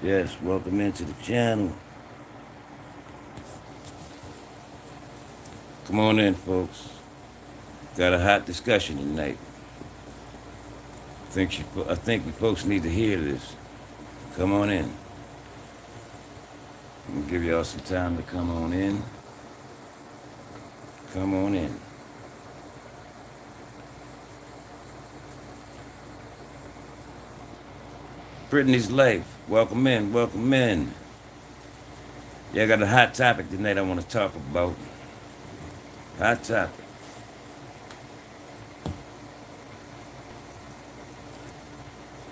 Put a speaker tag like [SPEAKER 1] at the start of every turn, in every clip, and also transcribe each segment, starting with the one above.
[SPEAKER 1] Yes, welcome into the channel. Come on in, folks. Got a hot discussion tonight. I think the folks need to hear this. Come on in. I'm gonna give y'all some time to come on in. Come on in. Brittany's Life. Welcome in. Welcome in. Yeah, I got a hot topic tonight I want to talk about. Hot topic.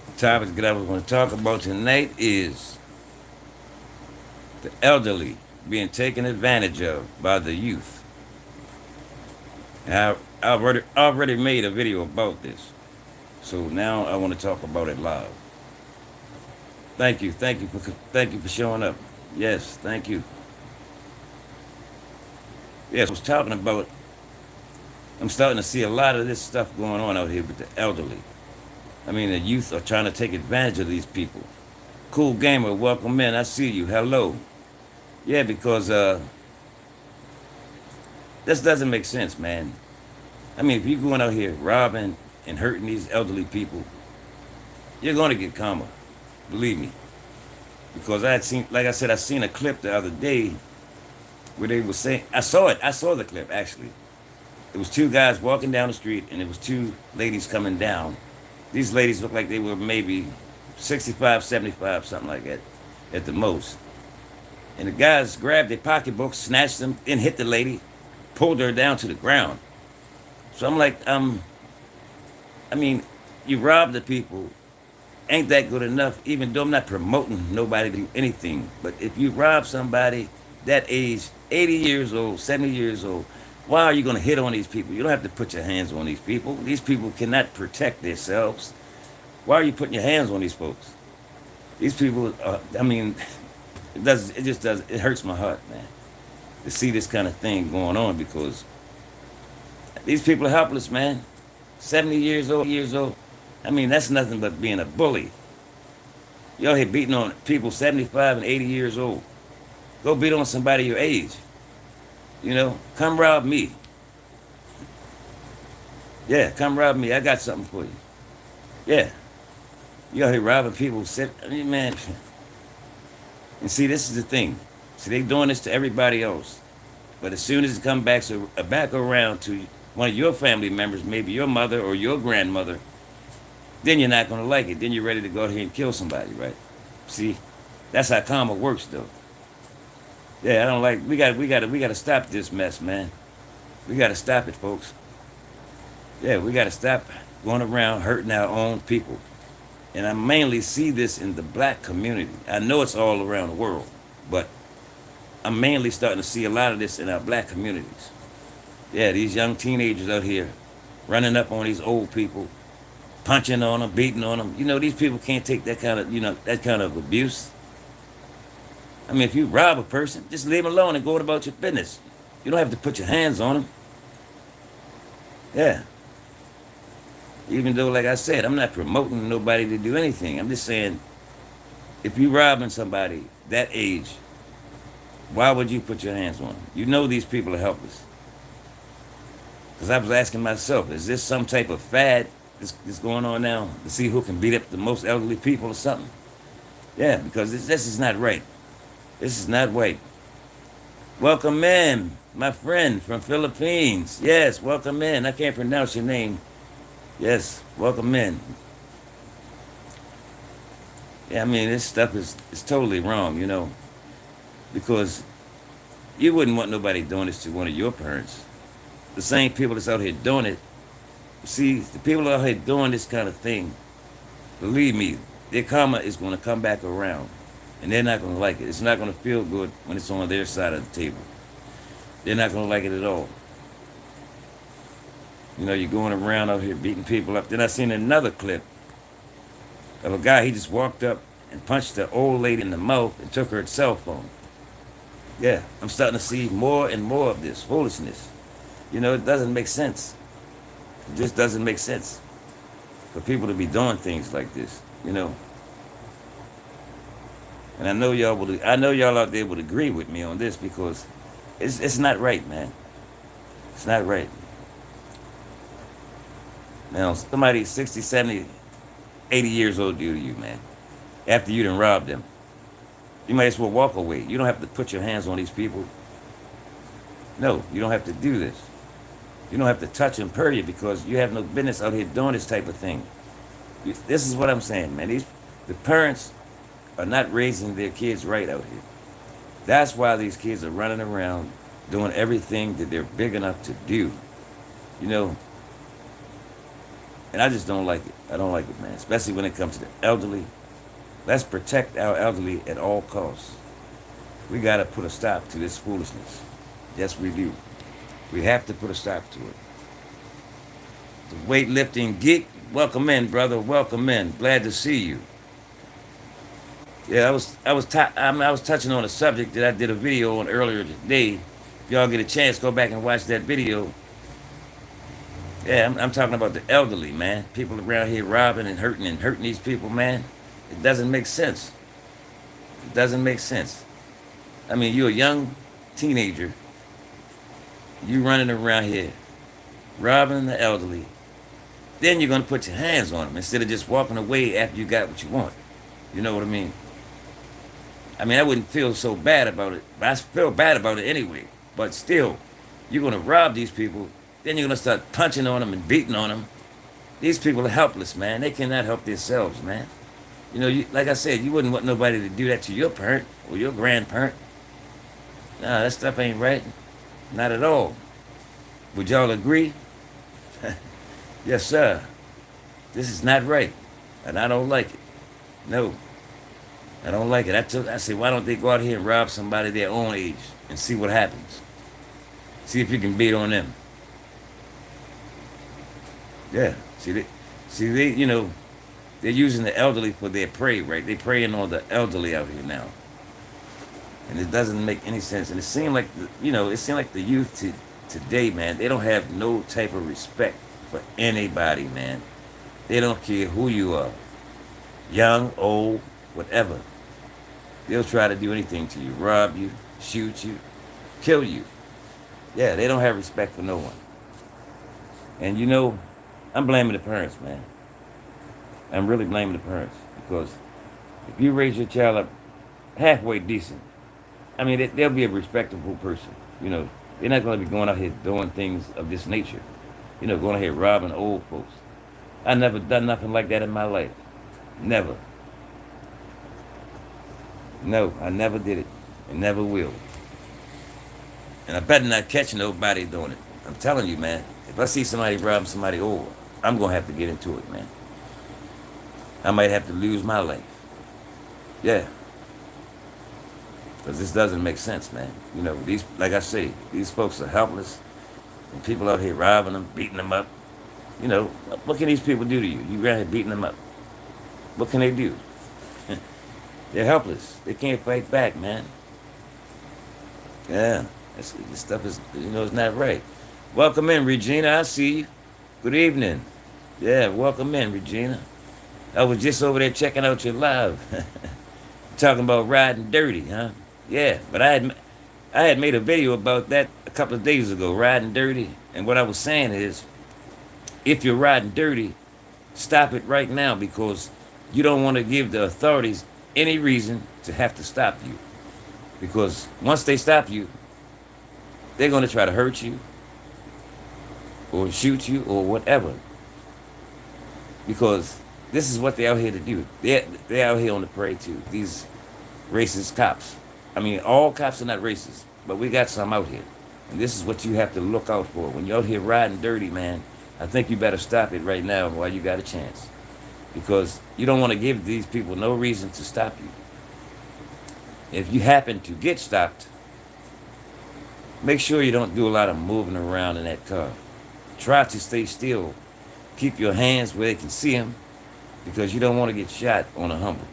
[SPEAKER 1] The topic that I was going to talk about tonight is the elderly being taken advantage of by the youth. I already made a video about this, so now I want to talk about it live. Thank you for showing up. Yes, thank you. Yes, I was talking about. I'm starting to see a lot of this stuff going on out here with the elderly. I mean, the youth are trying to take advantage of these people. Cool Gamer, welcome in. I see you. Hello. Yeah, because this doesn't make sense, man. I mean, if you're going out here robbing and hurting these elderly people, you're going to get karma. Believe me. Because like I said, I seen a clip the other day where they were saying, I saw the clip, actually. It was two guys walking down the street, and it was two ladies coming down. These ladies looked like they were maybe 65, 75, something like that, at the most. And the guys grabbed their pocketbooks, snatched them, and hit the lady, pulled her down to the ground. So I'm like, I mean, you rob the people. Ain't that good enough? Even though I'm not promoting nobody to do anything. But if you rob somebody that age, 80 years old, 70 years old, why are you going to hit on these people? You don't have to put your hands on these people. These people cannot protect themselves. Why are you putting your hands on these folks? These people, I mean, it hurts my heart, man, to see this kind of thing going on, because these people are helpless, man. 70 years old. I mean, that's nothing but being a bully. Y'all here beating on people 75 and 80 years old. Go beat on somebody your age. You know, come rob me. Yeah, come rob me. I got something for you. Yeah. You out here robbing people. I mean, man. And see, this is the thing. See, they doing this to everybody else. But as soon as it comes back around to one of your family members, maybe your mother or your grandmother, then you're not going to like it. Then you're ready to go out here and kill somebody, right? See, that's how karma works, though. Yeah, I don't like. We gotta stop this mess, man. We gotta stop it, folks. Yeah, we gotta stop going around hurting our own people. And I mainly see this in the black community. I know it's all around the world, but I'm mainly starting to see a lot of this in our black communities. Yeah, these young teenagers out here running up on these old people, punching on them, beating on them. You know, these people can't take that kind of abuse. I mean, if you rob a person, just leave them alone and go about your business. You don't have to put your hands on them. Yeah. Even though, like I said, I'm not promoting nobody to do anything. I'm just saying, if you robbing somebody that age, why would you put your hands on them? You know these people are helpless. Because I was asking myself, is this some type of fad that's going on now to see who can beat up the most elderly people or something? Yeah, because this is not right. This is not right. Welcome in, my friend from Philippines. Yes, welcome in. I can't pronounce your name. Yes, welcome in. Yeah, I mean, this stuff is totally wrong, you know, because you wouldn't want nobody doing this to one of your parents. The same people that's out here doing it. See, the people out here doing this kind of thing, believe me, their karma is going to come back around. And they're not going to like it. It's not going to feel good when it's on their side of the table. They're not going to like it at all. You know, you're going around out here beating people up. Then I seen another clip of a guy, he just walked up and punched the old lady in the mouth and took her cell phone. Yeah, I'm starting to see more and more of this foolishness. You know, it doesn't make sense. It just doesn't make sense for people to be doing things like this, you know. And I know y'all out there would agree with me on this because it's not right, man. It's not right. Now, somebody 60, 70, 80 years old do to you, man, after you done robbed them, you might as well walk away. You don't have to put your hands on these people. No, you don't have to do this. You don't have to touch them, period, because you have no business out here doing this type of thing. This is what I'm saying, man. The parents are not raising their kids right out here. That's why these kids are running around doing everything that they're big enough to do. You know, and I just don't like it. I don't like it, man. Especially when it comes to the elderly. Let's protect our elderly at all costs. We got to put a stop to this foolishness. Yes, we do. We have to put a stop to it. The weightlifting geek, welcome in, brother. Welcome in. Glad to see you. Yeah, I was touching on a subject that I did a video on earlier today. If y'all get a chance, go back and watch that video. Yeah, I'm talking about the elderly, man. People around here robbing and hurting these people, man. It doesn't make sense. It doesn't make sense. I mean, you're a young teenager. You running around here robbing the elderly. Then you're gonna put your hands on them instead of just walking away after you got what you want. You know what I mean? I wouldn't feel so bad about it, but I feel bad about it anyway. But still, you're gonna rob these people. Then you're gonna start punching on them and beating on them. These people are helpless, man. They cannot help themselves, man. You know, like I said, you wouldn't want nobody to do that to your parent or your grandparent. Nah, that stuff ain't right. Not at all. Would y'all agree? Yes, sir. This is not right. And I don't like it. No. I don't like it. I say, why don't they go out here and rob somebody their own age and see what happens? See if you can beat on them. Yeah. You know, they're using the elderly for their prey, right? They're preying on the elderly out here now. And it doesn't make any sense. And it seemed like, the youth today, man, they don't have no type of respect for anybody, man. They don't care who you are. Young, old, whatever. They'll try to do anything to you. Rob you, shoot you, kill you. Yeah, they don't have respect for no one. And you know, I'm blaming the parents, man. I'm really blaming the parents. Because if you raise your child up halfway decent, they'll be a respectable person. You know, they're not going to be going out here doing things of this nature. You know, going out here robbing old folks. I never done nothing like that in my life. Never. No, I never did it. And never will. And I better not catch nobody doing it. I'm telling you, man. If I see somebody robbing somebody old, I'm going to have to get into it, man. I might have to lose my life. Yeah. Because this doesn't make sense, man. You know, like I say, these folks are helpless. And people out here robbing them, beating them up. You know, what can these people do to you? You around here beating them up. What can they do? They're helpless. They can't fight back, man. Yeah. This stuff is, it's not right. Welcome in, Regina. I see you. Good evening. Yeah, welcome in, Regina. I was just over there checking out your live. Talking about riding dirty, huh? Yeah, but I had made a video about that a couple of days ago, riding dirty. And what I was saying is, if you're riding dirty, stop it right now, because you don't want to give the authorities any reason to have to stop you. Because once they stop you, they're going to try to hurt you or shoot you or whatever. Because this is what they're out here to do. They're out here on the parade too. These racist cops. All cops are not racist, but we got some out here. And this is what you have to look out for. When you're out here riding dirty, man, I think you better stop it right now while you got a chance. Because you don't want to give these people no reason to stop you. If you happen to get stopped, make sure you don't do a lot of moving around in that car. Try to stay still. Keep your hands where they can see them, because you don't want to get shot on a humble.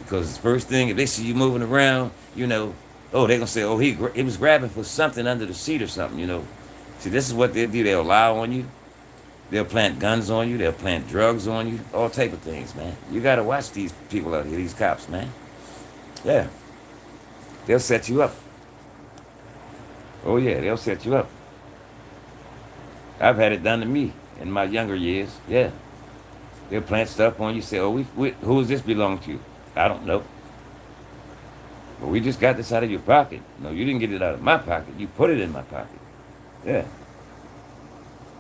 [SPEAKER 1] Because the first thing, if they see you moving around, they're going to say, oh, he was grabbing for something under the seat or something, See, this is what they'll do. They'll lie on you. They'll plant guns on you. They'll plant drugs on you. All type of things, man. You got to watch these people out here, these cops, man. Yeah, they'll set you up. Oh yeah, they'll set you up. I've had it done to me in my younger years. Yeah, they'll plant stuff on you. Say, oh, who does this belong to? I don't know. But we just got this out of your pocket. No, you didn't get it out of my pocket. You put it in my pocket. Yeah,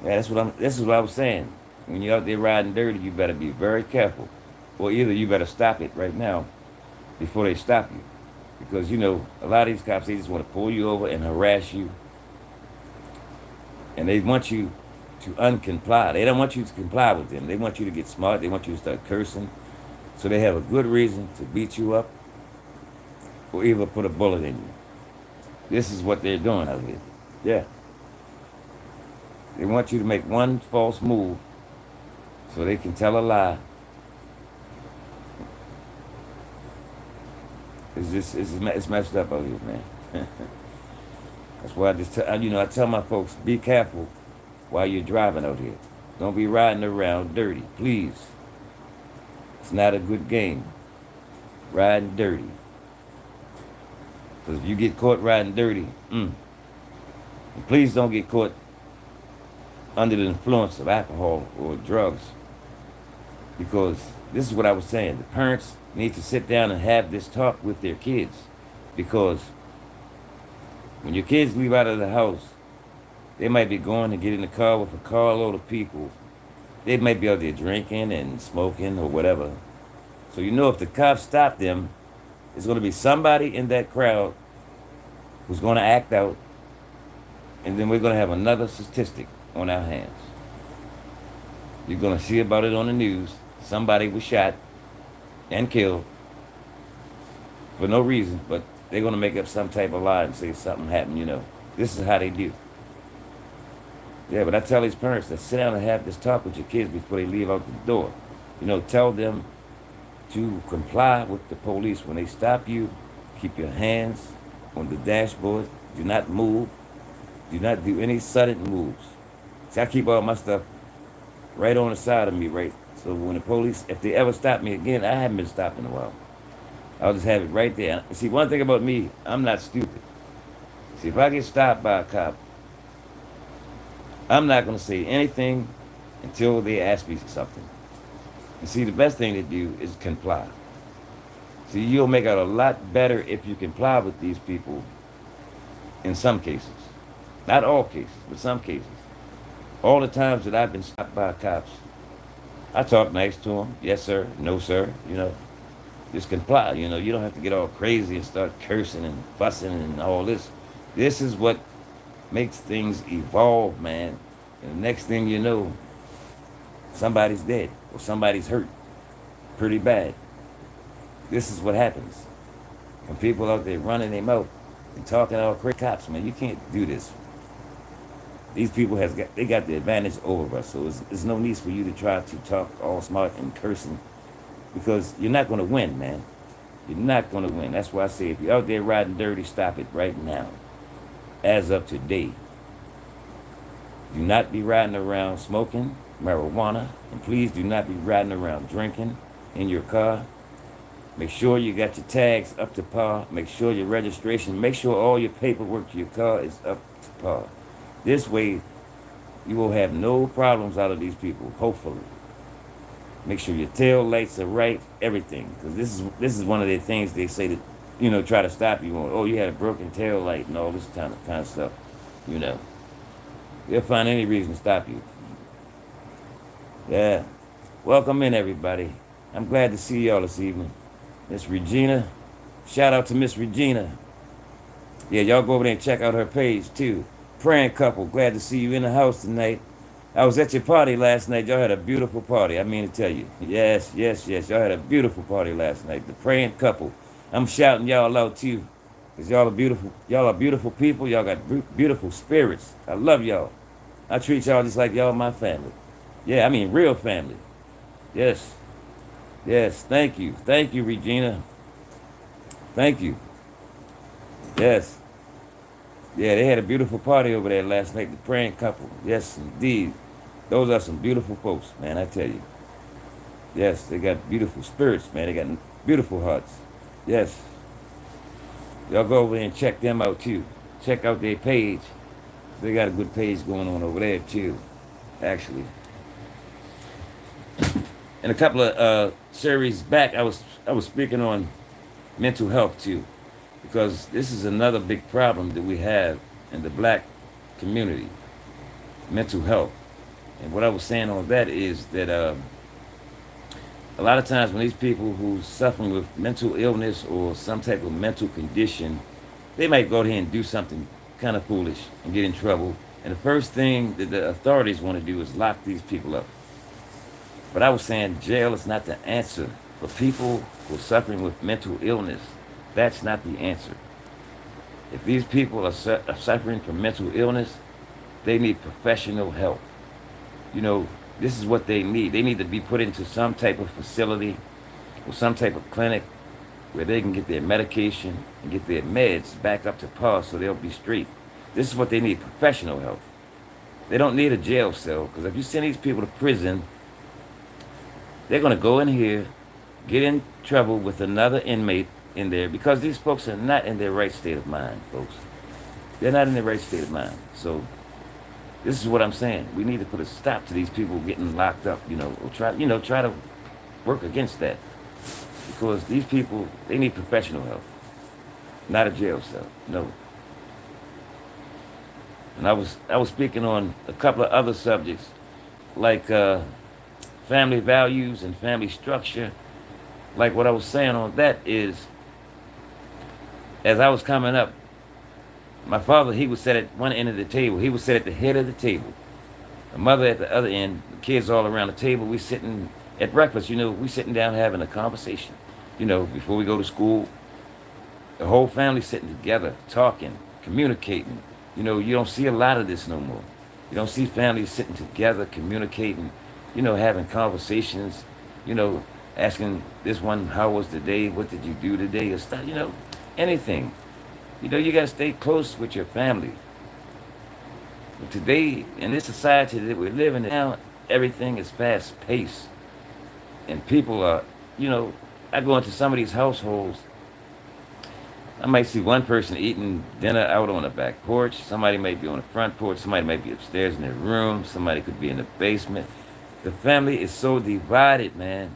[SPEAKER 1] yeah. That's what I'm. This is what I was saying. When you're out there riding dirty, you better be very careful, or either you better stop it right now before they stop you, because you know a lot of these cops they just want to pull you over and harass you, and they want you to uncomply. They don't want you to comply with them. They want you to get smart. They want you to start cursing, so they have a good reason to beat you up or even put a bullet in you. This is what they're doing out here. Yeah. They want you to make one false move so they can tell a lie. It's messed up out here, man. That's why I tell my folks, be careful while you're driving out here. Don't be riding around dirty, please. It's not a good game. Riding dirty. Because if you get caught riding dirty, and please don't get caught under the influence of alcohol or drugs. Because this is what I was saying. The parents need to sit down and have this talk with their kids. Because when your kids leave out of the house, they might be going to get in the car with a carload of people. They might be out there drinking and smoking or whatever. So you know if the cops stop them, there's going to be somebody in that crowd who's going to act out, and then we're going to have another statistic on our hands. You're going to see about it on the news. Somebody was shot and killed for no reason, but they're going to make up some type of lie and say something happened. This is how they do. Yeah, but I tell these parents to sit down and have this talk with your kids before they leave out the door. Tell them to comply with the police. When they stop you, keep your hands on the dashboard. Do not move. Do not do any sudden moves. See, I keep all my stuff right on the side of me, right? So when the police, if they ever stop me again, I haven't been stopped in a while. I'll just have it right there. See, one thing about me, I'm not stupid. See, if I get stopped by a cop, I'm not going to say anything until they ask me something. And see, the best thing to do is comply. See, you'll make out a lot better if you comply with these people in some cases. Not all cases, but some cases. All the times that I've been stopped by cops, I talk nice to them. Yes, sir. No, sir. Just comply. You don't have to get all crazy and start cursing and fussing and all this. This is what makes things evolve, man. And the next thing you know, somebody's dead or somebody's hurt pretty bad. This is what happens when people out there running their mouth and talking all crazy. Cops, man, you can't do this. These people they got the advantage over us, so there's no need for you to try to talk all smart and cursing, because you're not going to win, man. You're not going to win. That's why I say if you're out there riding dirty, stop it right now. As of today, do not be riding around smoking marijuana, and please do not be riding around drinking in your car. Make sure you got your tags up to par. Make sure your registration, make sure all your paperwork to your car is up to par. This way, you will have no problems out of these people, hopefully. Make sure your tail lights are right, everything. Because this is one of the things they say that, try to stop you on. Oh, you had a broken tail light and all this kind of stuff. They'll find any reason to stop you. Yeah. Welcome in, everybody. I'm glad to see y'all this evening. Miss Regina. Shout out to Miss Regina. Yeah, y'all go over there and check out her page, too. Praying couple, glad to see you in the house tonight. I was at your party last night. Y'all had a beautiful party. I mean to tell you. Yes. Y'all had a beautiful party last night. The praying couple. I'm shouting y'all out too, because y'all are beautiful. Y'all are beautiful people. Y'all got beautiful spirits. I love y'all. I treat y'all just like y'all my family. Yeah, I mean real family. Yes. Thank you, Regina. Thank you. Yes. Yeah, they had a beautiful party over there last night, the praying couple. Yes, indeed. Those are some beautiful folks, man, I tell you. Yes, they got beautiful spirits, man. They got beautiful hearts. Yes. Y'all go over there and check them out too. Check out their page. They got a good page going on over there too, actually. And a couple of series back, I was speaking on mental health too, because this is another big problem that we have in the black community, mental health. And what I was saying on that is that a lot of times when these people who's suffering with mental illness or some type of mental condition, they might go ahead and do something kind of foolish and get in trouble. And the first thing that the authorities want to do is lock these people up. But I was saying jail is not the answer. For people who are suffering with mental illness, that's not the answer. If these people are suffering from mental illness, they need professional help. You know, this is what they need. They need to be put into some type of facility or some type of clinic where they can get their medication and get their meds back up to par so they'll be straight. This is what they need, professional help. They don't need a jail cell, because if you send these people to prison, they're going to go in here, get in trouble with another inmate in there, because these folks are not in their right state of mind, folks. They're not in their right state of mind. So this is what I'm saying. We need to put a stop to these people getting locked up, or try to work against that. Because these people, they need professional help, not a jail cell. No. And I was speaking on a couple of other subjects, like family values and family structure. Like what I was saying on that is, as I was coming up, my father, he would sit at one end of the table. He would sit at the head of the table. My mother at the other end, the kids all around the table. We sitting at breakfast, we sitting down having a conversation. Before we go to school, the whole family sitting together, talking, communicating. You don't see a lot of this no more. You don't see families sitting together, communicating, having conversations, asking this one, how was the day? What did you do today? Or stuff, anything. You got to stay close with your family. But today, in this society that we're living in now, everything is fast paced. And people are, I go into some of these households, I might see one person eating dinner out on the back porch. Somebody might be on the front porch. Somebody might be upstairs in their room. Somebody could be in the basement. The family is so divided, man.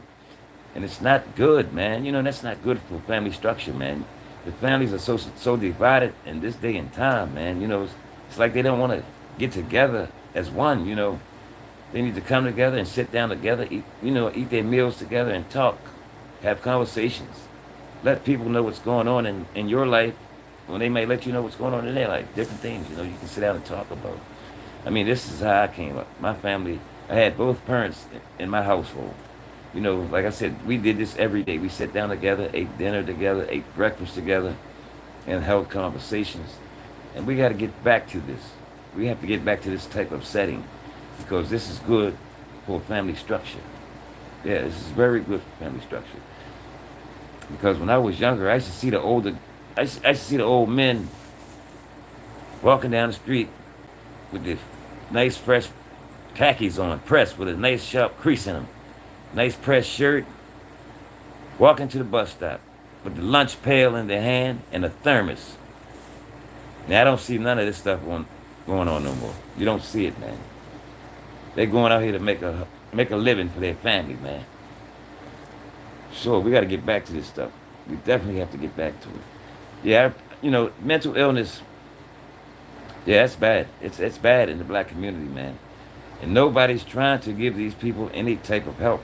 [SPEAKER 1] And it's not good, man. That's not good for family structure, man. The families are so divided in this day and time, man. It's like they don't want to get together as one, They need to come together and sit down together, eat their meals together and talk, have conversations. Let people know what's going on in your life when they may let you know what's going on in their life. Different things, you can sit down and talk about. I mean, this is how I came up. My family, I had both parents in my household. Like I said, we did this every day. We sat down together, ate dinner together, ate breakfast together, and held conversations. And we got to get back to this. We have to get back to this type of setting, because this is good for family structure. Yeah, this is very good for family structure. Because when I was younger, I used to see the old men walking down the street with the nice fresh khakis on, pressed with a nice sharp crease in them, nice pressed shirt, walking to the bus stop with the lunch pail in their hand and a thermos. Now I don't see none of this stuff going on no more. You don't see it, man. They're going out here to make a living for their family, man. Sure, we got to get back to this stuff. We definitely have to get back to it. Yeah, mental illness. Yeah, it's bad. It's bad in the black community, man. And nobody's trying to give these people any type of help,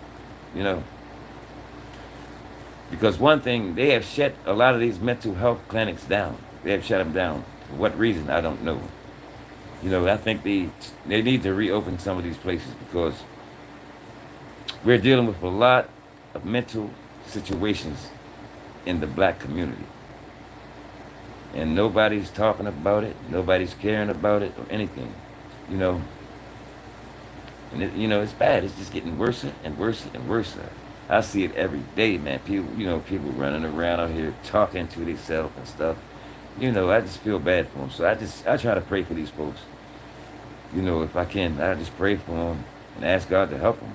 [SPEAKER 1] Because one thing, they have shut a lot of these mental health clinics down. They have shut them down. For what reason? I don't know. I think they need to reopen some of these places, because we're dealing with a lot of mental situations in the black community. And nobody's talking about it. Nobody's caring about it or anything, And, it's bad. It's just getting worse and worse and worse. I see it every day, man. People running around out here talking to themselves and stuff. I just feel bad for them. So I try to pray for these folks. If I can, I just pray for them and ask God to help them,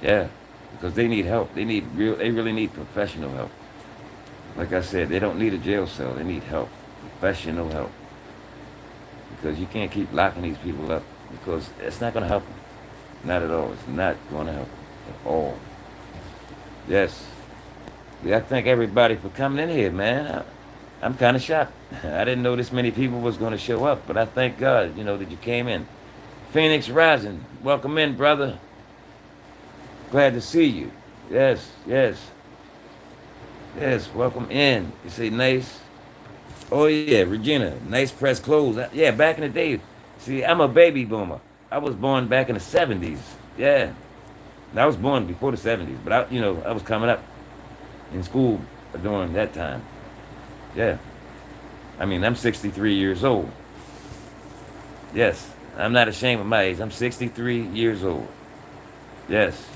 [SPEAKER 1] Yeah, because they need help. They really need professional help. Like I said, they don't need a jail cell. They need help, professional help, because you can't keep locking these people up because it's not going to help them. Not at all. It's not going to help them at all. Yes. Yeah, I thank everybody for coming in here, man. I'm kind of shocked. I didn't know this many people was going to show up, but I thank God, that you came in. Phoenix Rising, welcome in, brother. Glad to see you. Yes, yes, yes, welcome in. You say nice. Oh, yeah, Regina, nice press clothes. Yeah, back in the day. See, I'm a baby boomer. I was born back in the 70s. Yeah. And I was born before the 70s, but I was coming up in school during that time. Yeah. I mean, I'm 63 years old. Yes. I'm not ashamed of my age. I'm 63 years old. Yes.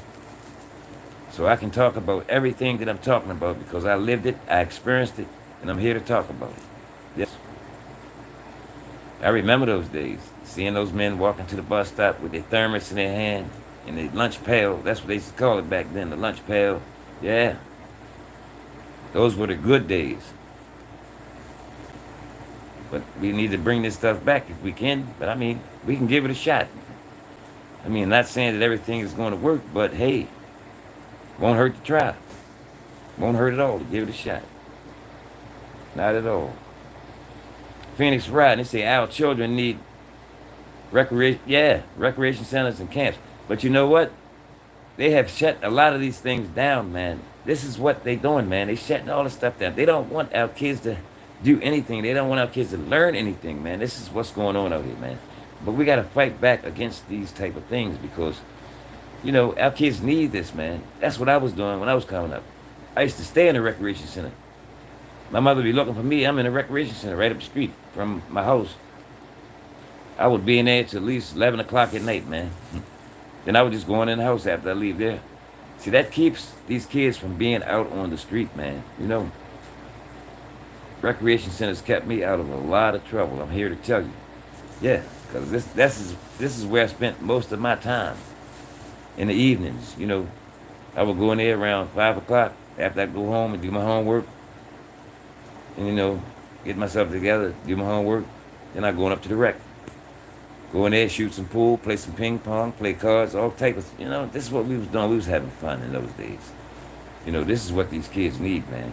[SPEAKER 1] So I can talk about everything that I'm talking about because I lived it, I experienced it, and I'm here to talk about it. Yes. I remember those days, seeing those men walking to the bus stop with their thermos in their hand and their lunch pail. That's what they used to call it back then, the lunch pail. Yeah. Those were the good days. But we need to bring this stuff back if we can. But I mean, we can give it a shot. I mean, not saying that everything is going to work, but hey, won't hurt to try. Won't hurt at all to give it a shot. Not at all. Phoenix Ride, they say our children need recreation centers and camps. But you know what? They have shut a lot of these things down, man. This is what they doing, man. They shutting all this stuff down. They don't want our kids to do anything. They don't want our kids to learn anything, man. This is what's going on out here, man. But we got to fight back against these type of things because, our kids need this, man. That's what I was doing when I was coming up. I used to stay in a recreation center. My mother be looking for me. I'm in a recreation center right up the street from my house. I would be in there till at least 11 o'clock at night, man. Then I would just go in the house after I leave there. See, that keeps these kids from being out on the street, man. Recreation centers kept me out of a lot of trouble. I'm here to tell you. Yeah, because this is where I spent most of my time in the evenings. I would go in there around 5 o'clock after I go home and do my homework. And, get myself together, do my homework. Then I going up to the rec. Go in there, shoot some pool, play some ping pong, play cards, all type of, this is what we was doing. We was having fun in those days. This is what these kids need, man.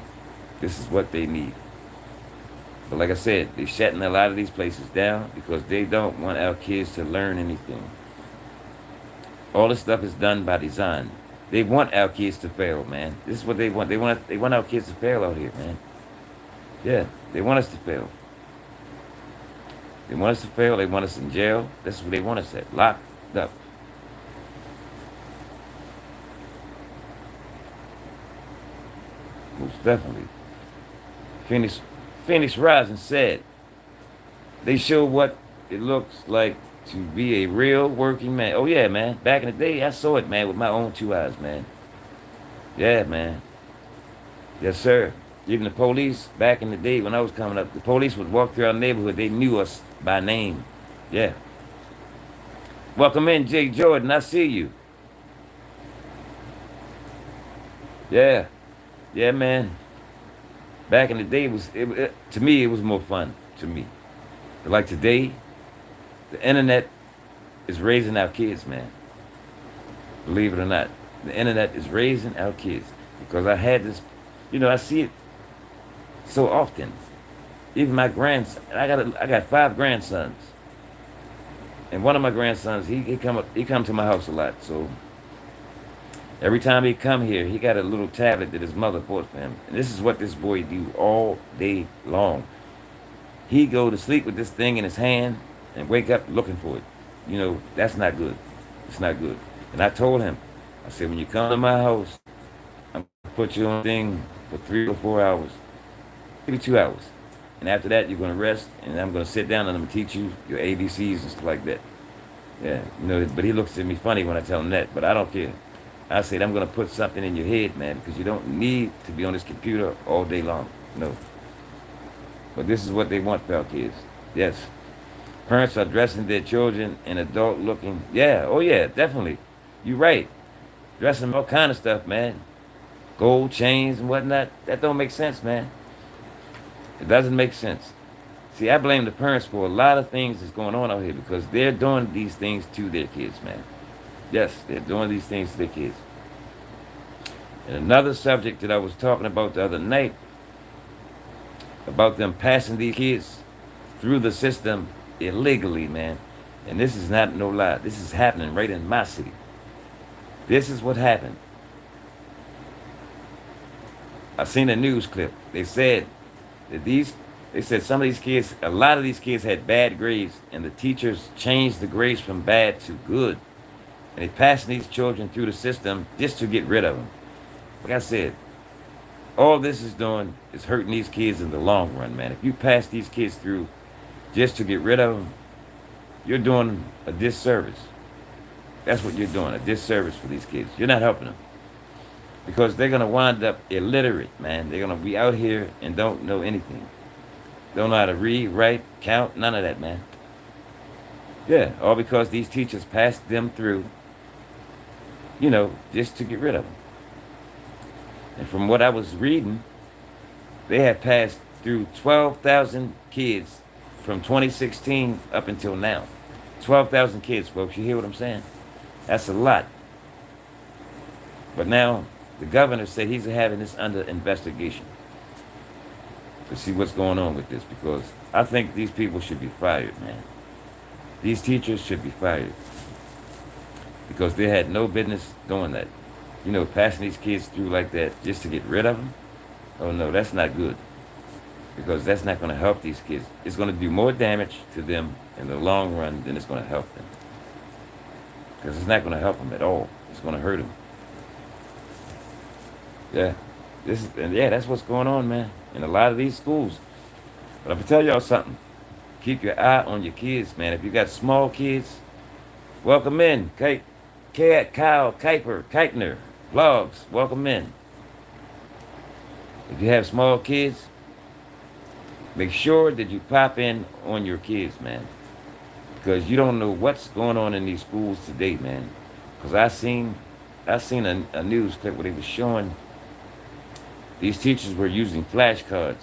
[SPEAKER 1] This is what they need. But like I said, they're shutting a lot of these places down because they don't want our kids to learn anything. All this stuff is done by design. They want our kids to fail, man. This is what they want. They want our kids to fail out here, man. Yeah, they want us to fail. They want us to fail. They want us in jail. That's what they want us at. Locked up. Most definitely. Phoenix Rising said, they show what it looks like to be a real working man. Oh, yeah, man. Back in the day, I saw it, man, with my own two eyes, man. Yeah, man. Yes, sir. Even the police, back in the day when I was coming up, the police would walk through our neighborhood. They knew us by name. Yeah. Welcome in, Jay Jordan. I see you. Yeah. Yeah, man. Back in the day, to me, it was more fun to me. But like today, the internet is raising our kids, man. Believe it or not. The internet is raising our kids. Because I had this, I see it so often. Even my grandson, I got 5 grandsons. And one of my grandsons, he come to my house a lot. So every time he come here, he got a little tablet that his mother bought for him. And this is what this boy do all day long. He go to sleep with this thing in his hand and wake up looking for it. That's not good. It's not good. And I told him, I said, when you come to my house, I'm going to put you on a thing for 3 or 4 hours. Maybe 2 hours. And after that, you're going to rest, and I'm going to sit down and I'm going to teach you your ABCs and stuff like that. Yeah, but he looks at me funny when I tell him that, but I don't care. I said, I'm going to put something in your head, man, because you don't need to be on this computer all day long. No. But this is what they want for our kids. Yes. Parents are dressing their children in adult looking. Yeah, oh yeah, definitely. You're right. Dressing all kind of stuff, man. gold chains and whatnot. That don't make sense, man. It doesn't make sense. See, I blame the parents for a lot of things that's going on out here because they're doing these things to their kids, man. Yes, they're doing these things to their kids. And another subject that I was talking about the other night, about them passing these kids through the system illegally, man. And this is not no lie. This is happening right in my city. This is what happened. I seen a news clip. They said that they said some of these kids, a lot of these kids had bad grades, and the teachers changed the grades from bad to good. And they passing these children through the system just to get rid of them. Like I said, all this is doing is hurting these kids in the long run, man. If you pass these kids through just to get rid of them, you're doing a disservice. That's what you're doing, a disservice for these kids. You're not helping them. Because they're going to wind up illiterate, man. They're going to be out here and don't know anything. Don't know how to read, write, count, none of that, man. Yeah, all because these teachers passed them through, just to get rid of them. And from what I was reading, they had passed through 12,000 kids from 2016 up until now. 12,000 kids, folks. You hear what I'm saying? That's a lot. But now the governor said he's having this under investigation to see what's going on with this, because I think these people should be fired, man. These teachers should be fired because they had no business doing that. Passing these kids through like that just to get rid of them. Oh no, that's not good, because that's not going to help these kids. It's going to do more damage to them in the long run than it's going to help them, because it's not going to help them at all. It's going to hurt them. Yeah, that's what's going on, man, in a lot of these schools. But I'm gonna tell y'all something. Keep your eye on your kids, man. If you got small kids, welcome in. Kyle Kuiper vlogs, welcome in. If you have small kids, make sure that you pop in on your kids, man, because you don't know what's going on in these schools today, man. Because I seen a news clip where they were showing these teachers were using flashcards,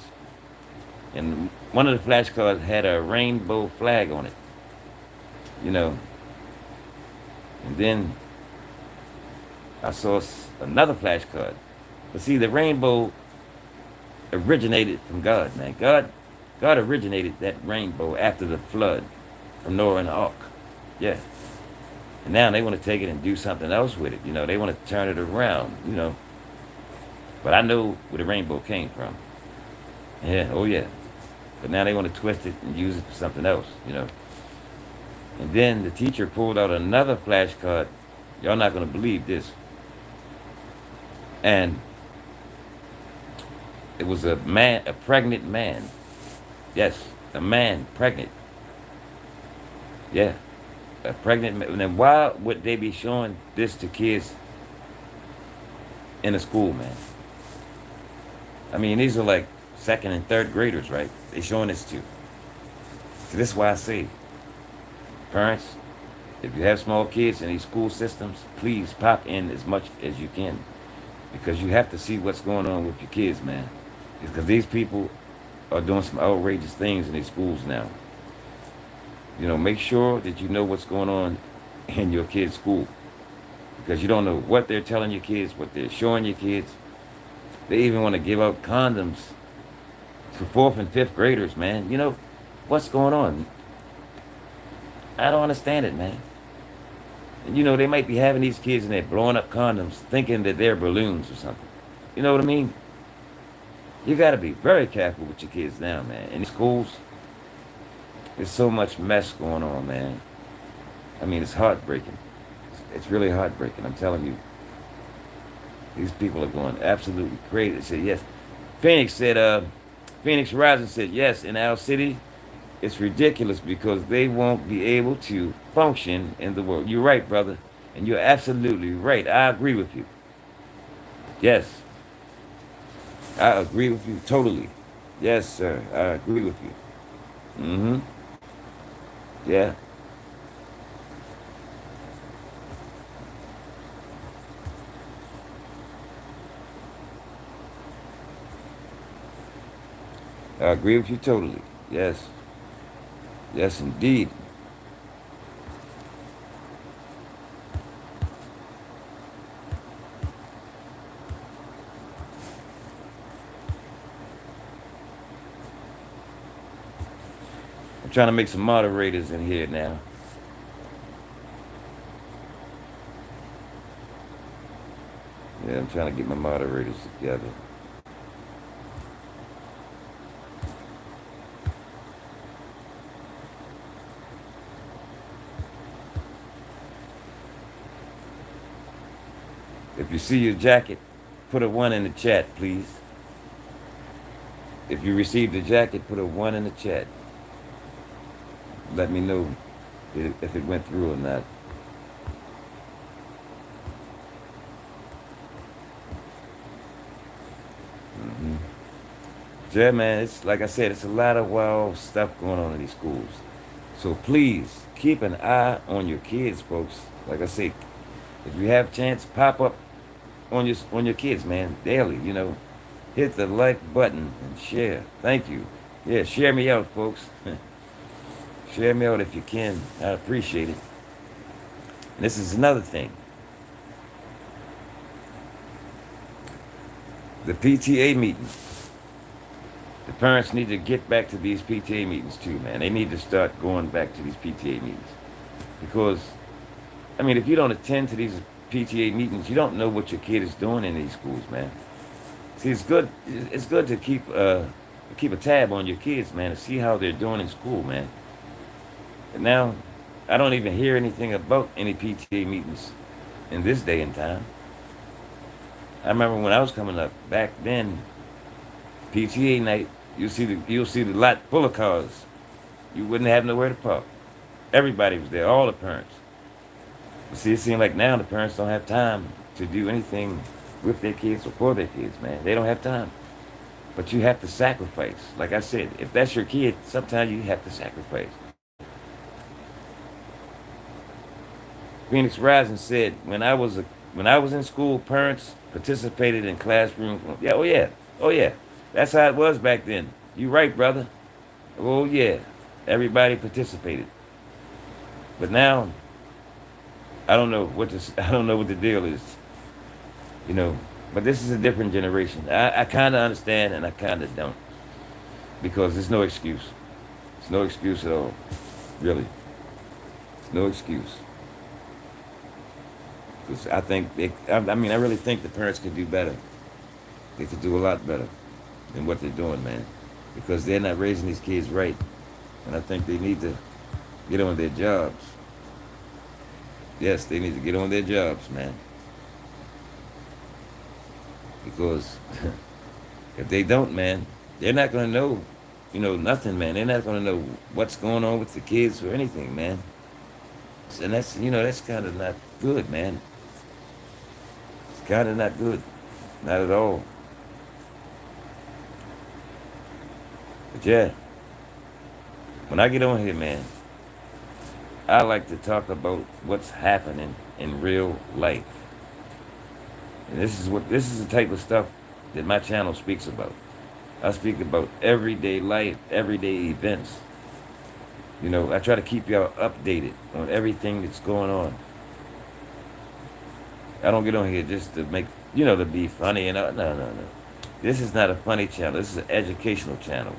[SPEAKER 1] and one of the flashcards had a rainbow flag on it, and then I saw another flashcard. But see, the rainbow originated from God, man. God originated that rainbow after the flood from Noah and the Ark. Yeah. And now they want to take it and do something else with it. They want to turn it around, But I know where the rainbow came from. Yeah, oh yeah. But now they want to twist it and use it for something else, And then the teacher pulled out another flashcard. Y'all not going to believe this. And it was a pregnant man. Yes, a man, pregnant. Yeah, a pregnant man. And then why would they be showing this to kids in a school, man? I mean, these are like second and third graders, right? They showing this to. So this is why I say, parents, if you have small kids in these school systems, please pop in as much as you can, because you have to see what's going on with your kids, man. Because these people are doing some outrageous things in these schools now. Make sure that you know what's going on in your kid's school, because you don't know what they're telling your kids, what they're showing your kids. They even want to give out condoms for 4th and 5th graders, man. What's going on? I don't understand it, man. And they might be having these kids and they're blowing up condoms thinking that they're balloons or something. You know what I mean? You got to be very careful with your kids now, man. In schools, there's so much mess going on, man. I mean, it's heartbreaking. It's really heartbreaking, I'm telling you. These people are going absolutely crazy. They said, yes. Phoenix Rising said, yes, in our city, it's ridiculous because they won't be able to function in the world. You're right, brother. And you're absolutely right. I agree with you. Yes. I agree with you totally. Yes, sir. I agree with you. Mm-hmm. Yeah. I agree with you totally. Yes. Yes, indeed. I'm trying to make some moderators in here now. Yeah, I'm trying to get my moderators together. If you see your jacket, put a 1 in the chat, please. If you received the jacket, put a 1 in the chat. Let me know if it went through or not. Hmm. Yeah, man, it's like I said, it's a lot of wild stuff going on in these schools. So please keep an eye on your kids, folks. Like I say, if you have a chance, pop up on your kids, man, daily. Hit the like button and share. Thank you. Yeah, share me out, folks. Share me out if you can. I appreciate it. And this is another thing. The PTA meetings. The parents need to get back to these PTA meetings too, man. They need to start going back to these PTA meetings. Because, I mean, if you don't attend to these PTA meetings, you don't know what your kid is doing in these schools, man. See, it's good. It's good to keep a tab on your kids, man, and see how they're doing in school, man. And now, I don't even hear anything about any PTA meetings in this day and time. I remember when I was coming up back then, PTA night, you'll see the lot full of cars. You wouldn't have nowhere to park. Everybody was there, all the parents. But see, it seems like now the parents don't have time to do anything with their kids or for their kids, man. They don't have time. But you have to sacrifice. Like I said, if that's your kid, sometimes you have to sacrifice. Phoenix Rising said, when I was in school, parents participated in classrooms. Yeah, oh yeah, oh yeah. That's how it was back then. You right, brother. Oh yeah, everybody participated. But now, I don't know what this. I don't know what the deal is. You know, but this is a different generation. I kind of understand and I kind of don't because there's no excuse. It's no excuse at all. Really, it's no excuse. Because I think I mean, I really think the parents could do better. They could do a lot better than what they're doing, man. Because they're not raising these kids right, and I think they need to get on their jobs. Yes, they need to get on their jobs, man. Because if they don't, man, they're not gonna know, nothing, man. They're not gonna know what's going on with the kids or anything, man. And that's kind of not good, man. It's kind of not good, not at all. But yeah, when I get on here, man, I like to talk about what's happening in real life. And this is the type of stuff that my channel speaks about. I speak about everyday life, everyday events. I try to keep y'all updated on everything that's going on. I don't get on here just to make, to be funny and no, no, no. This is not a funny channel. This is an educational channel.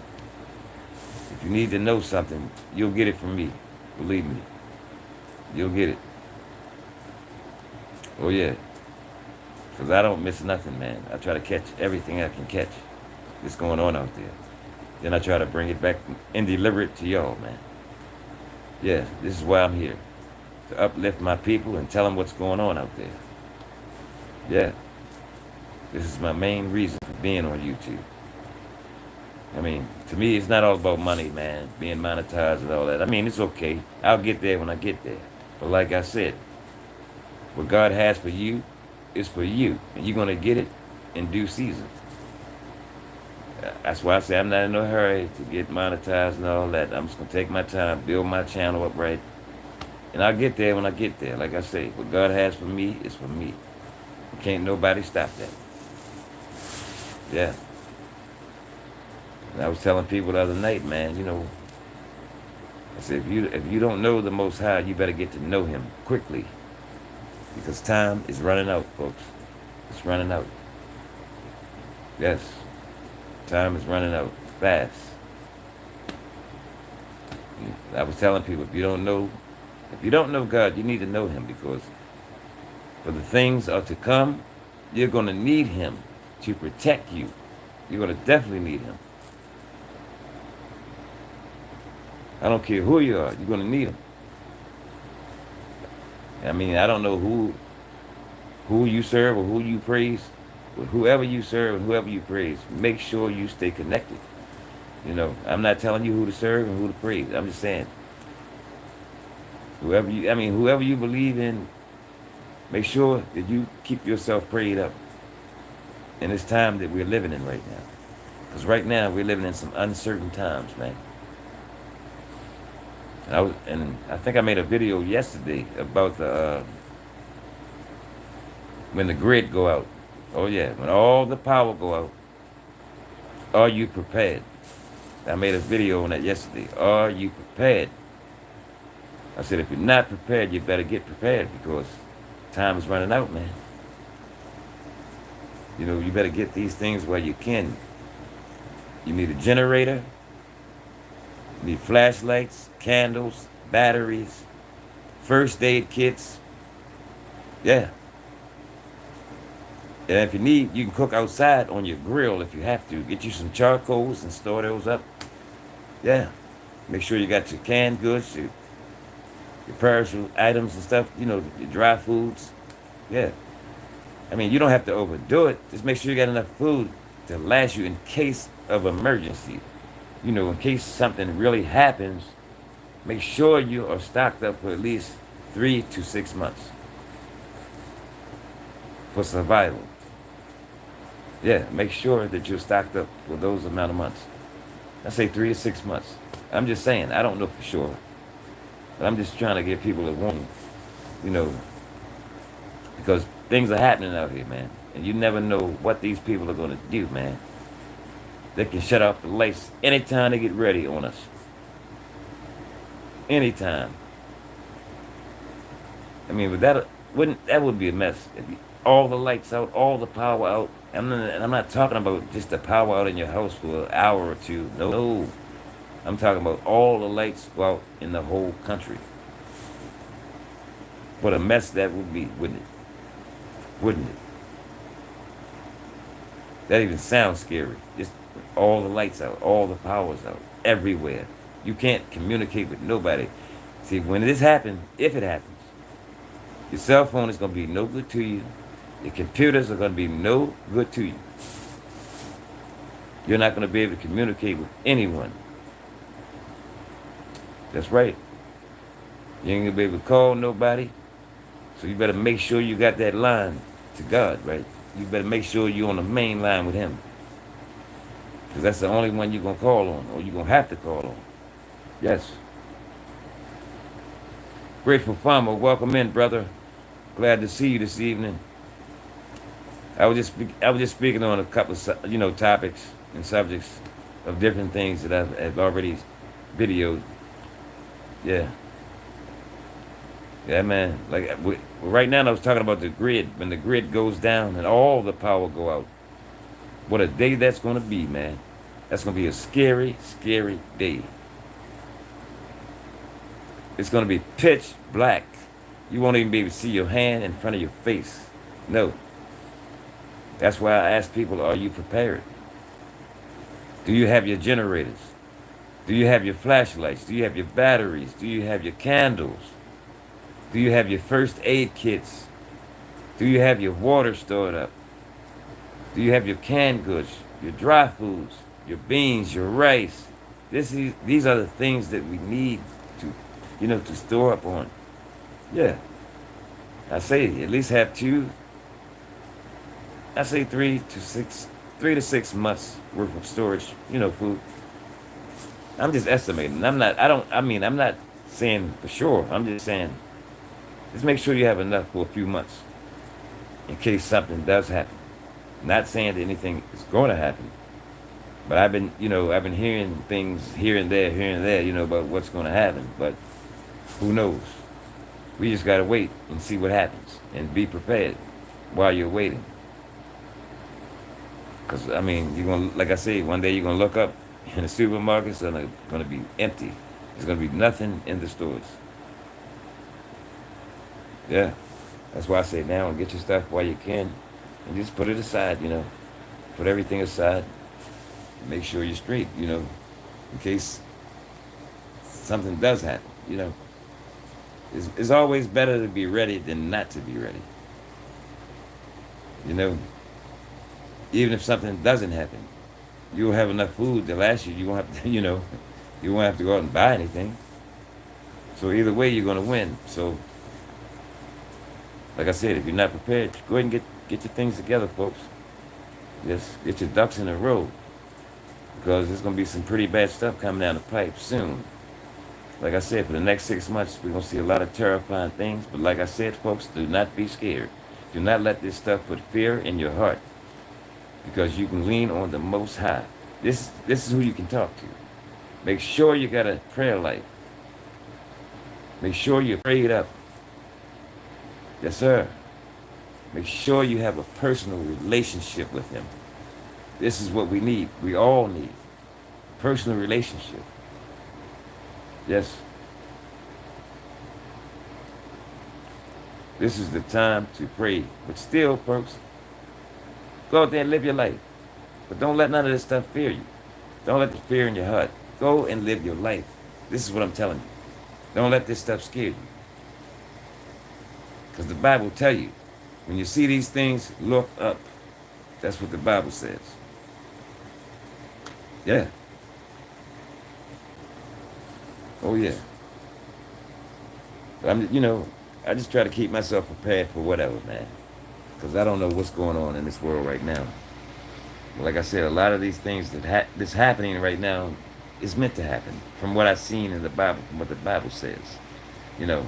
[SPEAKER 1] If you need to know something, you'll get it from me. Believe me. You'll get it. Oh yeah. Because I don't miss nothing, man. I try to catch everything I can catch that's going on out there. Then I try to bring it back and deliver it to y'all, man. Yeah, this is why I'm here. To uplift my people and tell them what's going on out there. Yeah. This is my main reason for being on YouTube. I mean, to me, it's not all about money, man. Being monetized and all that. I mean, it's okay. I'll get there when I get there. But like I said, what God has for you is for you. And you're going to get it in due season. That's why I say I'm not in no hurry to get monetized and all that. I'm just going to take my time, build my channel up right. And I'll get there when I get there. Like I say, what God has for me is for me. Can't nobody stop that. Yeah. And I was telling people the other night, man, I said, if you don't know the Most High, you better get to know Him quickly, because time is running out, folks. It's running out. Yes, time is running out fast. I was telling people, if you don't know God, you need to know Him, because for the things are to come, you're going to need Him to protect you. You're going to definitely need Him. I don't care who you are, you're going to need Him. I mean, I don't know who you serve or who you praise, but whoever you serve and whoever you praise, make sure you stay connected. I'm not telling you who to serve and who to praise. I'm just saying, whoever you believe in, make sure that you keep yourself prayed up in this time that we're living in right now. Because right now we're living in some uncertain times, man. And I think I made a video yesterday about when the grid go out. Oh yeah, when all the power go out, are you prepared? I made a video on that yesterday. Are you prepared? I said, if you're not prepared, you better get prepared, because time is running out, man. You better get these things while you can. You need a generator. You need flashlights, candles, batteries, first aid kits. Yeah. And if you need, you can cook outside on your grill if you have to. Get you some charcoals and store those up. Yeah. Make sure you got your canned goods, your perishable items and stuff, your dry foods. Yeah. I mean, you don't have to overdo it. Just make sure you got enough food to last you in case of emergency. In case something really happens, make sure you are stocked up for at least 3 to 6 months for survival. Yeah, make sure that you're stocked up for those amount of months. I say 3 to 6 months. I'm just saying, I don't know for sure. But I'm just trying to give people a warning, because things are happening out here, man. And you never know what these people are going to do, man. They can shut off the lights anytime they get ready on us. Anytime. I mean, but that would be a mess. If all the lights out, all the power out. I'm not talking about just the power out in your house for an hour or two. No. I'm talking about all the lights go out in the whole country. What a mess that would be, wouldn't it? Wouldn't it? That even sounds scary. Just all the lights out, all the power's out, everywhere. You can't communicate with nobody. See, when this happens, if it happens, your cell phone is going to be no good to you. Your computers are going to be no good to you. You're not going to be able to communicate with anyone. That's right. You ain't going to be able to call nobody. So you better make sure you got that line to God, right? You better make sure you're on the main line with Him. Because that's the only one you're going to call on, or you're going to have to call on. Yes. Grateful Farmer, welcome in, brother. Glad to see you this evening. I was just speaking on a couple of topics and subjects of different things that I've already videoed. Yeah. Yeah, man. Like right now, I was talking about the grid. When the grid goes down and all the power go out, what a day that's going to be, man. That's going to be a scary, scary day. It's going to be pitch black. You won't even be able to see your hand in front of your face. No. That's why I ask people, are you prepared? Do you have your generators? Do you have your flashlights? Do you have your batteries? Do you have your candles? Do you have your first aid kits? Do you have your water stored up? Do you have your canned goods, your dry foods, your beans, your rice? These are the things that we need to store up on. Yeah. I say at least have 3 to 6 months worth of storage, food. I'm just estimating. I'm not saying for sure. I'm just saying, just make sure you have enough for a few months in case something does happen. Not saying that anything is going to happen, But I've been hearing things here and there, about what's going to happen. But who knows? We just got to wait and see what happens and be prepared while you're waiting. Because, I mean, you're going to, like I say, one day you're going to look up and the supermarkets are going to be empty. There's going to be nothing in the stores. Yeah. That's why I say now, get your stuff while you can and just put it aside. Put everything aside. Make sure you're straight, in case something does happen. It's always better to be ready than not to be ready. You know, even if something doesn't happen, you'll have enough food to last you. You won't have to, you won't have to go out and buy anything. So either way, you're gonna win. So, like I said, if you're not prepared, go ahead and get your things together, folks. Just get your ducks in a row because there's gonna be some pretty bad stuff coming down the pipe soon. Like I said, for the next 6 months, we're gonna see a lot of terrifying things. But like I said, folks, do not be scared. Do not let this stuff put fear in your heart because you can lean on the Most High. This is who you can talk to. Make sure you got a prayer life. Make sure you're prayed up. Yes, sir. Make sure you have a personal relationship with Him. This is what we need. We all need personal relationship. Yes. This is the time to pray. But still, folks, go out there and live your life. But don't let none of this stuff fear you. Don't let the fear in your heart. Go and live your life. This is what I'm telling you. Don't let this stuff scare you. Because the Bible tell you, when you see these things, look up. That's what the Bible says. Yeah. Oh, yeah. But I just try to keep myself prepared for whatever, man. Because I don't know what's going on in this world right now. But like I said, a lot of these things that's happening right now is meant to happen. From what I've seen in the Bible, from what the Bible says. You know,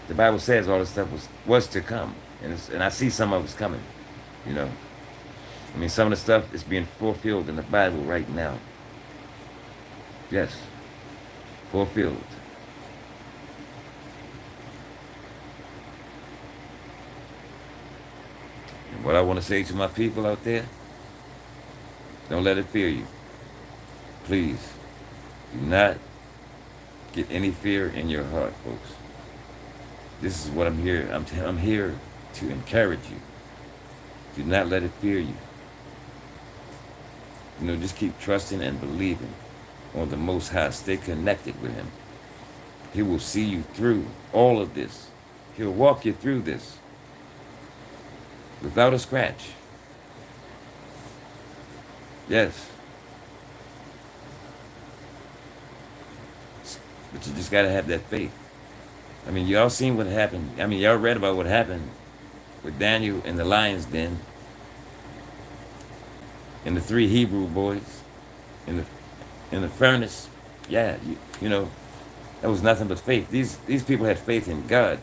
[SPEAKER 1] the Bible says all this stuff was to come. And I see some of it's coming. You know. I mean, some of the stuff is being fulfilled in the Bible right now. Yes. Fulfilled. And what I want to say to my people out there, don't let it fear you. Please, do not get any fear in your heart, folks. This is what I'm here. I'm here to encourage you. Do not let it fear you. Just keep trusting and believing on the Most High. Stay connected with Him. He will see you through all of this. He'll walk you through this without a scratch. Yes. But you just got to have that faith. I mean, y'all seen what happened. I mean, y'all read about what happened with Daniel in the lion's den and the 3 Hebrew boys in the furnace. Yeah, that was nothing but faith. These people had faith in God.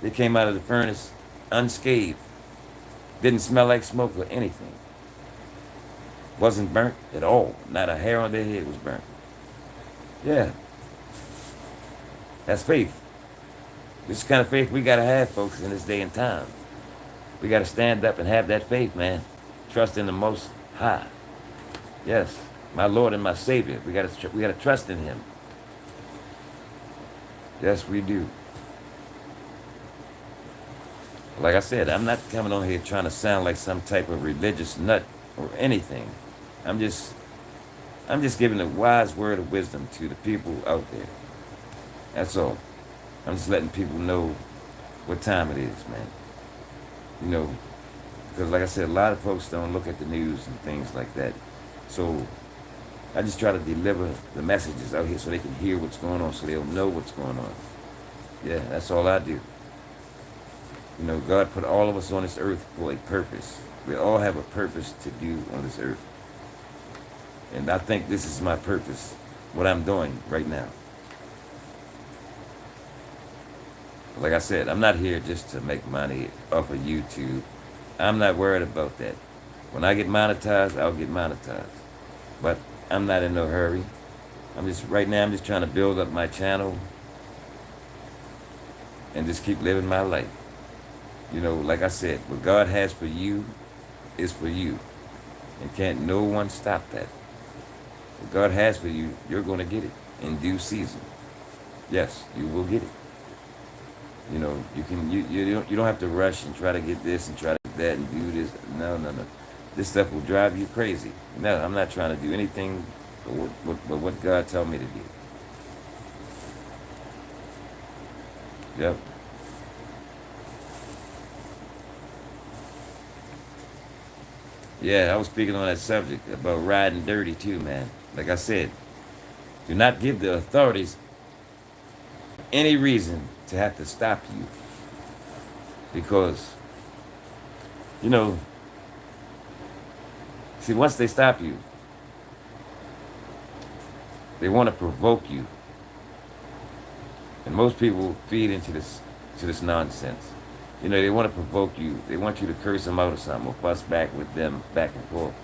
[SPEAKER 1] They came out of the furnace unscathed. Didn't smell like smoke or anything. Wasn't burnt at all. Not a hair on their head was burnt. Yeah. That's faith. This is the kind of faith we got to have, folks, in this day and time. We got to stand up and have that faith, man. Trust in the Most High. Yes, my Lord and my Savior. We got to trust in Him. Yes, we do. Like I said, I'm not coming on here trying to sound like some type of religious nut or anything. I'm just giving a wise word of wisdom to the people out there. That's all. I'm just letting people know what time it is, man. Because like I said, a lot of folks don't look at the news and things like that. So I just try to deliver the messages out here so they can hear what's going on, so they'll know what's going on. Yeah, that's all I do. God put all of us on this earth for a purpose. We all have a purpose to do on this earth. And I think this is my purpose, what I'm doing right now. Like I said, I'm not here just to make money off of YouTube. I'm not worried about that. When I get monetized, I'll get monetized. But I'm not in no hurry. Right now, I'm just trying to build up my channel and just keep living my life. You know, like I said, what God has for you is for you. And can't no one stop that. What God has for you, you're going to get it in due season. Yes, you will get it. You know, you don't have to rush and try to get this and try to get that and do this. No, no, no. This stuff will drive you crazy. No, I'm not trying to do anything but what God told me to do. Yep. Yeah, I was speaking on that subject about riding dirty too, man. Like I said, do not give the authorities any reason to have to stop you because, you know, see, once they stop you, they want to provoke you. And most people feed into this nonsense. You know, they want to provoke you. They want you to curse them out or something or fuss back with them back and forth.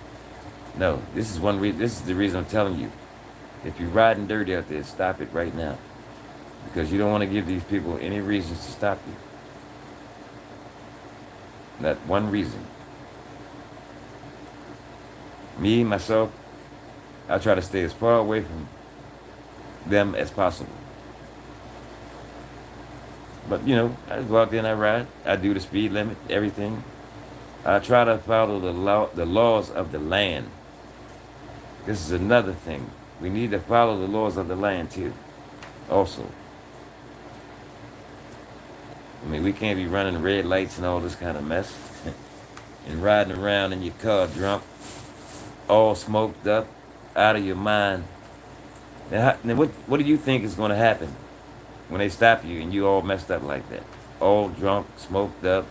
[SPEAKER 1] No, this is this is the reason I'm telling you. If you're riding dirty out there, stop it right now. Because you don't want to give these people any reasons to stop you. Not one reason. Me, myself, I try to stay as far away from them as possible. But, you know, I go out there and I ride. I do the speed limit, everything. I try to follow the laws of the land. This is another thing. We need to follow the laws of the land, too, also. I mean, we can't be running red lights and all this kind of mess. And riding around in your car drunk, all smoked up, out of your mind. Now what do you think is going to happen when they stop you and you all messed up like that? All drunk, smoked up,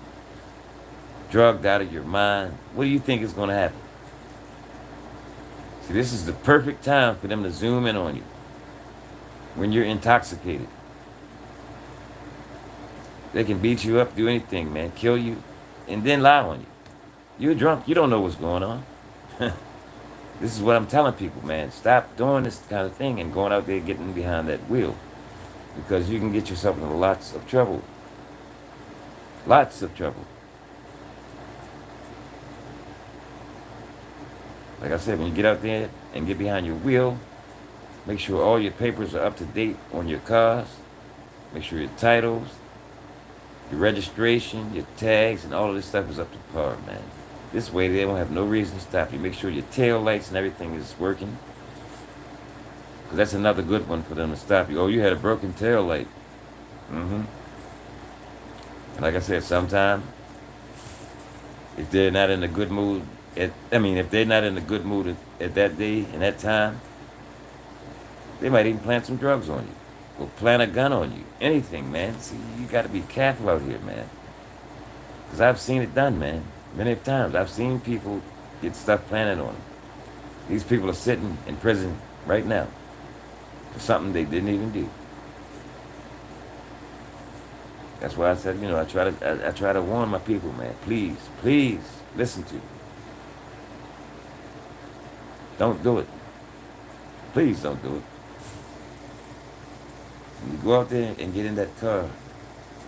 [SPEAKER 1] drugged out of your mind. What do you think is going to happen? See, this is the perfect time for them to zoom in on you when you're intoxicated. They can beat you up, do anything, man, kill you, and then lie on you. You're drunk. You don't know what's going on. This is what I'm telling people, man. Stop doing this kind of thing and going out there getting behind that wheel. Because you can get yourself in lots of trouble. Lots of trouble. Like I said, when you get out there and get behind your wheel, make sure all your papers are up to date on your cars. Make sure your titles, your registration, your tags, and all of this stuff is up to par, man. This way they won't have no reason to stop you. Make sure your tail lights and everything is working. Because that's another good one for them to stop you. Oh, you had a broken tail light. And like I said, sometimes if they're not in a good mood, if they're not in a good mood at that day and that time, they might even plant some drugs on you. Or plant a gun on you. Anything, man. See, you got to be careful out here, man. Because I've seen it done, man. Many times. I've seen people get stuff planted on them. These people are sitting in prison right now for something they didn't even do. That's why I said, you know, I try to warn my people, man. Please, please, listen to me. Don't do it. Please don't do it. When you go out there and get in that car,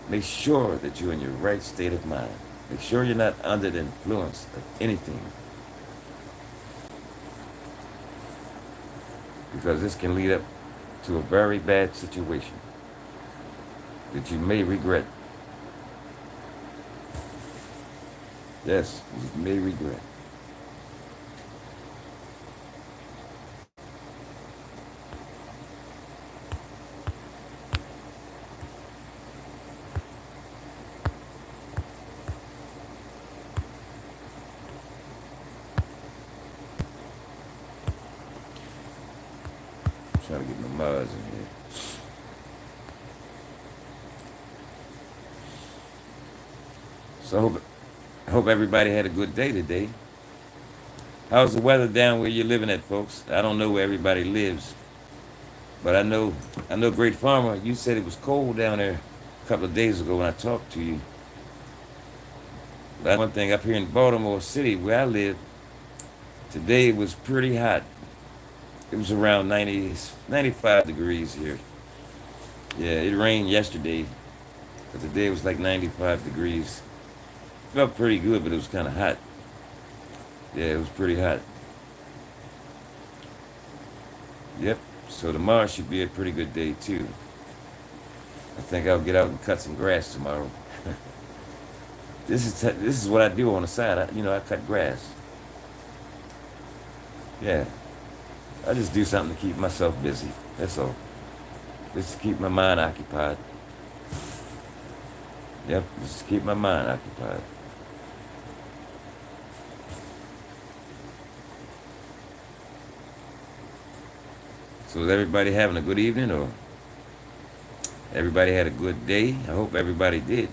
[SPEAKER 1] make sure that you're in your right state of mind. Make sure you're not under the influence of anything. Because this can lead up to a very bad situation that you may regret. Yes, you may regret. Trying to get my mods in here. So I hope everybody had a good day today. How's the weather down where you're living at, folks? I don't know where everybody lives, but I know Great Farmer, you said it was cold down there a couple of days ago when I talked to you. But one thing up here in Baltimore City where I live, Today was pretty hot. It was around 90, 95 degrees here. Yeah, it rained yesterday, but today it was like 95 degrees. Felt pretty good, but it was kind of hot. Yeah, it was pretty hot. Yep. So tomorrow should be a pretty good day too. I think I'll get out and cut some grass tomorrow. This is what I do on the side. I cut grass. Yeah, I just do something to keep myself busy. That's all. Just to keep my mind occupied. Yep, just to keep my mind occupied. So is everybody having a good evening, or everybody had a good day? I hope everybody did.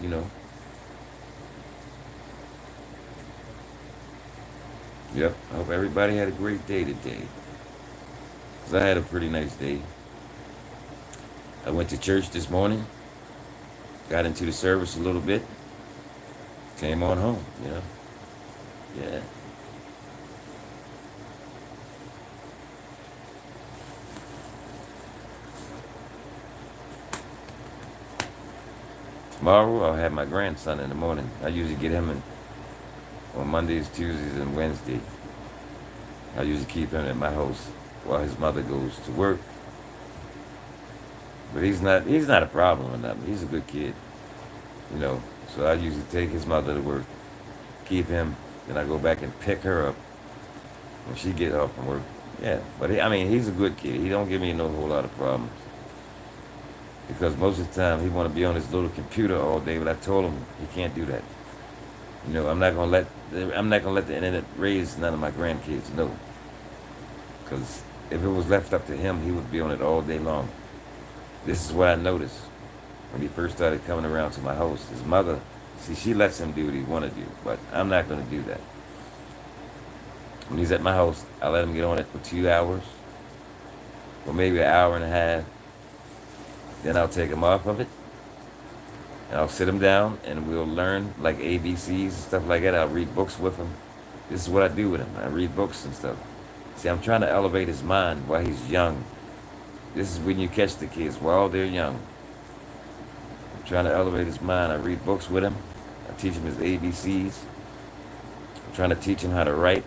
[SPEAKER 1] Yep, I hope everybody had a great day today. 'Cause I had a pretty nice day. I went to church this morning, got into the service a little bit, came on home. Yeah. Tomorrow I'll have my grandson in the morning. I usually get him on Mondays, Tuesdays, and Wednesdays. I usually keep him at my house while his mother goes to work. But he's not a problem or nothing. He's a good kid. So I usually take his mother to work, keep him, then I go back and pick her up when she gets off from work. Yeah, but he's a good kid. He don't give me no whole lot of problems because most of the time he want to be on his little computer all day. But I told him he can't do that. I'm not gonna let the internet raise none of my grandkids. No, because if it was left up to him, he would be on it all day long. This is what I noticed when he first started coming around to my house. His mother, see, she lets him do what he want to do, but I'm not going to do that. When he's at my house, I let him get on it for 2 hours, or maybe an hour and a half. Then I'll take him off of it, and I'll sit him down, and we'll learn like ABCs and stuff like that. I'll read books with him. This is what I do with him. I read books and stuff. See, I'm trying to elevate his mind while he's young. This is when you catch the kids while they're young. I'm trying to elevate his mind. I read books with him. I teach him his ABCs. I'm trying to teach him how to write,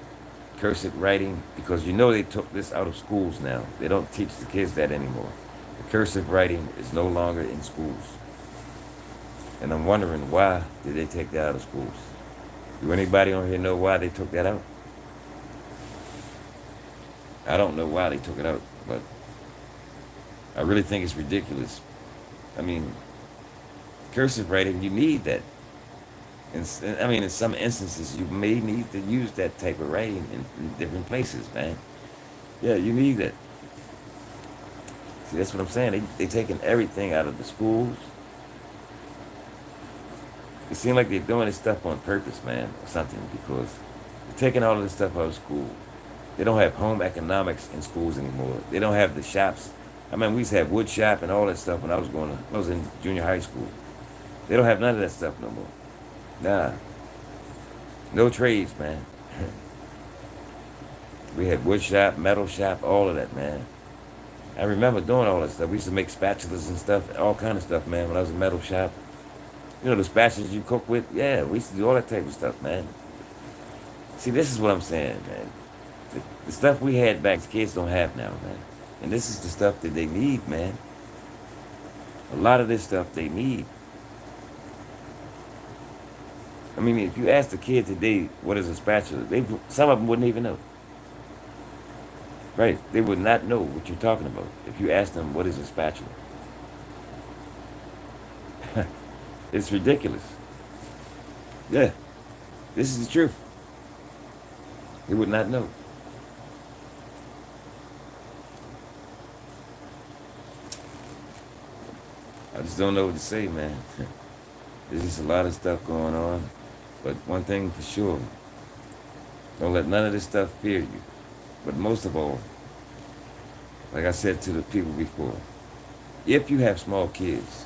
[SPEAKER 1] cursive writing, because they took this out of schools now. They don't teach the kids that anymore. The cursive writing is no longer in schools. And I'm wondering, why did they take that out of schools? Do anybody on here know why they took that out? I don't know why they took it out, but I really think it's ridiculous. I mean, cursive writing, you need that. In some instances, you may need to use that type of writing in different places, man. Yeah, you need that. See, that's what I'm saying. They taking everything out of the schools. It seems like they're doing this stuff on purpose, man, or something, because they're taking all of this stuff out of school. They don't have home economics in schools anymore. They don't have the shops. We used to have wood shop and all that stuff when I was in junior high school. They don't have none of that stuff no more. Nah. No trades, man. We had wood shop, metal shop, all of that, man. I remember doing all that stuff. We used to make spatulas and stuff, all kind of stuff, man, when I was in metal shop. The spatulas you cook with? Yeah, we used to do all that type of stuff, man. See, this is what I'm saying, man. The stuff we had back, the kids don't have now, man. And this is the stuff that they need, man. A lot of this stuff they need. If you ask the kid today what is a spatula, some of them wouldn't even know. Right? They would not know what you're talking about if you ask them what is a spatula. It's ridiculous. Yeah, this is the truth. They would not know. I just don't know what to say, man. There's just a lot of stuff going on. But one thing for sure, don't let none of this stuff fear you. But most of all, like I said to the people before, if you have small kids,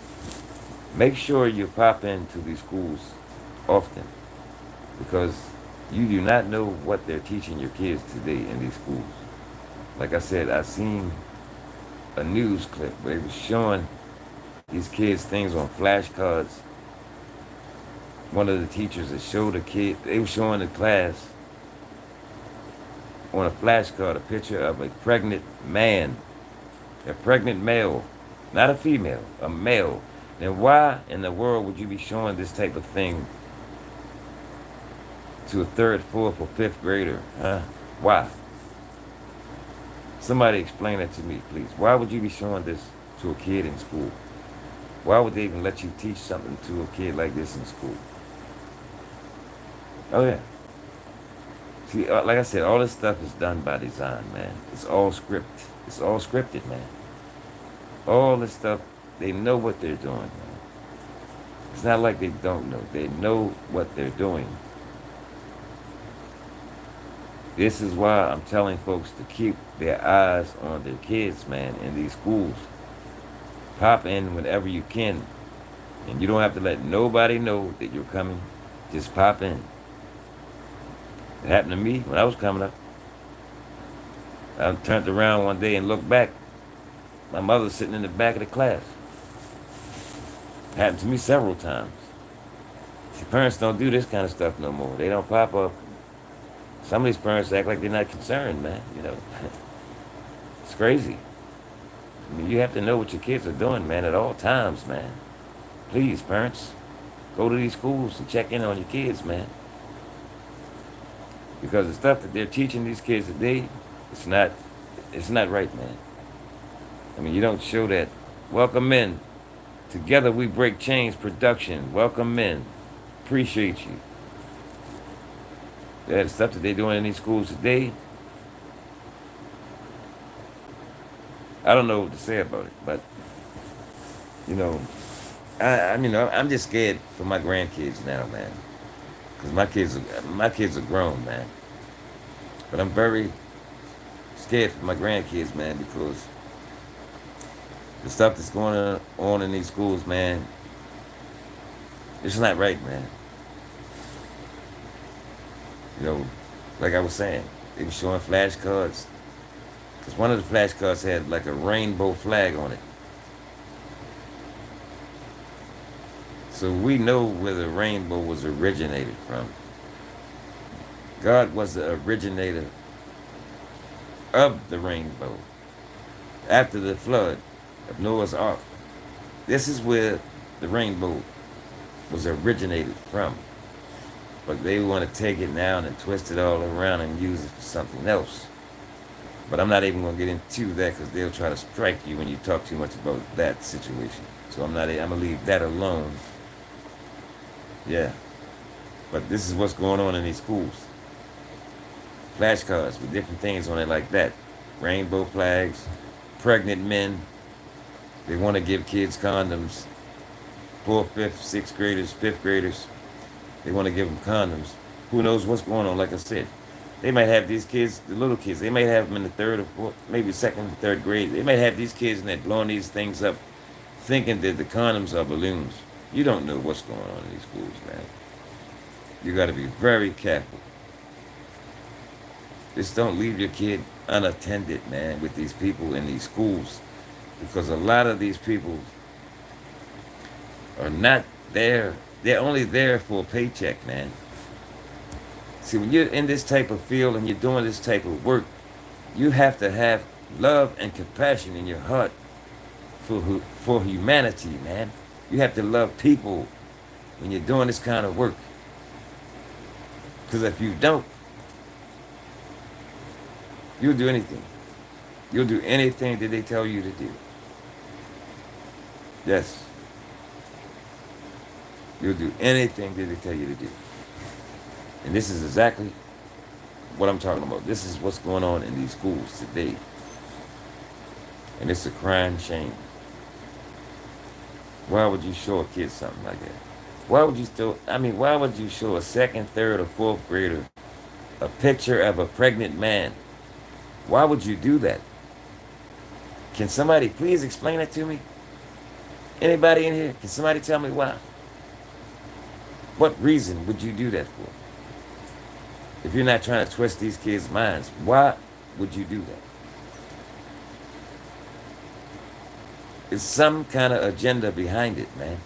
[SPEAKER 1] make sure you pop into these schools often, because You do not know what they're teaching your kids today in these schools. Like I said, I seen a news clip where they was showing these kids things on flashcards. One of the teachers that showed a kid, they were showing the class on a flashcard a picture of a pregnant man, a pregnant male, not a female, a male. Then why in the world would you be showing this type of thing to a third, fourth, or fifth grader? Huh? Why? Somebody explain that to me, please. Why would you be showing this to a kid in school? Why would they even let you teach something to a kid like this in school? Oh yeah. See, like I said, all this stuff is done by design, man. It's all script. It's all scripted, man. All this stuff, they know what they're doing, man. It's not like they don't know. They know what they're doing. This is why I'm telling folks to keep their eyes on their kids, man, in these schools. Pop in whenever you can. And you don't have to let nobody know that you're coming. Just pop in. It happened to me when I was coming up. I turned around one day and looked back. My mother was sitting in the back of the class. It happened to me several times. See, parents don't do this kind of stuff no more. They don't pop up. Some of these parents act like they're not concerned, man. You know, it's crazy. I mean, you have to know what your kids are doing, man, at all times, man. Please, parents, go to these schools and check in on your kids, man. Because the stuff that they're teaching these kids today, it's not right, man. I mean, you don't show that. Welcome in. Together we break chains production. Welcome in. Appreciate you. Yeah, the stuff that they're doing in these schools today, I don't know what to say about it, but you know, I'm just scared for my grandkids now, man, because my kids are grown, man. But I'm very scared for my grandkids, man, because the stuff that's going on in these schools, man, it's not right, man. You know, like I was saying, they were showing flashcards. Because one of the flashcards had like a rainbow flag on it. So we know where the rainbow was originated from. God was the originator of the rainbow after the flood of Noah's Ark. This is where the rainbow was originated from. But they want to take it now and twist it all around and use it for something else. But I'm not even going to get into that because they'll try to strike you when you talk too much about that situation. So I'm going to leave that alone. Yeah. But this is what's going on in these schools. Flashcards with different things on it like that. Rainbow flags, pregnant men. They want to give kids condoms. 4th, 5th, 6th graders, 5th graders. They want to give them condoms. Who knows what's going on, like I said. They might have these kids, the little kids, they might have them in the 3rd or 4th, maybe 2nd, 3rd grade. They might have these kids and they're blowing these things up thinking that the condoms are balloons. You don't know what's going on in these schools, man. You got to be very careful. Just don't leave your kid unattended, man, with these people in these schools. Because a lot of these people are not there. They're only there for a paycheck, man. See, when you're in this type of field and you're doing this type of work, you have to have love and compassion in your heart for humanity, man. You have to love people when you're doing this kind of work. Because if you don't, you'll do anything. You'll do anything that they tell you to do. Yes. You'll do anything that they tell you to do. And this is exactly what I'm talking about. This is what's going on in these schools today. And it's a crying shame. Why would you show a kid something like that? Why would you show a 2nd, 3rd, or 4th grader a picture of a pregnant man? Why would you do that? Can somebody please explain it to me? Anybody in here? Can somebody tell me why? What reason would you do that for? If you're not trying to twist these kids' minds, why would you do that? It's some kind of agenda behind it, man.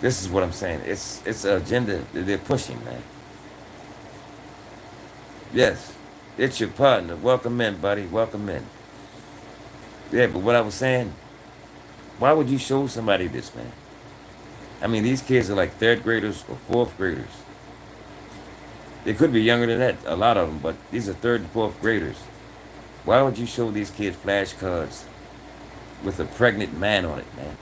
[SPEAKER 1] This is what I'm saying. It's an agenda that they're pushing, man. Yes, it's your partner. Welcome in, buddy. Welcome in. Yeah, but what I was saying, why would you show somebody this, man? I mean, these kids are like third graders or fourth graders. They could be younger than that, a lot of them, but these are third and fourth graders. Why would you show these kids flashcards with a pregnant man on it, man?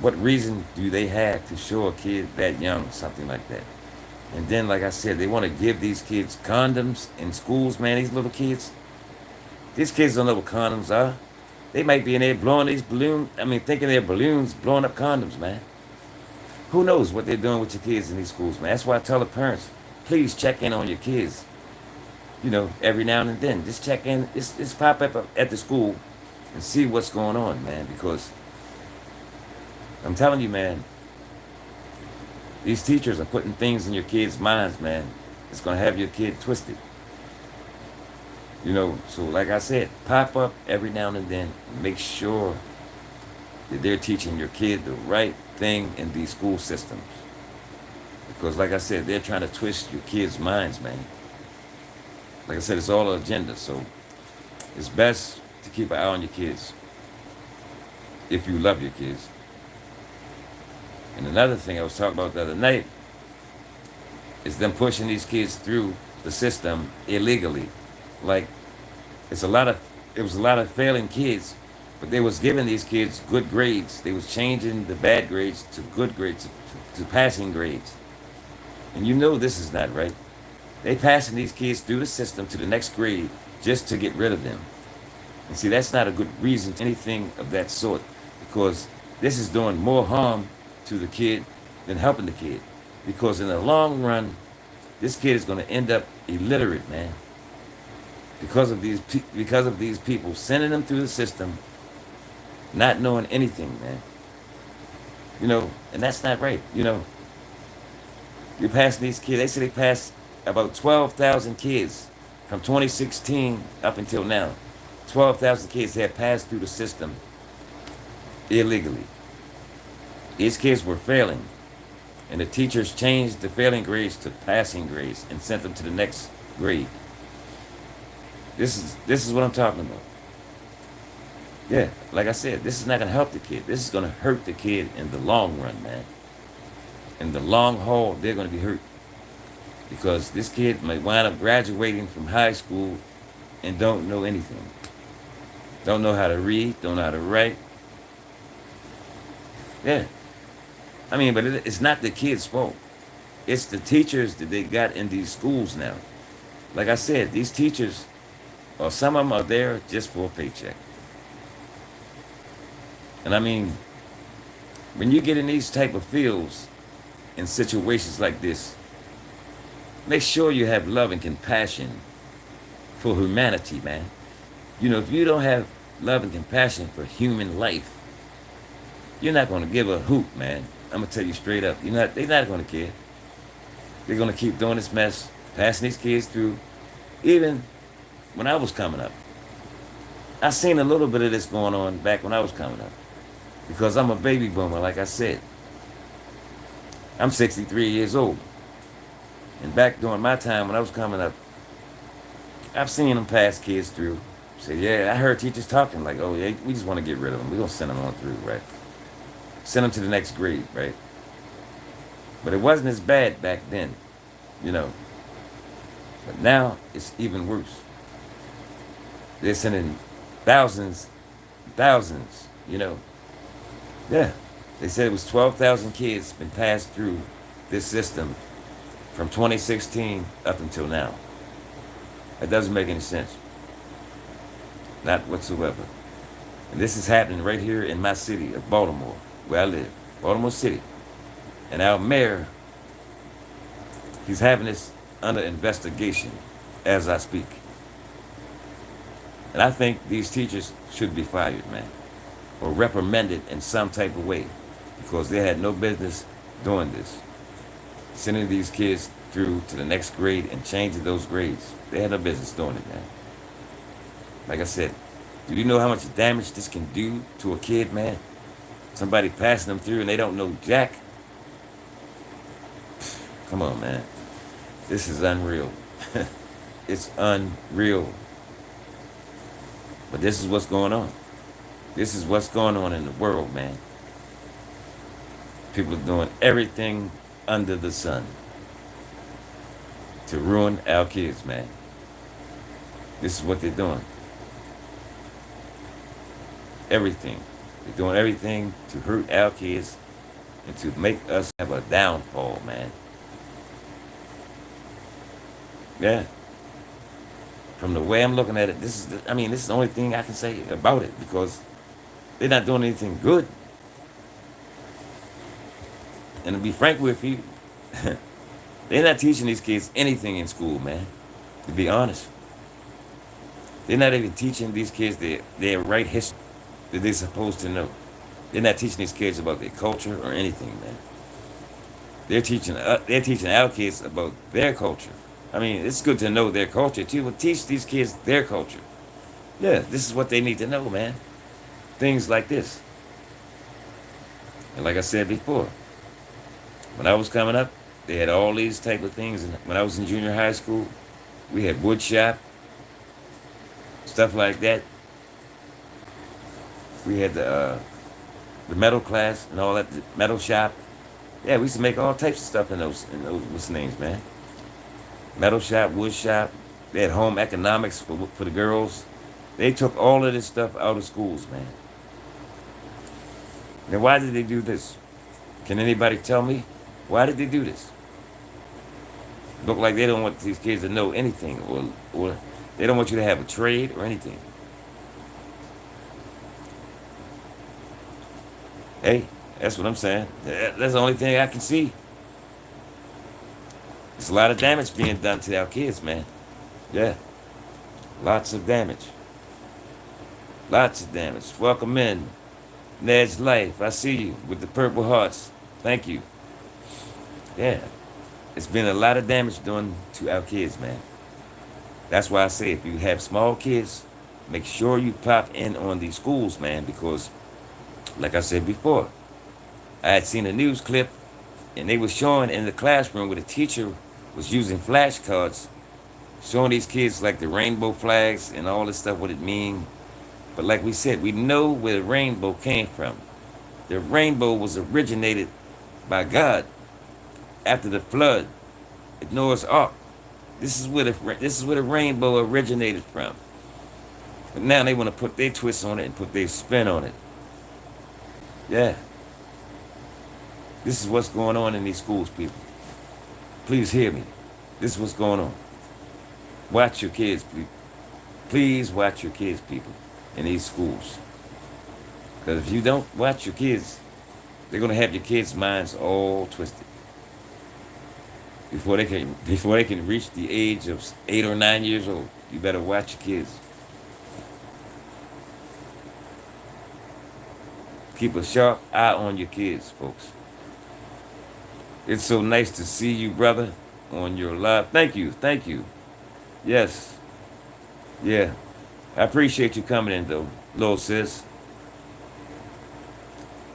[SPEAKER 1] What reason do they have to show a kid that young something like that? And then, like I said, they want to give these kids condoms in schools, man. These little kids, these kids don't know what condoms are. They might be in there blowing these balloons. I mean, thinking they're balloons, blowing up condoms, man. Who knows what they're doing with your kids in these schools, man? That's why I tell the parents, please check in on your kids. You know, every now and then, just check in. Just pop up at the school and see what's going on, man. Because I'm telling you, man, these teachers are putting things in your kids' minds, man. It's gonna have your kid twisted. You know, so like I said, pop up every now and then. Make sure that they're teaching your kid the right thing in these school systems. Because like I said, they're trying to twist your kids' minds, man. Like I said, it's all an agenda. So it's best to keep an eye on your kids if you love your kids. And another thing I was talking about the other night is them pushing these kids through the system illegally. Like it was a lot of failing kids, but they was giving these kids good grades. They was changing the bad grades to good grades, to passing grades. And you know this is not right. They passing these kids through the system to the next grade just to get rid of them. And see, that's not a good reason to anything of that sort, because this is doing more harm to the kid than helping the kid. Because in the long run, this kid is going to end up illiterate, man. Because of these people sending them through the system, not knowing anything, man. You know, and that's not right. You know, you're passing these kids. They say they passed about 12,000 kids from 2016 up until now. 12,000 kids have passed through the system illegally. These kids were failing, and the teachers changed the failing grades to passing grades and sent them to the next grade. This is what I'm talking about. Yeah, like I said, this is not gonna help the kid. This is gonna hurt the kid in the long run, man. In the long haul, they're gonna be hurt. Because this kid might wind up graduating from high school and don't know anything. Don't know how to read, don't know how to write. Yeah. I mean, but it's not the kid's fault. It's the teachers that they got in these schools now. Like I said, these teachers, or some of them are there just for a paycheck. And I mean, when you get in these type of fields, in situations like this, make sure you have love and compassion for humanity, man. You know, if you don't have love and compassion for human life, you're not going to give a hoot, man. I'm going to tell you straight up. They're not going to care. They're going to keep doing this mess, passing these kids through. Even when I was coming up, I seen a little bit of this going on back when I was coming up. Because I'm a baby boomer, like I said. I'm 63 years old. And back during my time when I was coming up, I've seen them pass kids through. Say, yeah, I heard teachers talking like, oh, yeah, we just want to get rid of them. We're going to send them on through, right? Send them to the next grade, right? But it wasn't as bad back then, you know. But now it's even worse. They're sending thousands, you know. Yeah, they said it was 12,000 kids been passed through this system from 2016 up until now. That doesn't make any sense. Not whatsoever. And this is happening right here in my city of Baltimore, where I live, Baltimore City. And our mayor, he's having this under investigation as I speak. And I think these teachers should be fired, man, or reprimanded in some type of way, because they had no business doing this. sending these kids through to the next grade and changing those grades. They had no business doing it, man. Like I said, do you know how much damage this can do to a kid, man? Somebody passing them through and they don't know jack. Come on, man. This is unreal. It's unreal. But this is what's going on. This is what's going on in the world, man. People are doing everything under the sun to ruin our kids, man. This is what they're doing. Everything. They're doing everything to hurt our kids and to make us have a downfall, man. Yeah. From the way I'm looking at it, this is the only thing I can say about it because they're not doing anything good. And to be frank with you, they're not teaching these kids anything in school, man. To be honest. They're not even teaching these kids their right history that they're supposed to know. They're not teaching these kids about their culture or anything, man. They're teaching our kids about their culture. I mean, it's good to know their culture too, but teach these kids their culture. Yeah, this is what they need to know, man. Things like this. And like I said before, when I was coming up, they had all these type of things. And when I was in junior high school, we had wood shop, stuff like that. We had the metal class and all that, the metal shop. Yeah, we used to make all types of stuff in those what's the names, man? Metal shop, wood shop. They had home economics for the girls. They took all of this stuff out of schools, man. Now, why did they do this? Can anybody tell me? Why did they do this? Look like they don't want these kids to know anything, or they don't want you to have a trade or anything. Hey, that's what I'm saying. That's the only thing I can see. There's a lot of damage being done to our kids, man. Yeah, lots of damage. Lots of damage. Welcome in, Ned's Life. I see you with the purple hearts. Thank you. Yeah, it's been a lot of damage done to our kids, man. That's why I say if you have small kids, make sure you pop in on these schools, man, because like I said before, I had seen a news clip and they were showing in the classroom where the teacher was using flashcards, showing these kids like the rainbow flags and all this stuff, what it mean. But like we said, we know where the rainbow came from. The rainbow was originated by God after the flood at Noah's Ark. This is where the rainbow originated from. But now they want to put their twist on it and put their spin on it. Yeah. This is what's going on in these schools, people. Please hear me. This is what's going on. Watch your kids, people. Please watch your kids, people, in these schools. Because if you don't watch your kids, they're going to have your kids' minds all twisted. Before they can reach the age of 8 or 9 years old, you better watch your kids. Keep a sharp eye on your kids, folks. It's so nice to see you, brother, on your live. Thank you. Thank you. Yes. Yeah. I appreciate you coming in, though, little sis.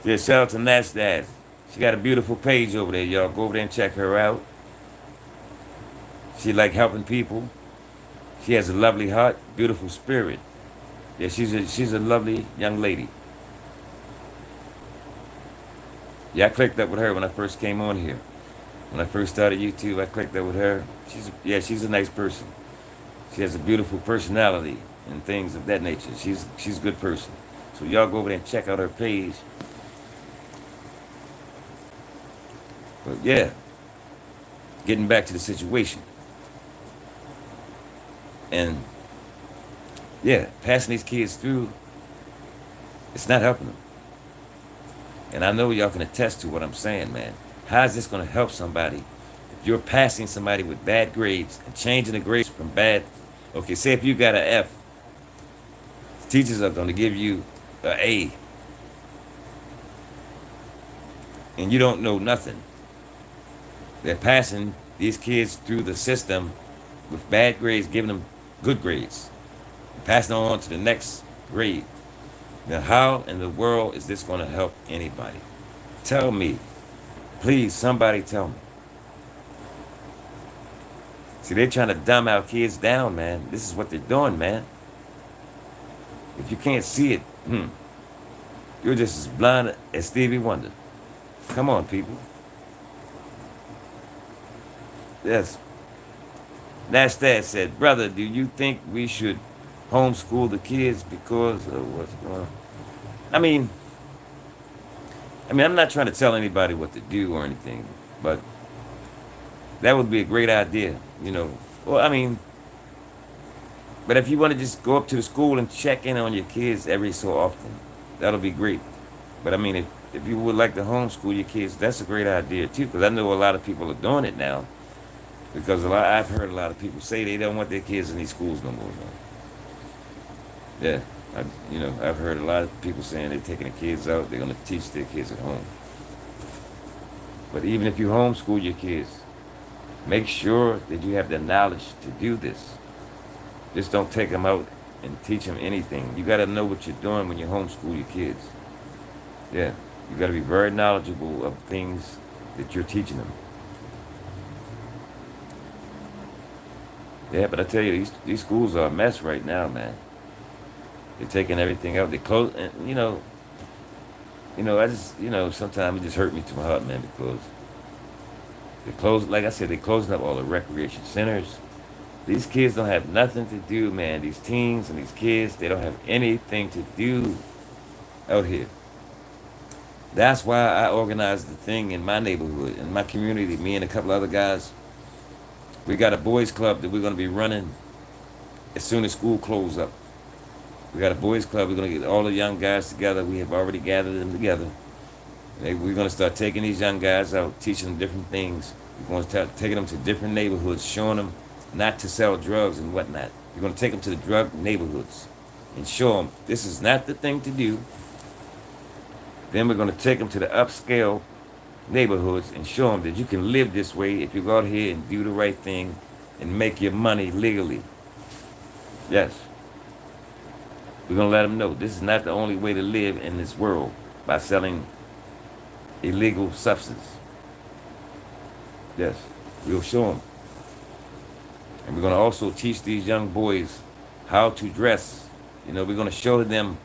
[SPEAKER 1] Yeah, shout out to Nasdaq. She got a beautiful page over there, y'all. Go over there and check her out. She like helping people. She has a lovely heart, beautiful spirit. Yeah, she's a lovely young lady. Yeah, I clicked up with her when I first came on here. When I first started YouTube, I clicked up with her. She's a nice person. She has a beautiful personality and things of that nature. She's a good person. So y'all go over there and check out her page. But yeah, getting back to the situation. And yeah, passing these kids through, it's not helping them. And I know y'all can attest to what I'm saying, man. How is this going to help somebody if you're passing somebody with bad grades and changing the grades from bad? Okay, say if you got an F, teachers are going to give you an A, and you don't know nothing. They're passing these kids through the system with bad grades, giving them good grades, passing on to the next grade. Now, how in the world is this going to help anybody? Tell me. Please, somebody tell me. See, they're trying to dumb our kids down, man. This is what they're doing, man. If you can't see it, you're just as blind as Stevie Wonder. Come on, people. Yes. Nasdaq said, brother, do you think we should homeschool the kids because of what's going on? I mean, I'm not trying to tell anybody what to do or anything, but that would be a great idea, you know. Well, but if you want to just go up to the school and check in on your kids every so often, that'll be great. But if you would like to homeschool your kids, that's a great idea too, because I know a lot of people are doing it now. Because I've heard a lot of people say they don't want their kids in these schools no more. Yeah, I've heard a lot of people saying they're taking the kids out. They're going to teach their kids at home. But even if you homeschool your kids, make sure that you have the knowledge to do this. Just don't take them out and teach them anything. You got to know what you're doing when you homeschool your kids. Yeah, you got to be very knowledgeable of things that you're teaching them. Yeah, but I tell you, these schools are a mess right now, man. They're taking everything out. They close, and I just, sometimes it just hurt me to my heart, man, because they close. Like I said, they're closing up all the recreation centers. These kids don't have nothing to do, man. These teens and these kids, they don't have anything to do out here. That's why I organized the thing in my neighborhood, in my community. Me and a couple other guys, we got a boys club that we're going to be running as soon as school closes up. We got a boys club. We're going to get all the young guys together. We have already gathered them together. We're going to start taking these young guys out, teaching them different things. We're going to start taking them to different neighborhoods, showing them not to sell drugs and whatnot. We're going to take them to the drug neighborhoods and show them this is not the thing to do. Then we're going to take them to the upscale neighborhoods and show them that you can live this way if you go out here and do the right thing and make your money legally. Yes. We're going to let them know this is not the only way to live in this world by selling illegal substance. Yes, we'll show them. And we're going to also teach these young boys how to dress. We're going to show them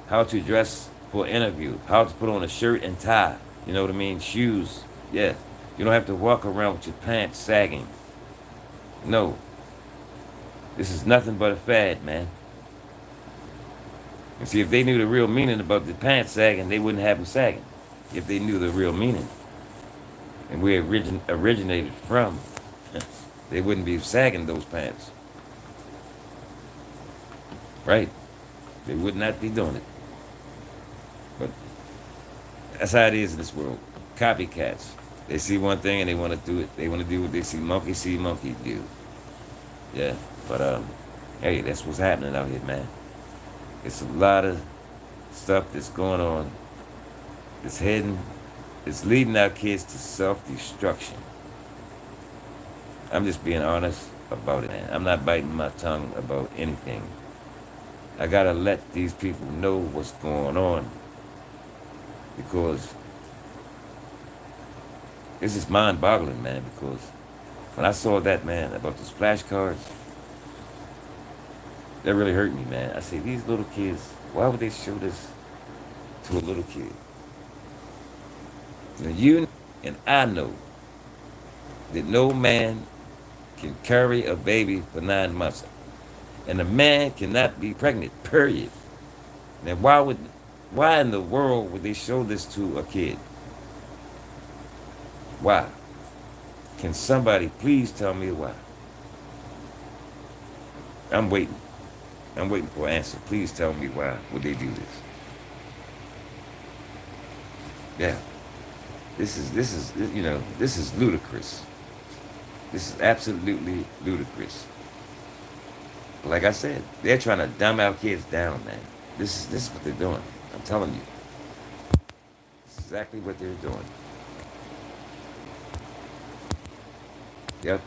[SPEAKER 1] how to dress for an interview, how to put on a shirt and tie. You know what I mean? Shoes. Yeah. You don't have to walk around with your pants sagging. No. This is nothing but a fad, man. And see, if they knew the real meaning about the pants sagging, they wouldn't have them sagging. If they knew the real meaning and where it originated from, they wouldn't be sagging those pants. Right? They would not be doing it. But that's how it is in this world. Copycats. They see one thing and they want to do it. They want to do what they see monkey do. Yeah. But hey, that's what's happening out here, man. It's a lot of stuff that's going on. It's leading our kids to self-destruction. I'm just being honest about it, man. I'm not biting my tongue about anything. I gotta let these people know what's going on, because this is mind-boggling, man. Because when I saw that, man, about the splash cards, that really hurt me, man. I say, these little kids, why would they show this to a little kid? Now, you and I know that no man can carry a baby for 9 months. And a man cannot be pregnant, period. Now, why in the world would they show this to a kid? Why? Can somebody please tell me why? I'm waiting. I'm waiting for an answer. Please tell me why would they do this? Yeah. This is ludicrous. This is absolutely ludicrous. Like I said, they're trying to dumb our kids down, man. This is what they're doing. I'm telling you. This is exactly what they're doing. Yep.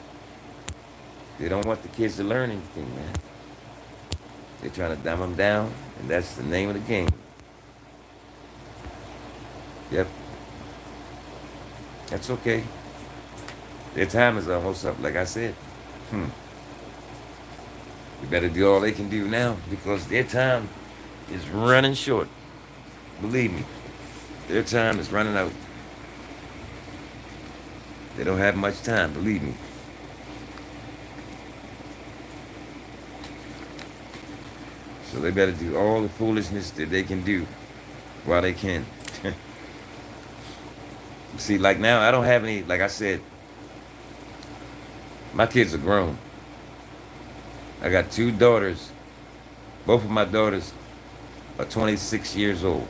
[SPEAKER 1] They don't want the kids to learn anything, man. They're trying to dumb them down, and that's the name of the game. Yep. That's okay. Their time is almost up, like I said. Hmm. You better do all they can do now because their time is running short. Believe me, their time is running out. They don't have much time, believe me. So they better do all the foolishness that they can do while they can. See, like now, I don't have any, like I said, my kids are grown. I got two daughters. Both of my daughters are 26 years old.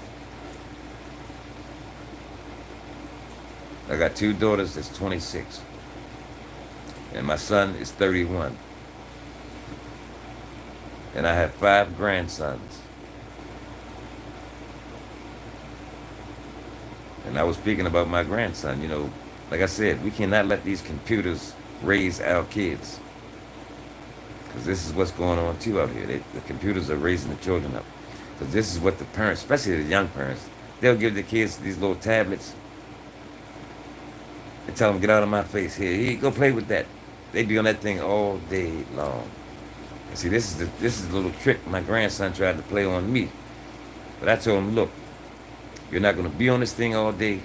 [SPEAKER 1] I got two daughters that's 26. And my son is 31. And I have 5 grandsons. And I was speaking about my grandson, like I said, we cannot let these computers raise our kids. Because this is what's going on too out here. The computers are raising the children up. Because this is what the parents, especially the young parents, they'll give the kids these little tablets and tell them, get out of my face. Here, go play with that. They be on that thing all day long. And see, this is the little trick my grandson tried to play on me. But I told him, look, you're not going to be on this thing all day.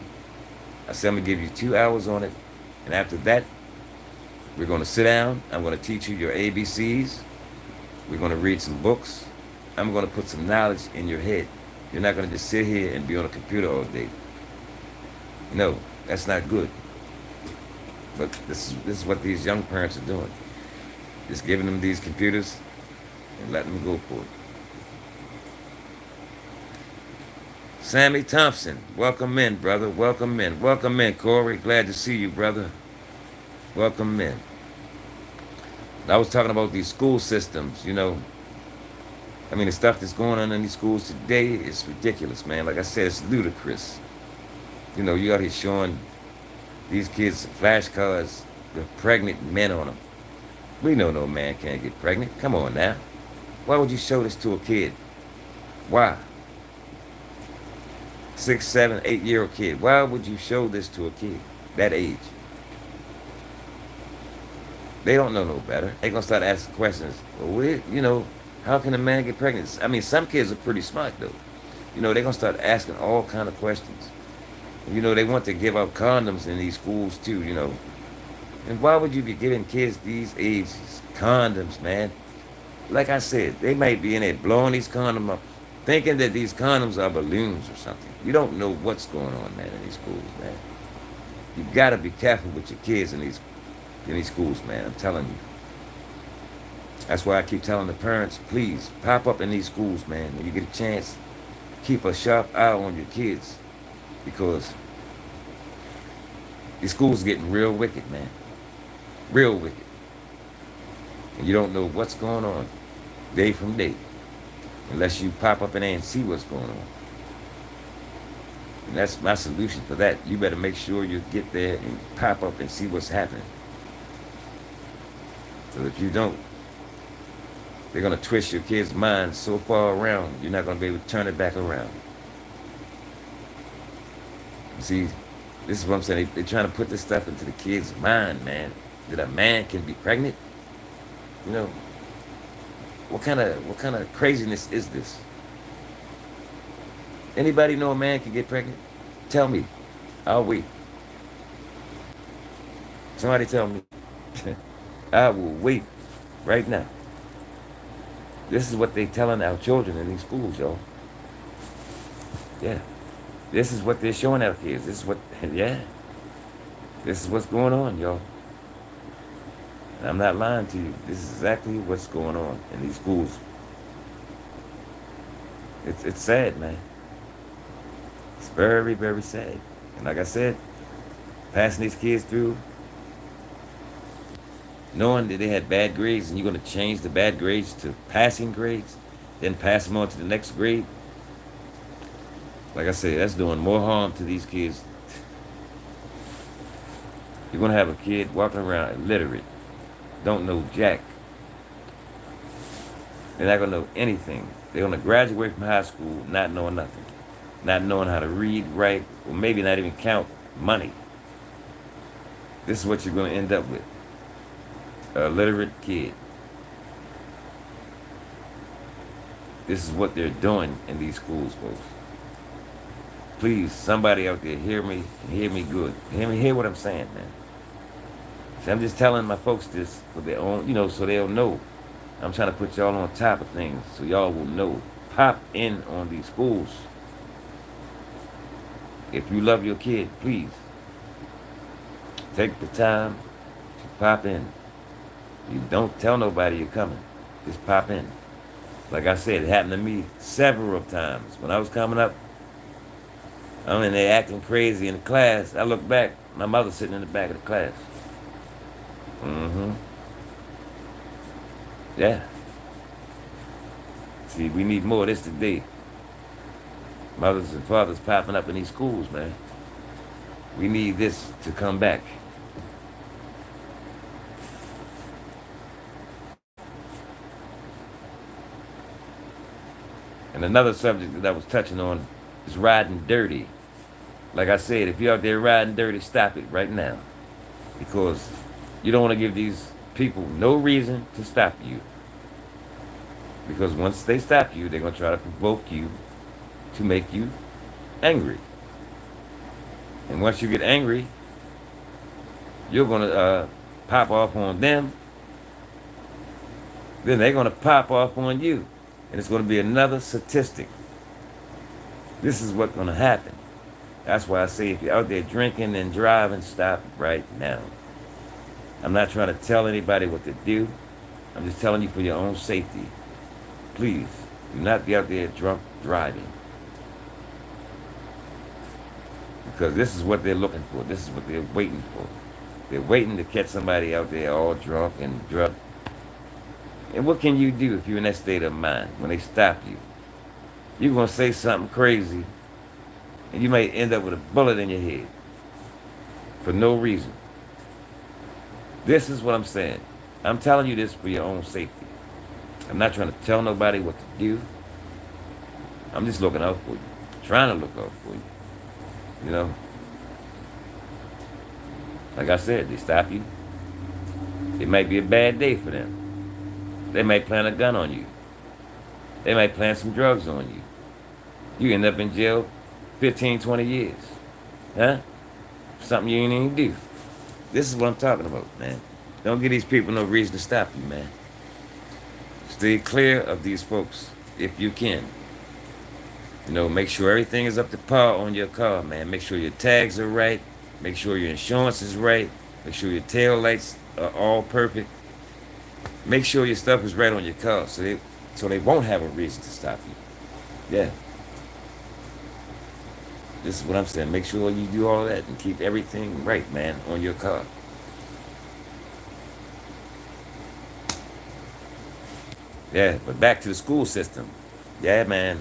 [SPEAKER 1] I said, I'm going to give you 2 hours on it. And after that, we're going to sit down. I'm going to teach you your ABCs. We're going to read some books. I'm going to put some knowledge in your head. You're not going to just sit here and be on a computer all day. No, that's not good. But this is what these young parents are doing. Just giving them these computers and letting them go for it. Sammy Thompson, welcome in, brother. Welcome in. Welcome in, Corey. Glad to see you, brother. Welcome in. I was talking about these school systems, I mean, the stuff that's going on in these schools today is ridiculous, man. Like I said, it's ludicrous. You out here showing these kids flashcards with pregnant men on them. We know no man can't get pregnant. Come on now. Why would you show this to a kid? Why? 6, 7, 8-year-old kid. Why would you show this to a kid that age? They don't know no better. They're going to start asking questions. Well, how can a man get pregnant? I mean, some kids are pretty smart, though. They're going to start asking all kind of questions. They want to give out condoms in these schools, too, And why would you be giving kids these ages condoms, man? Like I said, they might be in there blowing these condoms up, thinking that these condoms are balloons or something. You don't know what's going on, man, in these schools, man. You got to be careful with your kids in these schools, man. I'm telling you. That's why I keep telling the parents, please, pop up in these schools, man. When you get a chance, keep a sharp eye on your kids. Because these schools are getting real wicked, man. Real wicked. And you don't know what's going on day from day. Unless you pop up in there and see what's going on. And that's my solution for that. You better make sure you get there and pop up and see what's happening. So if you don't, they're going to twist your kid's mind so far around, you're not going to be able to turn it back around. See, this is what I'm saying. They're trying to put this stuff into the kid's mind, man. That a man can be pregnant? What kind of craziness is this? Anybody know a man can get pregnant? Tell me. I'll wait. Somebody tell me. I will wait right now. This is what they telling our children in these schools, y'all. Yeah. This is what they're showing our kids. This is what, yeah. This is what's going on, y'all. And I'm not lying to you. This is exactly what's going on in these schools. It's sad, man. It's very, very sad. And like I said, passing these kids through, knowing that they had bad grades and you're going to change the bad grades to passing grades, then pass them on to the next grade. Like I said, that's doing more harm to these kids You're going to have a kid walking around illiterate, don't know jack. They're not going to know anything. They're going to graduate from high school not knowing nothing, not knowing how to read, write, or maybe not even count money. This is what you're going to end up with, a illiterate kid. This is what they're doing in these schools, folks. Please, somebody out there, hear me and hear me good. Hear what I'm saying, man. See, I'm just telling my folks this for their own, so they'll know. I'm trying to put y'all on top of things so y'all will know. Pop in on these schools. If you love your kid, please take the time to pop in. You don't tell nobody you're coming. Just pop in. Like I said, it happened to me several times. When I was coming up, I'm in there acting crazy in the class. I look back, my mother's sitting in the back of the class. Mm-hmm. Yeah. See, we need more of this today. Mothers and fathers popping up in these schools, man. We need this to come back. And another subject that I was touching on is riding dirty. Like I said, if you're out there riding dirty, stop it right now. Because you don't want to give these people no reason to stop you. Because once they stop you, they're going to try to provoke you to make you angry. And once you get angry, you're going to pop off on them. Then they're going to pop off on you. And it's going to be another statistic. This is what's going to happen. That's why I say if you're out there drinking and driving, stop right now. I'm not trying to tell anybody what to do. I'm just telling you for your own safety. Please, do not be out there drunk driving. Because this is what they're looking for. This is what they're waiting for. They're waiting to catch somebody out there all drunk and drugged. And what can you do if you're in that state of mind when they stop you? You're going to say something crazy, and you may end up with a bullet in your head for no reason. This is what I'm saying. I'm telling you this for your own safety. I'm not trying to tell nobody what to do. I'm just looking out for you. Trying to look out for you. You know? Like I said, they stop you. It might be a bad day for them. They might plant a gun on you. They might plant some drugs on you. You end up in jail 15, 20 years. Huh? Something you ain't even do. This is what I'm talking about, man. Don't give these people no reason to stop you, man. Stay clear of these folks if you can. Make sure everything is up to par on your car, man. Make sure your tags are right. Make sure your insurance is right. Make sure your tail lights are all perfect. Make sure your stuff is right on your car so they won't have a reason to stop you. Yeah. This is what I'm saying. Make sure you do all that and keep everything right, man, on your car. Yeah, but back to the school system. Yeah, man.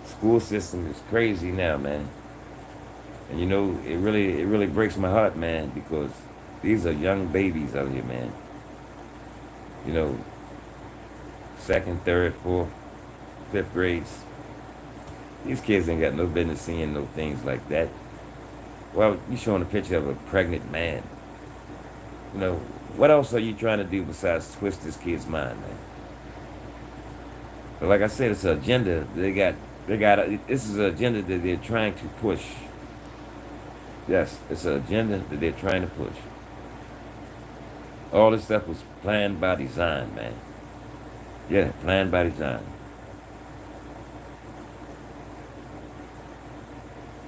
[SPEAKER 1] School system is crazy now, man. And it really breaks my heart, man, because these are young babies out here, man. Second, third, fourth, fifth grades. These kids ain't got no business seeing no things like that. Well, you showing a picture of a pregnant man. What else are you trying to do besides twist this kid's mind, man? But like I said, it's an agenda this is an agenda that they're trying to push. Yes, it's an agenda that they're trying to push. All this stuff was planned by design, man. Yeah, planned by design.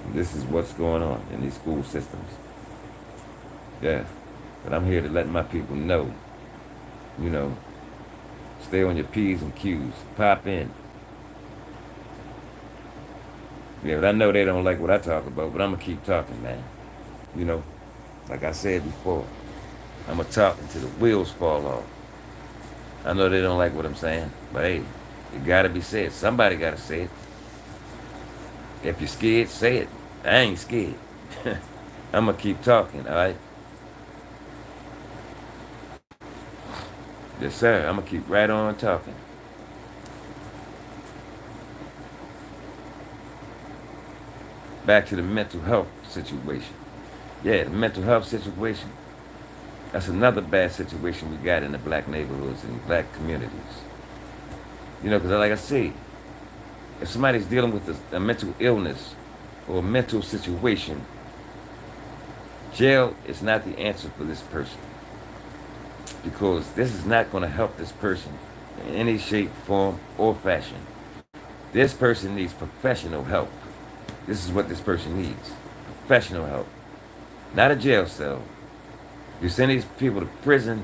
[SPEAKER 1] And this is what's going on in these school systems. Yeah. But I'm here to let my people know. Stay on your P's and Q's. Pop in. Yeah, but I know they don't like what I talk about, but I'm going to keep talking, man. Like I said before, I'm going to talk until the wheels fall off. I know they don't like what I'm saying, but hey, it got to be said. Somebody got to say it. If you're scared, say it. I ain't scared. I'm going to keep talking, all right? Yes, sir. I'm gonna keep right on talking. Back to the mental health situation. Yeah, the mental health situation. That's another bad situation we got in the black neighborhoods and black communities. You know, because like I say, if somebody's dealing with a mental illness or a mental situation, jail is not the answer for this person because this is not going to help this person in any shape, form, or fashion. This person needs professional help. This is what this person needs. Professional help. Not a jail cell. You send these people to prison,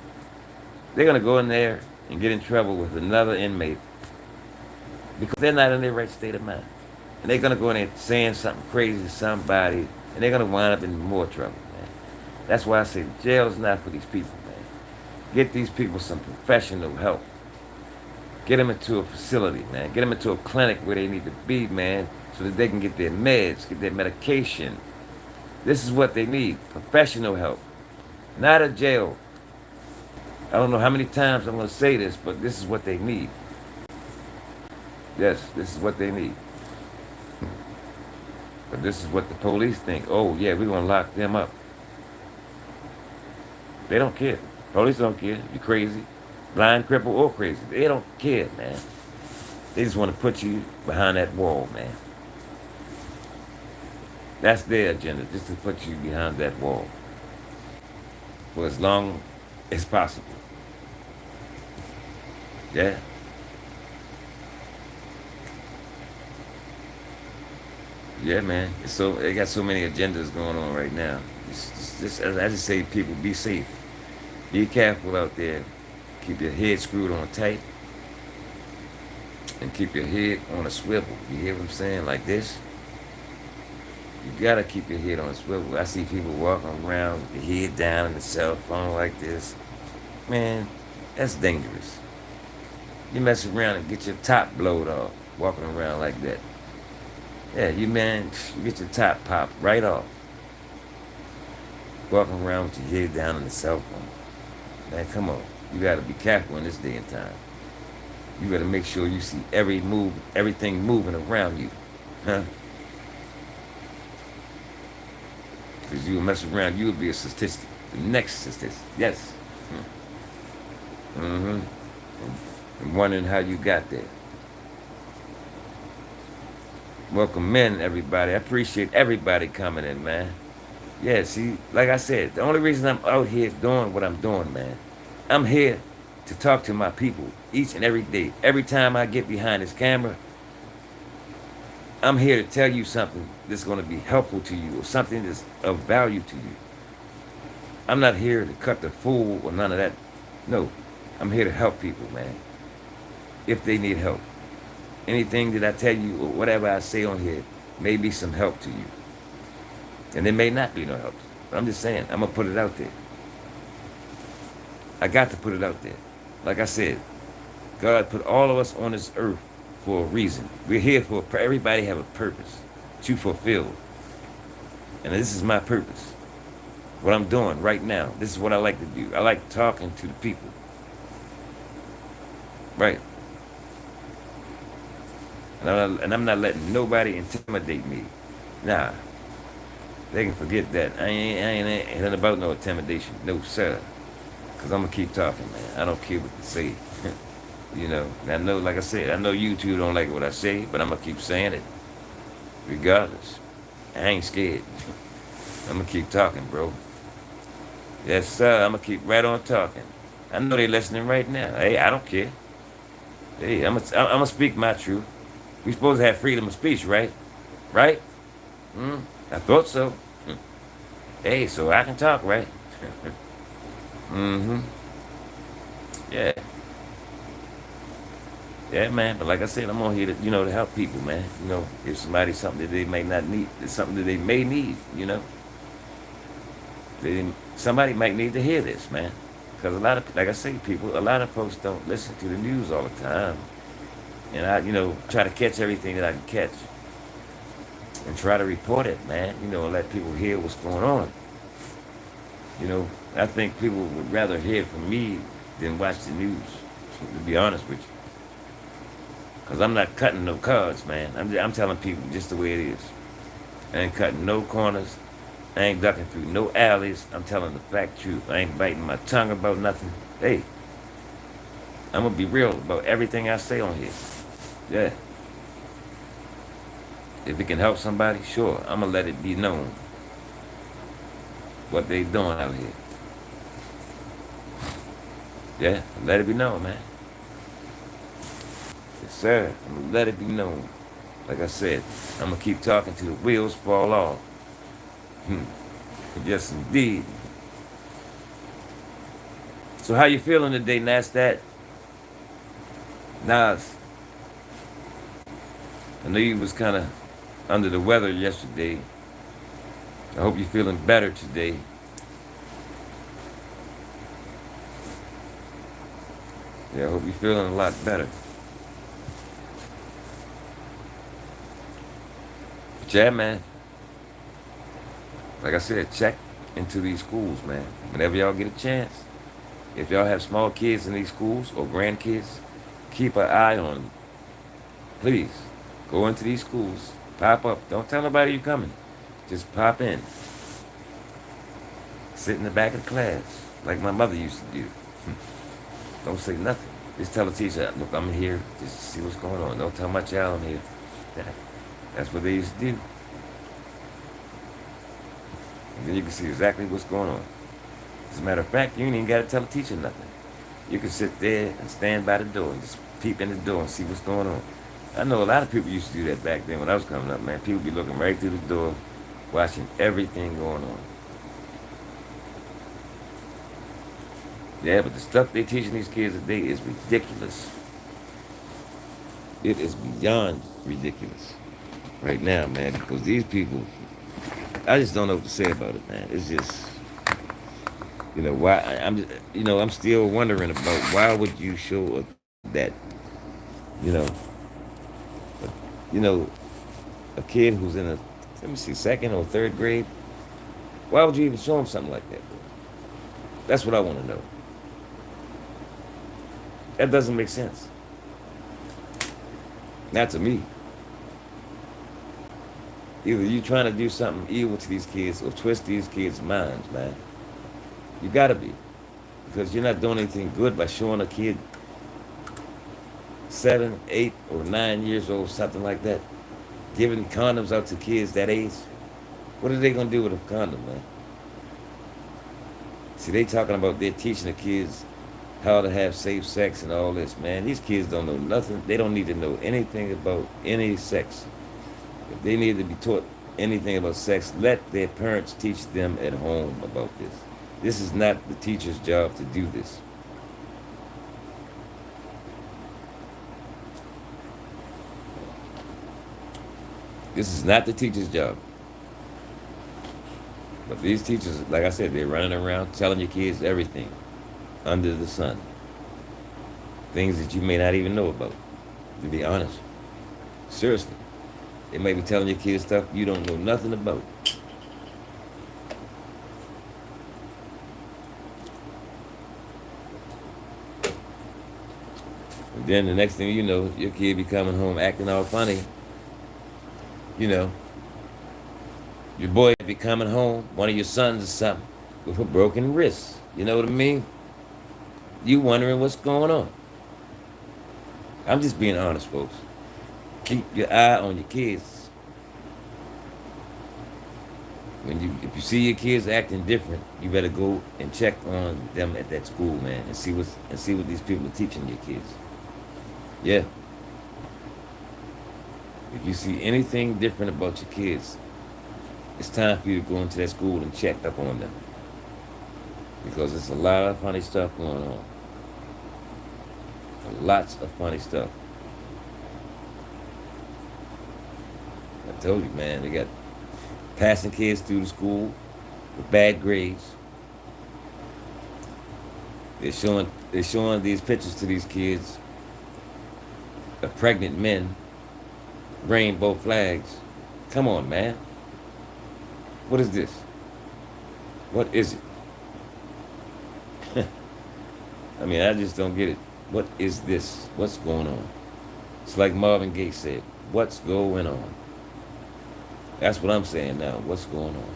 [SPEAKER 1] they're going to go in there and get in trouble with another inmate because they're not in their right state of mind. And they're going to go in there saying something crazy to somebody, and they're going to wind up in more trouble, man. That's why I say jail is not for these people, man. Get these people some professional help. Get them into a facility, man. Get them into a clinic where they need to be, man, so that they can get their meds, get their medication. This is what they need, professional help, not a jail. I don't know how many times I'm going to say this, but this is what they need. Yes, this is what they need. But this is what the police think. Oh, yeah, we're going to lock them up. They don't care. Police don't care. You're crazy, blind, cripple, or crazy. They don't care, man. They just want to put you behind that wall, man. That's their agenda, just to put you behind that wall for as long as possible. Yeah. Yeah, man. So they got so many agendas going on right now. I just say, people, be safe. Be careful out there. Keep your head screwed on tight, and keep your head on a swivel. You hear what I'm saying? Like this. You gotta keep your head on a swivel. I see people walking around with their head down in the cell phone like this. Man, that's dangerous. You mess around and get your top blowed off walking around like that. Yeah, you man, you get your top popped right off. Walking around with your head down in the cell phone. Man, come on. You gotta be careful in this day and time. You gotta make sure you see everything moving around you. Huh? Because you'll mess around, you'll be a statistic. The next statistic. Yes. Mm-hmm. I'm wondering how you got there. Welcome in, everybody. I appreciate everybody coming in, man. Yeah, see, like I said, the only reason I'm out here doing what I'm doing, man, I'm here to talk to my people each and every day. Every time I get behind this camera, I'm here to tell you something that's going to be helpful to you or something that's of value to you. I'm not here to cut the fool or none of that. No, I'm here to help people, man, if they need help. Anything that I tell you or whatever I say on here may be some help to you. And there may not be no help. But I'm just saying, I'm going to put it out there. I got to put it out there. Like I said, God put all of us on this earth for a reason. We're here for, everybody have a purpose to fulfill. And this is my purpose. What I'm doing right now, this is what I like to do. I like talking to the people. Right. And I'm not letting nobody intimidate me. Nah. They can forget that. I ain't about no intimidation. No, sir. Because I'm going to keep talking, man. I don't care what they say. You know, and I know, like I said, I know you two don't like what I say, but I'm going to keep saying it. Regardless. I ain't scared. I'm going to keep talking, bro. Yes, sir. I'm going to keep right on talking. I know they listening right now. Hey, I don't care. Hey, I'm going to speak my truth. We supposed to have freedom of speech, right? Right? I thought so. Hey, so I can talk, right? Mm-hmm. Yeah. Yeah, man. But like I said, I'm on here to, to help people, man. If somebody's something that they may not need, it's something that they may need, Somebody might need to hear this, man. Because like I say, a lot of folks don't listen to the news all the time. And I, try to catch everything that I can catch. And try to report it, man. And let people hear what's going on. I think people would rather hear from me than watch the news, to be honest with you. Because I'm not cutting no cards, man. I'm telling people just the way it is. I ain't cutting no corners. I ain't ducking through no alleys. I'm telling the fact truth. I ain't biting my tongue about nothing. Hey, I'm going to be real about everything I say on here. Yeah. If it can help somebody, sure. I'm going to let it be known what they doing out here. Yeah, let it be known, man. Yes, sir. I'm going to let it be known. Like I said, I'm going to keep talking till the wheels fall off. Yes, indeed. So how you feeling today, Nasdaq? Nas, I know you was kind of under the weather yesterday. I hope you're feeling better today. Yeah, I hope you're feeling a lot better. But yeah, man. Like I said, check into these schools, man. Whenever y'all get a chance. If y'all have small kids in these schools or grandkids, keep an eye on them. Please, go into these schools. Pop up. Don't tell nobody you're coming. Just pop in. Sit in the back of the class, like my mother used to do. Don't say nothing. Just tell the teacher, look, I'm here just to see what's going on. Don't tell my child I'm here. That's what they used to do. And then you can see exactly what's going on. As a matter of fact, you ain't even got to tell the teacher nothing. You can sit there and stand by the door and just peep in the door and see what's going on. I know a lot of people used to do that back then when I was coming up, man. People be looking right through the door, watching everything going on. Yeah, but the stuff they teaching these kids today is ridiculous. It is beyond ridiculous right now, man, because these people, I just don't know what to say about it, man. It's just, why I'm still wondering about why would you show that, you know, a kid who's in second or third grade. Why would you even show him something like that? That's what I want to know. That doesn't make sense. Not to me. Either you trying to do something evil to these kids or twist these kids' minds, man. You gotta be. Because you're not doing anything good by showing a kid 7, 8, or 9 years old, something like that, giving condoms out to kids that age. What are they gonna do with a condom, man? See, they talking about they're teaching the kids how to have safe sex and all this, man. These kids don't know nothing. They don't need to know anything about any sex. If they need to be taught anything about sex, let their parents teach them at home about this. This is not the teacher's job to do this. This is not the teacher's job. But these teachers, like I said, they're running around telling your kids everything under the sun. Things that you may not even know about, to be honest. Seriously. They may be telling your kids stuff you don't know nothing about. And then the next thing you know, your kid be coming home acting all funny. Your boy be coming home, one of your sons or something, with a broken wrist. You know what I mean? You wondering what's going on. I'm just being honest, folks. Keep your eye on your kids. If you see your kids acting different, you better go and check on them at that school, man, and see what these people are teaching your kids. Yeah. If you see anything different about your kids, it's time for you to go into that school and check up on them. Because there's a lot of funny stuff going on. Lots of funny stuff. I told you, man, they got passing kids through the school with bad grades. They're showing these pictures to these kids of pregnant men, rainbow flags. Come on, man. What is this? What is it? I mean, I just don't get it. What is this? What's going on? It's like Marvin Gaye said, what's going on? That's what I'm saying now. What's going on?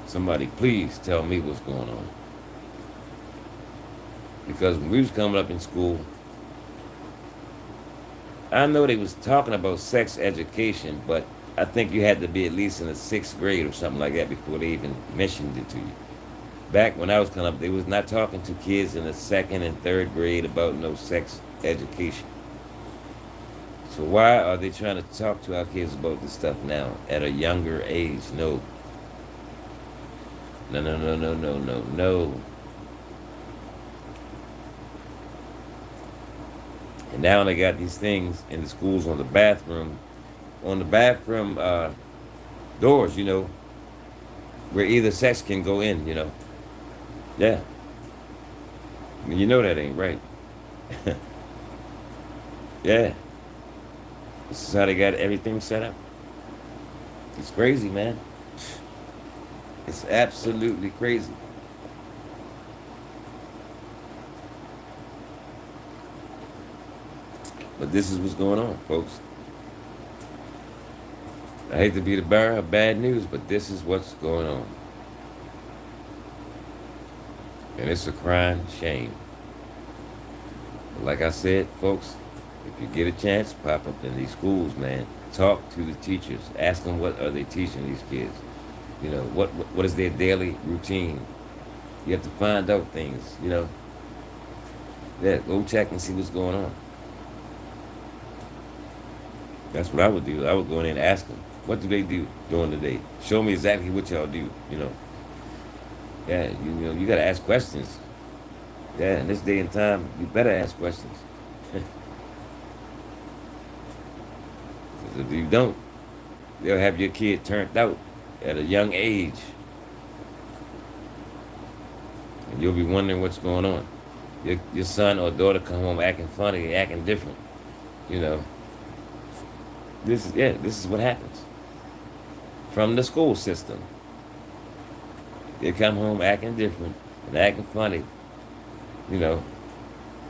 [SPEAKER 1] Somebody please tell me what's going on. Because when we was coming up in school, I know they was talking about sex education, but I think you had to be at least in the 6th grade or something like that before they even mentioned it to you. Back when I was coming up, they was not talking to kids in the 2nd and 3rd grade about no sex education. So why are they trying to talk to our kids about this stuff now at a younger age? No. No, no, no, no, no, no, no. And now they got these things in the schools on the bathroom doors, where either sex can go in, Yeah. I mean, you know that ain't right. Yeah. This is how they got everything set up. It's crazy, man. It's absolutely crazy. But this is what's going on, folks. I hate to be the bearer of bad news, but this is what's going on. And it's a crying shame. But like I said, folks, if you get a chance, pop up in these schools, man. Talk to the teachers. Ask them what are they teaching these kids. What is their daily routine. You have to find out things. Yeah, go check and see what's going on. That's what I would do. I would go in there and ask them, what do they do during the day? Show me exactly what y'all do. Yeah, you got to ask questions. Yeah, in this day and time, you better ask questions. Because if you don't, they'll have your kid turned out at a young age. And you'll be wondering what's going on. Your son or daughter come home acting funny, acting different. You know, this is what happens from the school system. They come home acting different and acting funny. You know,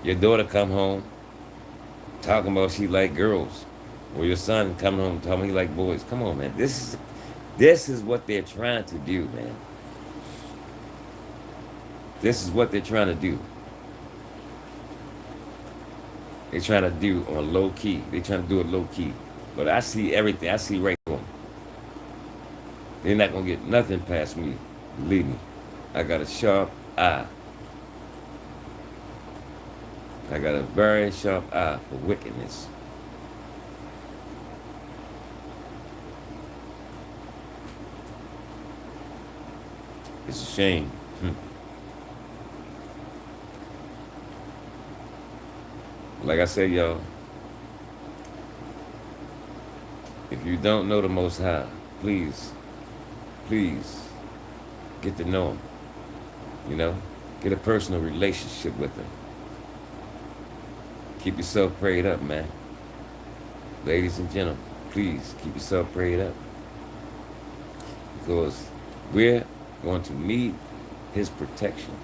[SPEAKER 1] your daughter come home talking about she like girls, or your son come home talking he like boys. Come on, man. This is what they're trying to do, man. This is what they're trying to do. They're trying to do on low key. They're trying to do it low key. But I see everything. I see right through them. They're not gonna get nothing past me. Believe me. I got a sharp eye. I got a very sharp eye for wickedness. It's a shame. Like I said, y'all, if you don't know the Most High, please, please get to know Him. You know, get a personal relationship with Him. Keep yourself prayed up, man. Ladies and gentlemen, please keep yourself prayed up. Because we're going to need His protection.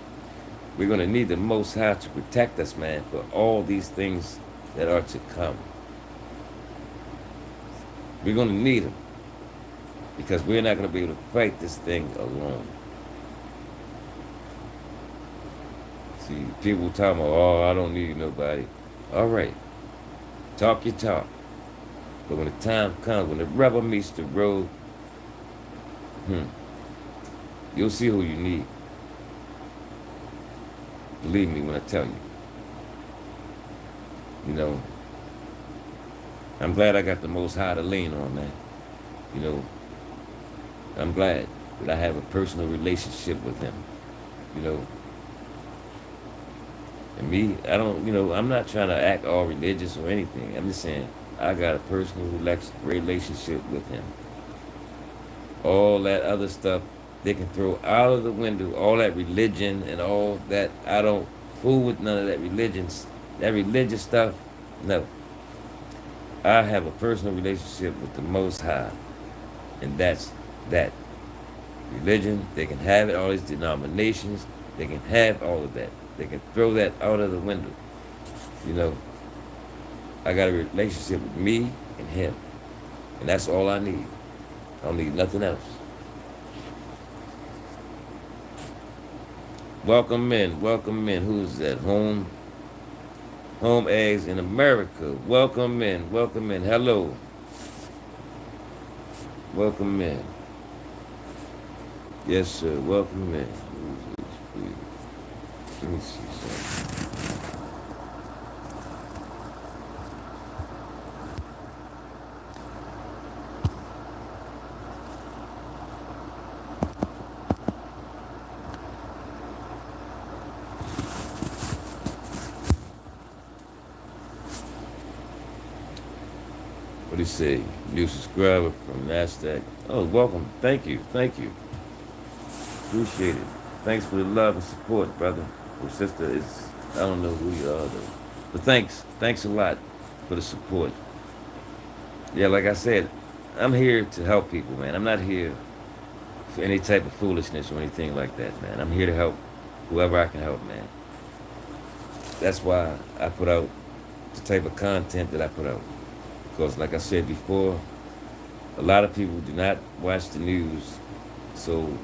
[SPEAKER 1] We're going to need the Most High to protect us, man, for all these things that are to come. We're going to need Him. Because we're not going to be able to fight this thing alone. See, people talking about, oh, I don't need nobody. All right. Talk your talk. But when the time comes, when the rubber meets the road, you'll see who you need. Believe me when I tell you. You know, I'm glad I got the Most High to lean on, man. You know, I'm glad that I have a personal relationship with Him. You know, and me, I don't, I'm not trying to act all religious or anything. I'm just saying I got a personal relationship with Him. All that other stuff they can throw out of the window, all that religion and all that. I don't fool with none of that religious stuff. No. I have a personal relationship with the Most High. And that's that. Religion, they can have it, all these denominations, They can have all of that. They can throw that out of the window. You know, I got a relationship with me and him. And that's all I need. I don't need nothing else. Welcome in. Welcome in. Who's that? Home eggs in America. Welcome in. Welcome in. Hello. Welcome in. Yes, sir. Welcome in. Let me see something. What do you say? New subscriber from NASDAQ. Oh, welcome. Thank you. Thank you. Appreciate it. Thanks for the love and support, brother or sister. I don't know who you are though. But thanks. Thanks a lot for the support. Yeah, like I said, I'm here to help people, man. I'm not here for any type of foolishness or anything like that, man. I'm here to help whoever I can help, man. That's why I put out the type of content that I put out. Because like I said before, a lot of people do not watch the news. So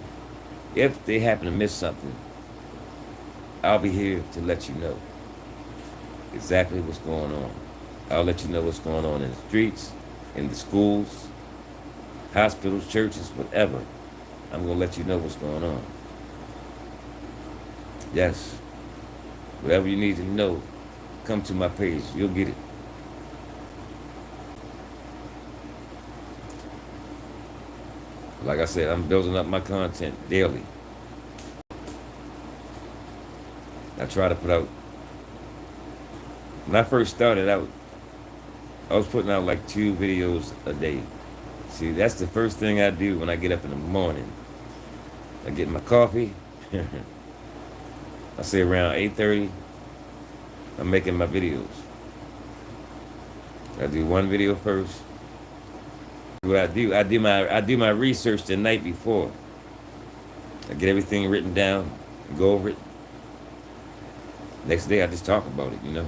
[SPEAKER 1] if they happen to miss something, I'll be here to let you know exactly what's going on. I'll let you know what's going on in the streets, in the schools, hospitals, churches, whatever. I'm going to let you know what's going on. Yes. Whatever you need to know, come to my page. You'll get it. Like I said, I'm building up my content daily. I try to put out. When I first started out, I was putting out like 2 videos a day. See, that's the first thing I do when I get up in the morning. I get my coffee. I say around 8:30, I'm making my videos. I do one video first. What I do my research the night before. I get everything written down, go over it. Next day I just talk about it, you know.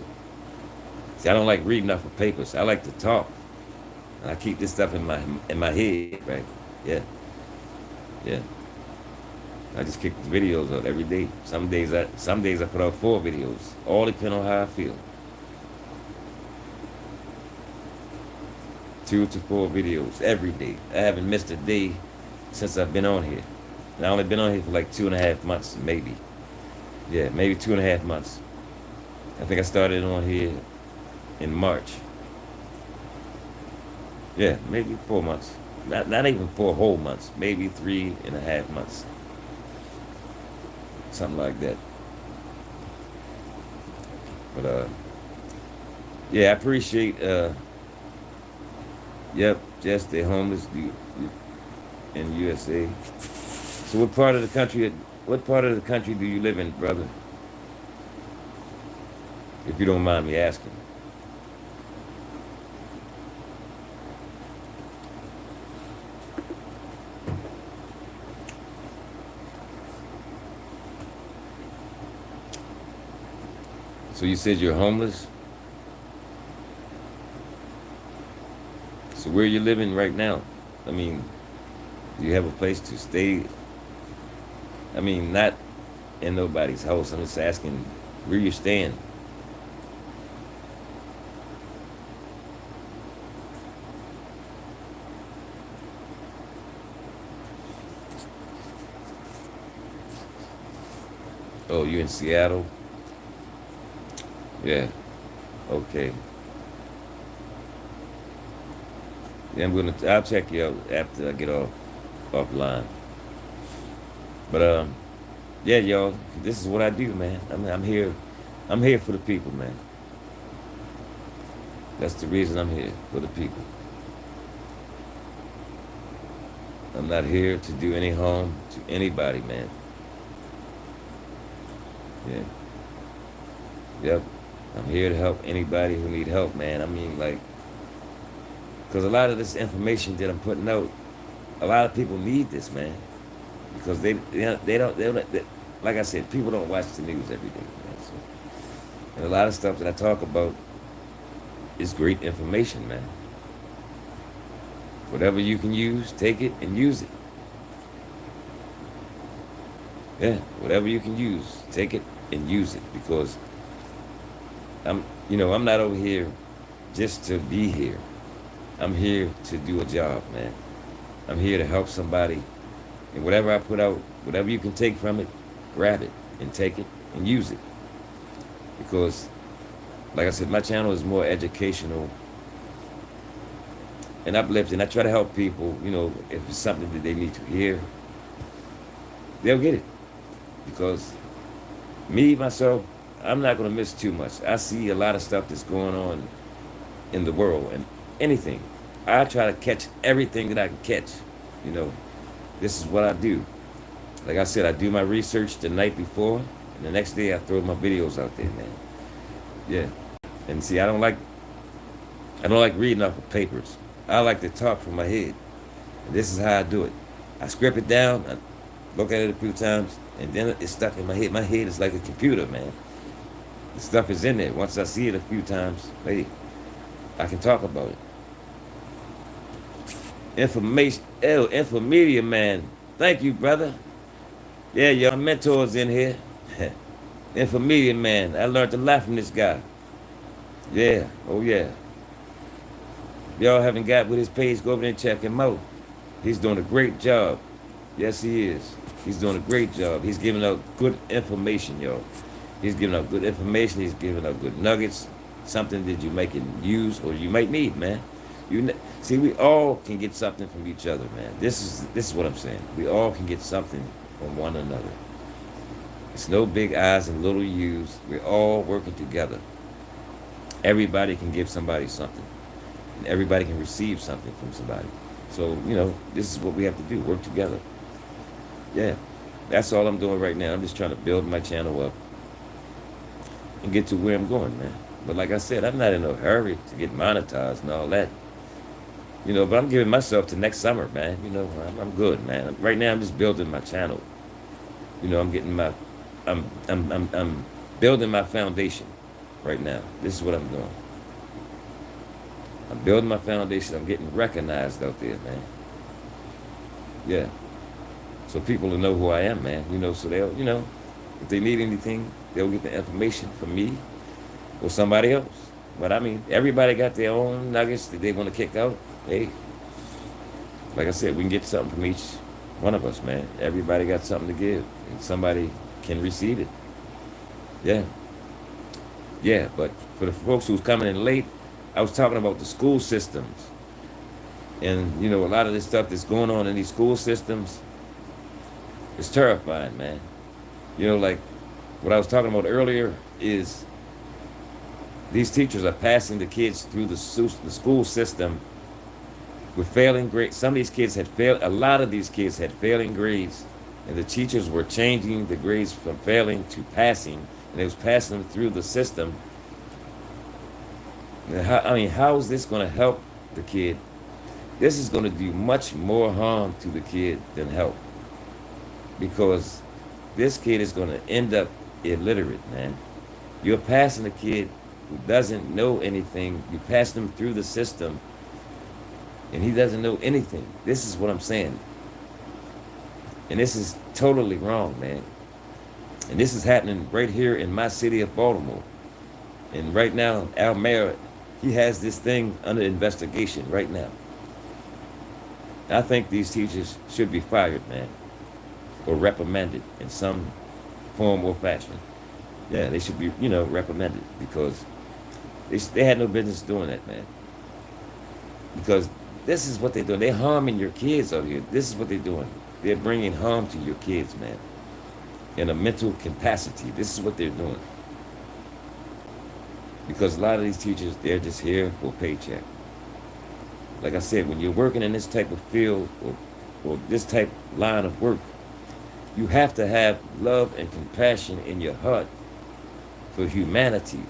[SPEAKER 1] See, I don't like reading off of papers. I like to talk. And I keep this stuff in my head, right? Yeah. Yeah. I just kick the videos out every day. Some days I put out 4 videos. All depend on how I feel. 2 to 4 videos every day. I haven't missed a day since I've been on here. And I only been on here for like 2.5 months, maybe. Yeah, maybe 2.5 months. I think I started on here in March. Yeah, maybe 4 months. Not even 4 whole months. Maybe 3.5 months. Something like that. But yeah, I appreciate yep, just the homeless in USA. So what part of the country do you live in, brother? If you don't mind me asking. So you said you're homeless? So where are you living right now? I mean, do you have a place to stay? I mean, not in nobody's house. I'm just asking where you're staying. Oh, you in Seattle? Yeah. Okay. Yeah, I'll check you out after I get offline. But yeah, y'all, this is what I do, man. I'm here for the people, man. That's the reason I'm here, for the people. I'm not here to do any harm to anybody, man. Yeah. Yep. I'm here to help anybody who need help, man. I mean, like, because a lot of this information that I'm putting out, a lot of people need this, man. Because they don't, like I said, people don't watch the news every day, man. So, and a lot of stuff that I talk about is great information, man. Whatever you can use, take it and use it. Yeah, whatever you can use, take it and use it because I'm not over here just to be here. I'm here to do a job, man. I'm here to help somebody. And whatever I put out, whatever you can take from it, grab it and take it and use it. Because, like I said, my channel is more educational and uplifting. I try to help people, if it's something that they need to hear, they'll get it. Because me, myself, I'm not going to miss too much. I see a lot of stuff that's going on in the world and anything. I try to catch everything that I can catch. You know, this is what I do. Like I said, I do my research the night before, and the next day I throw my videos out there, man. Yeah. And see, I don't like reading off of papers. I like to talk from my head. And this is how I do it. I script it down, I look at it a few times, and then it's stuck in my head. My head is like a computer, man. The stuff is in there. Once I see it a few times, hey, I can talk about it. Infomedia, man. Thank you, brother. Yeah, your mentors in here. Infomedia, man. I learned a lot from this guy. Yeah, oh yeah. If y'all haven't got with his page, go over there and check him out. He's doing a great job. Yes, he is. He's doing a great job. He's giving out good information, y'all. He's giving out good information. He's giving out good nuggets. Something that you might can use or you might need, man. See, we all can get something from each other, man. This is what I'm saying. We all can get something from one another. It's no big I's and little U's. We're all working together. Everybody can give somebody something. And everybody can receive something from somebody. So, this is what we have to do. Work together. Yeah. That's all I'm doing right now. I'm just trying to build my channel up and get to where I'm going, man. But like I said, I'm not in a hurry to get monetized and all that. But I'm giving myself to next summer, man. I'm good, man. Right now, I'm just building my channel. I'm building my foundation right now. This is what I'm doing. I'm building my foundation. I'm getting recognized out there, man. Yeah. So people will know who I am, man. So they'll, if they need anything, they'll get the information from me or somebody else. But I mean, everybody got their own nuggets that they want to kick out. Hey, like I said, we can get something from each one of us, man. Everybody got something to give, and somebody can receive it. Yeah. Yeah, but for the folks who's coming in late, I was talking about the school systems. And, a lot of this stuff that's going on in these school systems is terrifying, man. Like what I was talking about earlier is these teachers are passing the kids through the school system with failing grades. Some of these kids had failed. A lot of these kids had failing grades, and the teachers were changing the grades from failing to passing, and they was passing them through the system. How is this going to help the kid? This is going to do much more harm to the kid than help, because this kid is going to end up illiterate, man. You're passing a kid who doesn't know anything. You pass them through the system, and he doesn't know anything. This is what I'm saying. And this is totally wrong, man. And this is happening right here in my city of Baltimore. And right now, our mayor, he has this thing under investigation right now. I think these teachers should be fired, man, or reprimanded in some form or fashion. Yeah, they should be, reprimanded, because they had no business doing that, man. Because this is what they're doing. They're harming your kids out here. This is what they're doing. They're bringing harm to your kids, man, in a mental capacity. This is what they're doing. Because a lot of these teachers, they're just here for a paycheck. Like I said, when you're working in this type of field or this type of line of work, you have to have love and compassion in your heart for humanity,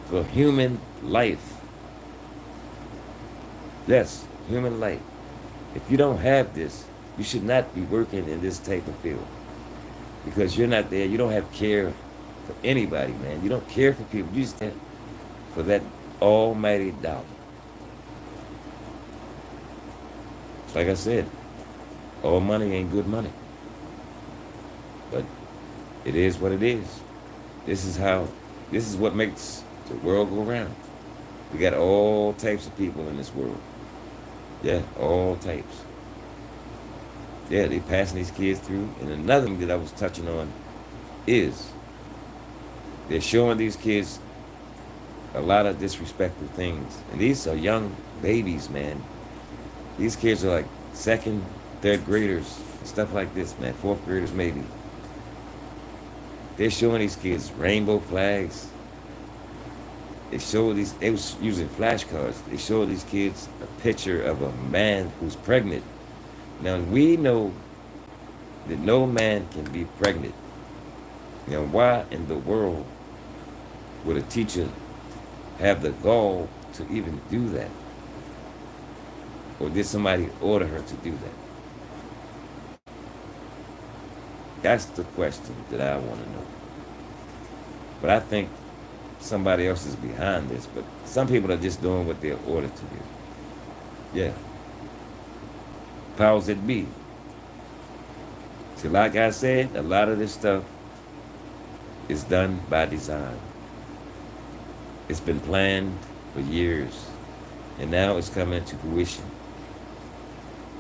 [SPEAKER 1] for human life. Yes, human life. If you don't have this, you should not be working in this type of field. because you're not there. You don't have care for anybody, man. You don't care for people. You just care for that almighty dollar. Like I said, all money ain't good money, but it is what it is. This is how. This is what makes the world go round. We got all types of people in this world. Yeah, all types. Yeah, they passing these kids through. And another thing that I was touching on is they're showing these kids a lot of disrespectful things. And these are young babies, man. These kids are like second, third graders, stuff like this, man. Fourth graders, maybe. They're showing these kids rainbow flags. They was using flashcards. They showed these kids a picture of a man who's pregnant. Now, we know that no man can be pregnant. Now, why in the world would a teacher have the gall to even do that? Or did somebody order her to do that? That's the question that I want to know. But I think somebody else is behind this. But some people are just doing what they're ordered to do. Yeah. Powers that be. See, like I said, a lot of this stuff is done by design. It's been planned for years, and now it's coming to fruition.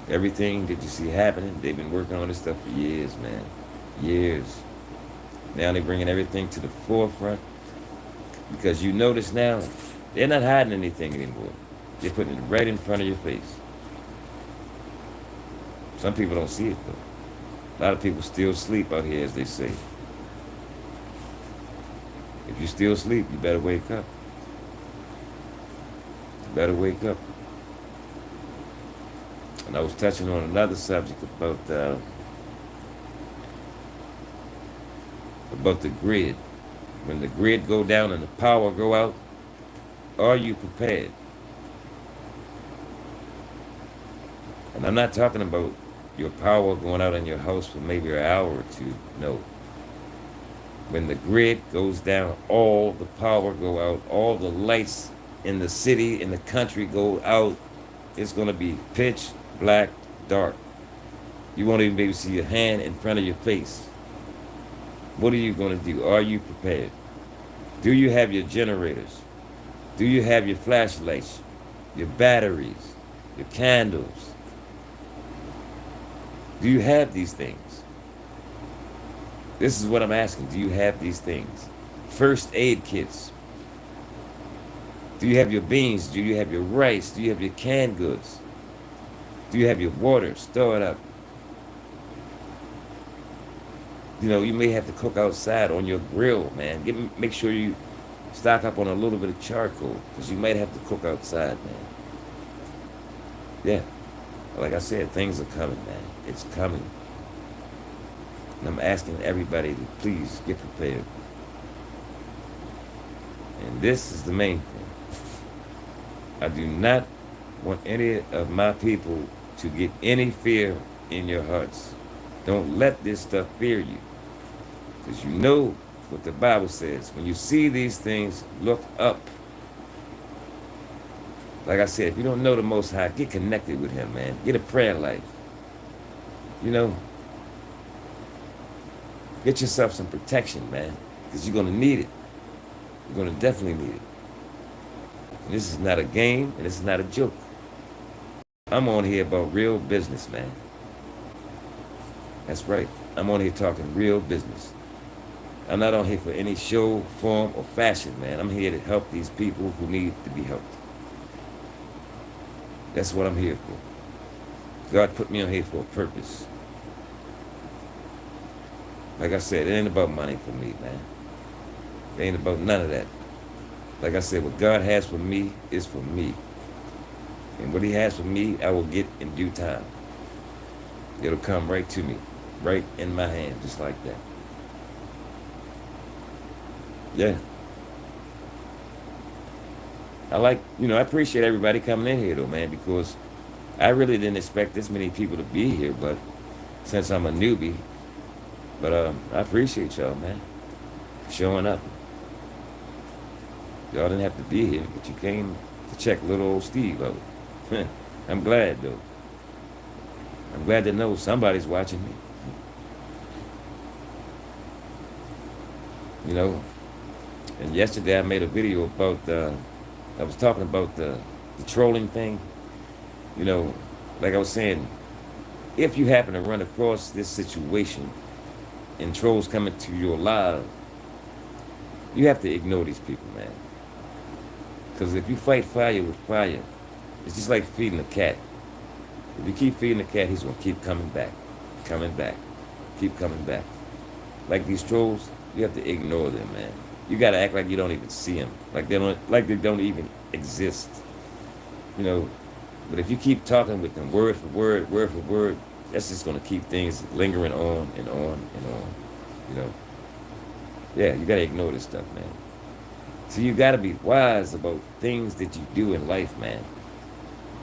[SPEAKER 1] Everything that you see happening, they've been working on this stuff for years, man. Years. Now they're bringing everything to the forefront, because you notice now, they're not hiding anything anymore. They're putting it right in front of your face. Some people don't see it, though. A lot of people still sleep out here, as they say. If you still sleep, you better wake up. You better wake up. And I was touching on another subject about the grid. When the grid go down and the power go out, are you prepared? And I'm not talking about your power going out in your house for maybe an hour or two. No. When the grid goes down, all the power go out, all the lights in the city, in the country go out. It's going to be pitch black, dark. You won't even be able to see your hand in front of your face. What are you going to do? Are you prepared? Do you have your generators? Do you have your flashlights, your batteries, your candles? Do you have these things? This is what I'm asking. Do you have these things? First aid kits. Do you have your beans? Do you have your rice? Do you have your canned goods? Do you have your water? Store it up. You know, you may have to cook outside on your grill, man. Make sure you stock up on a little bit of charcoal, because you might have to cook outside, man. Yeah. Like I said, things are coming, man. It's coming. And I'm asking everybody to please get prepared. And this is the main thing. I do not want any of my people to get any fear in your hearts. Don't let this stuff fear you. Because you know what the Bible says. When you see these things, look up. Like I said, if you don't know the Most High, get connected with Him, man. Get a prayer life. You know, get yourself some protection, man. Because you're going to need it. You're going to definitely need it. And this is not a game, and this is not a joke. I'm on here about real business, man. That's right. I'm on here talking real business. I'm not on here for any show, form, or fashion, man. I'm here to help these people who need to be helped. That's what I'm here for. God put me on here for a purpose. Like I said, it ain't about money for me, man. It ain't about none of that. Like I said, what God has for me is for me. And what He has for me, I will get in due time. It'll come right to me, right in my hand, just like that. Yeah. I appreciate everybody coming in here, though, man, because I really didn't expect this many people to be here, but since I'm a newbie, But I appreciate y'all, man, for showing up. Y'all didn't have to be here, but you came to check little old Steve out. I'm glad, though. I'm glad to know somebody's watching me. You know, and yesterday I made a video about, I was talking about the trolling thing. You know, like I was saying, if you happen to run across this situation and trolls come into your live, you have to ignore these people, man. Because if you fight fire with fire, it's just like feeding a cat. If you keep feeding the cat, he's gonna keep coming back, keep coming back. Like these trolls, you have to ignore them, man. You gotta act like you don't even see them, like they don't even exist. You know, but if you keep talking with them word for word, that's just gonna keep things lingering on and on and on. You know, yeah, you gotta ignore this stuff, man. So you gotta be wise about things that you do in life, man.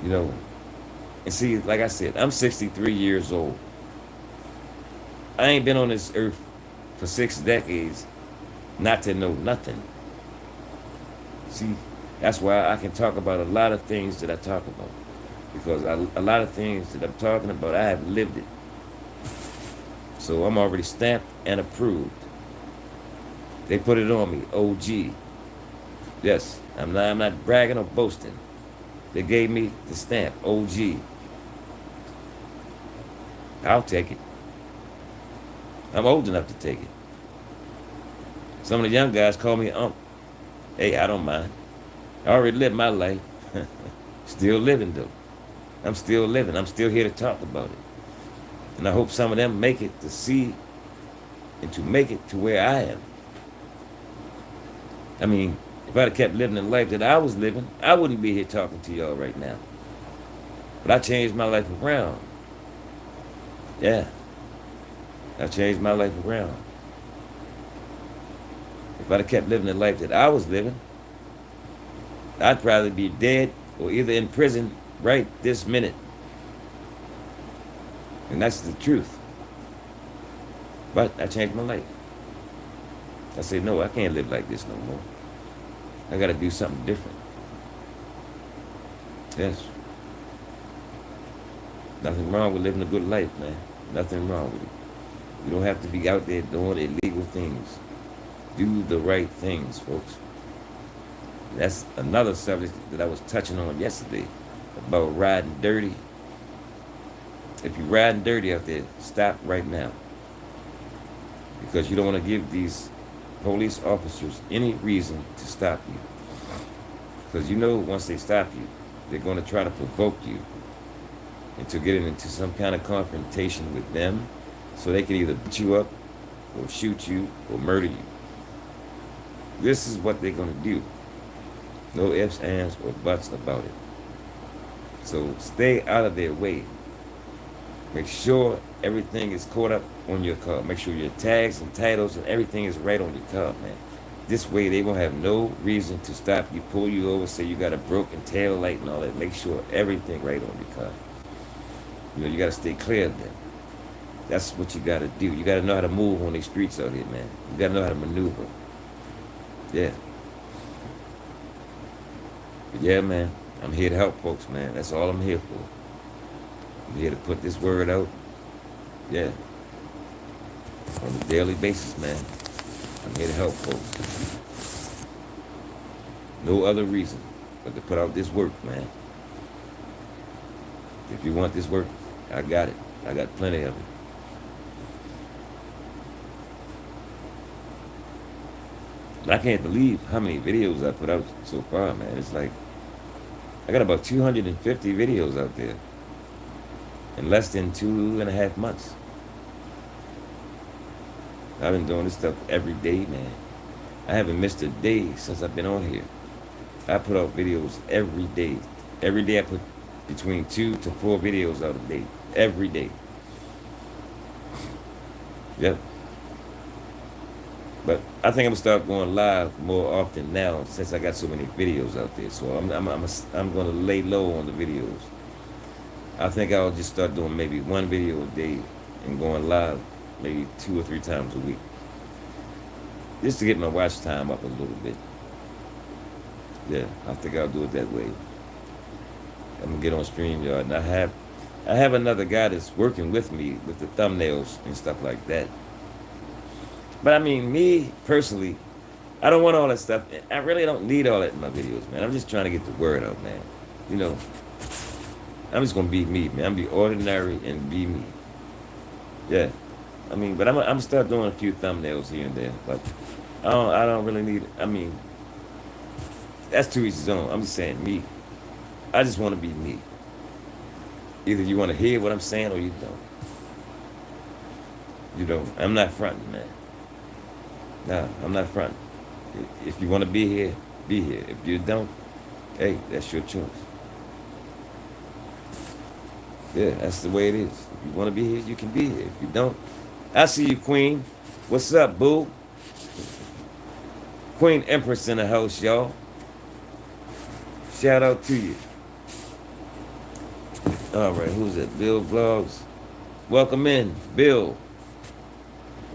[SPEAKER 1] You know, and see, like I said, I'm 63 years old. I ain't been on this earth for 6 decades not to know nothing. See, that's why I can talk about a lot of things that I talk about. Because a lot of things that I'm talking about, I have lived it. So I'm already stamped and approved. They put it on me, OG. Yes, I'm not bragging or boasting. They gave me the stamp, OG. I'll take it. I'm old enough to take it. Some of the young guys call me Unc. Hey, I don't mind. I already lived my life. Still living, though. I'm still living. I'm still here to talk about it. And I hope some of them make it to see and to make it to where I am. I mean, if I'd have kept living the life that I was living, I wouldn't be here talking to y'all right now. But I changed my life around. Yeah, I changed my life around. If I'd have kept living the life that I was living, I'd probably be dead or either in prison right this minute. And that's the truth. But I changed my life. I said, no, I can't live like this no more. I got to do something different. Yes. Nothing wrong with living a good life, man. Nothing wrong with it. You don't have to be out there doing illegal things. Do the right things, folks. That's another subject that I was touching on yesterday about riding dirty. If you're riding dirty out there, stop right now. Because you don't want to give these police officers any reason to stop you. Because you know once they stop you, they're going to try to provoke you into getting into some kind of confrontation with them so they can either beat you up or shoot you or murder you. This is what they're going to do. No ifs, ands, or buts about it. So stay out of their way. Make sure everything is caught up on your car. Make sure your tags and titles and everything is right on your car, man. This way they won't have no reason to stop you, pull you over, say you got a broken tail light and all that. Make sure everything right on your car. You know, you got to stay clear of them. That's what you got to do. You got to know how to move on these streets out here, man. You got to know how to maneuver. Yeah. But yeah, man. I'm here to help folks, man. That's all I'm here for. I'm here to put this word out. Yeah. On a daily basis, man. I'm here to help folks. No other reason but to put out this work, man. If you want this work, I got it. I got plenty of it. I can't believe how many videos I put out so far, man. It's like, I got about 250 videos out there in less than 2.5 months. I've been doing this stuff every day, man. I haven't missed a day since I've been on here. I put out videos every day. Every day I put between 2 to 4 videos out a day. Every day. Yep. But I think I'm gonna start going live more often now since I got so many videos out there. So I'm gonna lay low on the videos. I think I'll just start doing maybe one video a day and going live maybe 2 or 3 times a week, just to get my watch time up a little bit. Yeah, I think I'll do it that way. I'm gonna get on StreamYard, and I have another guy that's working with me with the thumbnails and stuff like that. But I mean, me personally, I don't want all that stuff. I really don't need all that in my videos, man. I'm just trying to get the word out, man. You know, I'm just gonna be me, man. I'm gonna be ordinary and be me. Yeah. I mean, but I'm gonna start doing a few thumbnails here and there. But I don't really need. I mean, that's to each his own. I'm just saying me. I just want to be me. Either you want to hear what I'm saying or you don't. You don't. I'm not fronting, man. Nah, I'm not fronting. If you want to be here, be here. If you don't, hey, that's your choice. Yeah, that's the way it is. If you want to be here, you can be here. If you don't, I see you, Queen. What's up, boo? Queen Empress in the house, y'all. Shout out to you. All right, who's it? Bill Vlogs. Welcome in, Bill.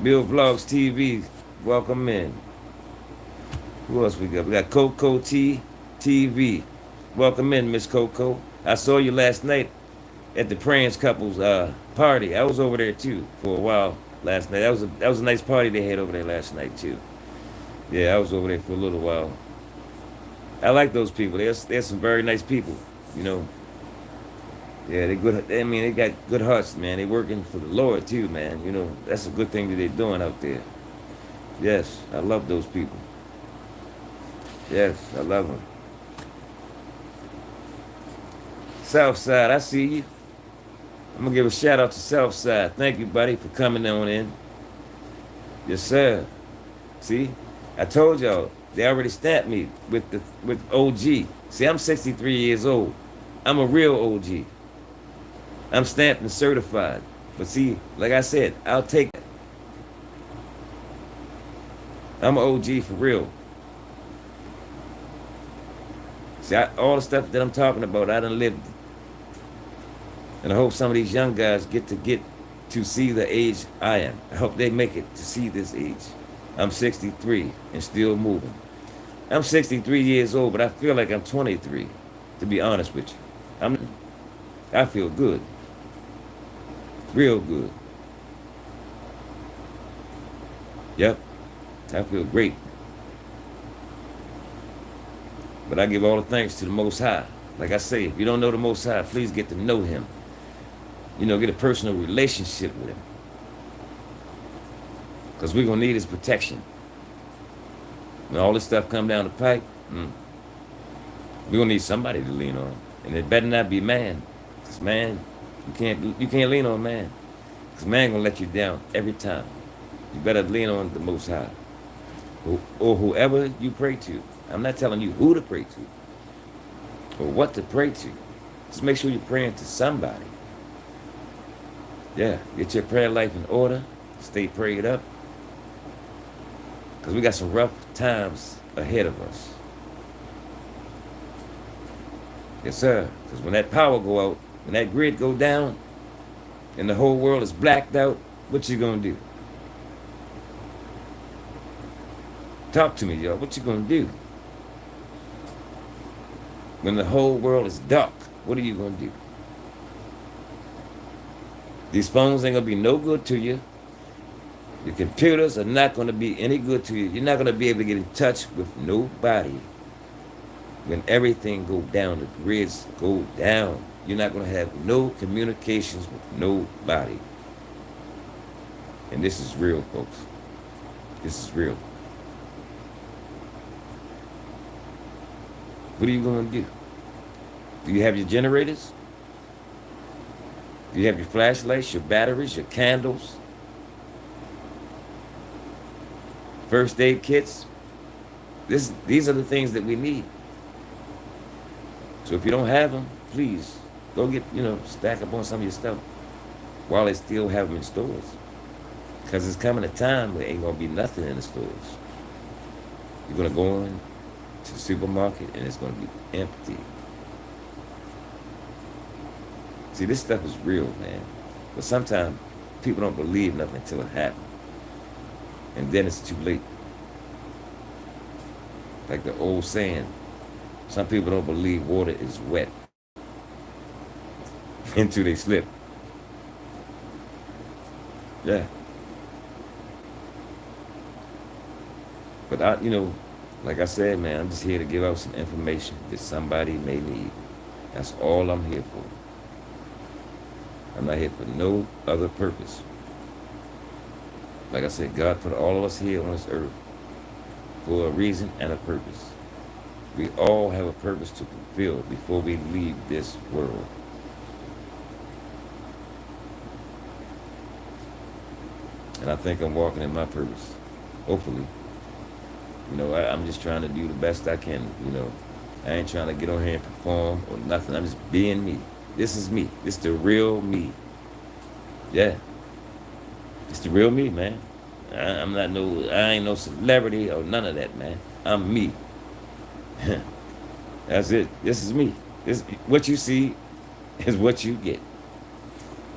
[SPEAKER 1] Bill Vlogs TV. Welcome in. Who else we got? We got Coco T TV. Welcome in, Miss Coco. I saw you last night at the Praying Couples party. I was over there too for a while last night. That was a nice party they had over there last night too. Yeah, I was over there for a little while. I like those people. They're some very nice people, you know. Yeah, they good. I mean, they got good hearts, man. They working for the Lord too, man. You know, that's a good thing that they're doing out there. Yes, I love those people. Yes, I love them. Southside, I see you. I'm gonna give a shout out to Southside. Thank you, buddy, for coming on in. Yes, sir. See, I told y'all they already stamped me with OG. See, I'm 63 years old. I'm a real OG. I'm stamped and certified. But see, like I said, I'll take it. I'm an OG for real. See, all the stuff that I'm talking about, I done lived. And I hope some of these young guys get to see the age I am. I hope they make it to see this age. I'm 63 and still moving. I'm 63 years old, but I feel like I'm 23, to be honest with you. I feel good. Real good. Yep. I feel great. But I give all the thanks to the Most High. Like I say, if you don't know the Most High, please get to know Him. You know, get a personal relationship with Him. Because we're going to need His protection. When all this stuff come down the pipe, we're going to need somebody to lean on. And it better not be man. Because man, you can't lean on man. Because man going to let you down every time. You better lean on the Most High. Or whoever you pray to. I'm not telling you who to pray to. Or what to pray to. Just make sure you're praying to somebody. Yeah, get your prayer life in order. Stay prayed up. Because we got some rough times ahead of us. Yes, sir. Because when that power go out, when that grid go down, and the whole world is blacked out, what you gonna do? Talk to me, y'all. What you gonna do? When the whole world is dark, what are you gonna do? These phones ain't gonna be no good to you. Your computers are not gonna be any good to you. You're not gonna be able to get in touch with nobody. When everything go down, the grids go down, you're not gonna have no communications with nobody. And this is real, folks. This is real. What are you gonna do? Do you have your generators? Do you have your flashlights, your batteries, your candles? First aid kits? These are the things that we need. So if you don't have them, please go get, stack up on some of your stuff while they still have them in stores. Because it's coming a time where ain't going to be nothing in the stores. You're going to go in to the supermarket and it's going to be empty. See, this stuff is real, man. But sometimes People don't believe nothing until it happens. And then it's too late. Like the old saying, some people don't believe water is wet until they slip. Yeah. But like I said, man, I'm just here to give out some information that somebody may need. That's all I'm here for. I'm not here for no other purpose. Like I said, God put all of us here on this earth for a reason and a purpose. We all have a purpose to fulfill before we leave this world. And I think I'm walking in my purpose. Hopefully. I'm just trying to do the best I can, I ain't trying to get on here and perform or nothing. I'm just being me. This is me. This is the real me. Yeah. It's the real me, man. I ain't no celebrity or none of that, man. I'm me. That's it. This is me. What you see is what you get.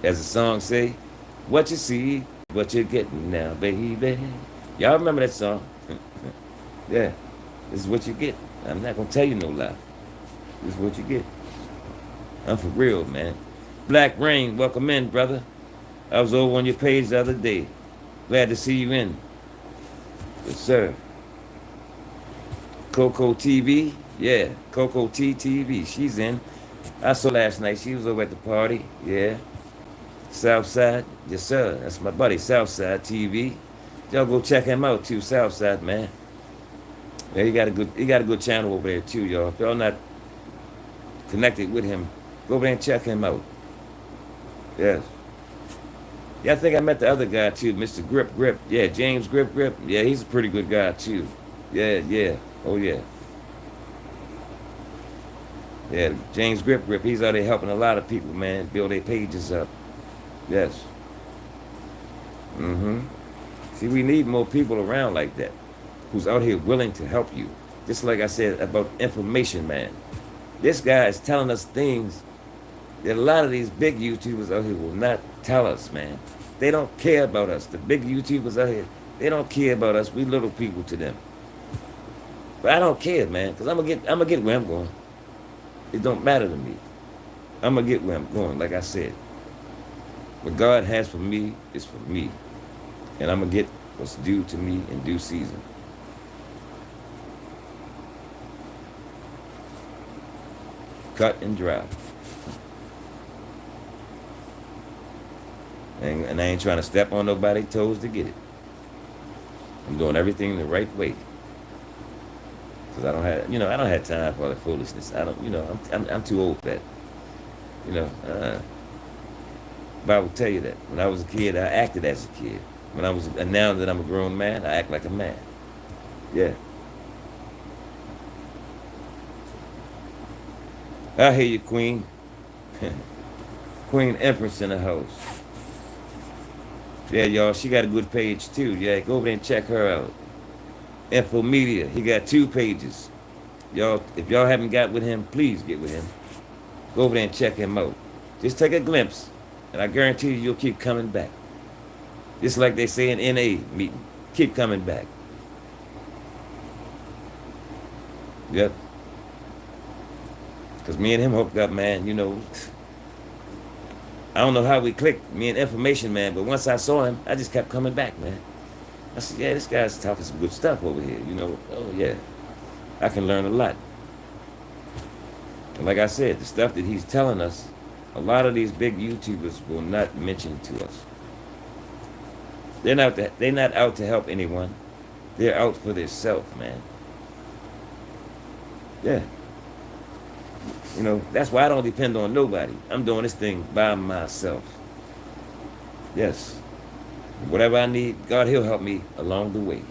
[SPEAKER 1] As the song say, what you see, what you're getting now, baby. Y'all remember that song? Yeah. This is what you get. I'm not gonna tell you no lie. This is what you get. I'm for real, man. Black Rain, welcome in, brother. I was over on your page the other day. Glad to see you in. Yes, sir. Coco TV, yeah. Coco TV, she's in. I saw last night. She was over at the party, yeah. Southside, yes, sir. That's my buddy, Southside TV. Y'all go check him out too, Southside, man. Yeah, he got a good channel over there too, y'all. If y'all not connected with him, go over there and check him out. Yes. Yeah, I think I met the other guy too, Mr. Grip Grip. Yeah, James Grip Grip. Yeah, he's a pretty good guy too. Yeah, yeah. Oh yeah. Yeah, James Grip Grip. He's out there helping a lot of people, man, build their pages up. Yes. Mm-hmm. See, we need more people around like that, who's out here willing to help you. Just like I said about information, man. This guy is telling us things that a lot of these big YouTubers out here will not tell us, man. They don't care about us. The big YouTubers out here, they don't care about us. We little people to them. But I don't care, man, because I'm gonna get where I'm going. It don't matter to me. I'm gonna get where I'm going, like I said. What God has for me is for me. And I'm gonna get what's due to me in due season. Cut and dry. And I ain't trying to step on nobody's toes to get it. I'm doing everything the right way. Cause I don't have time for all the foolishness. I'm too old for that. Bible tell you that. When I was a kid, I acted as a kid. And now that I'm a grown man, I act like a man. Yeah. I hear you, Queen. Queen Empress in the house. Yeah, y'all, she got a good page too. Yeah, go over there and check her out. Info Media, he got 2 pages. Y'all, if y'all haven't got with him, please get with him. Go over there and check him out. Just take a glimpse, and I guarantee you, you'll keep coming back. Just like they say in NA meeting, keep coming back. Yep. Because me and him hooked up, man, I don't know how we clicked, me and Information Man, but once I saw him, I just kept coming back, man. I said, yeah, this guy's talking some good stuff over here, Oh, yeah. I can learn a lot. And like I said, the stuff that he's telling us, a lot of these big YouTubers will not mention to us. They're not out to help anyone. They're out for themselves, man. Yeah. That's why I don't depend on nobody. I'm doing this thing by myself. Yes. Whatever I need, God, he'll help me along the way.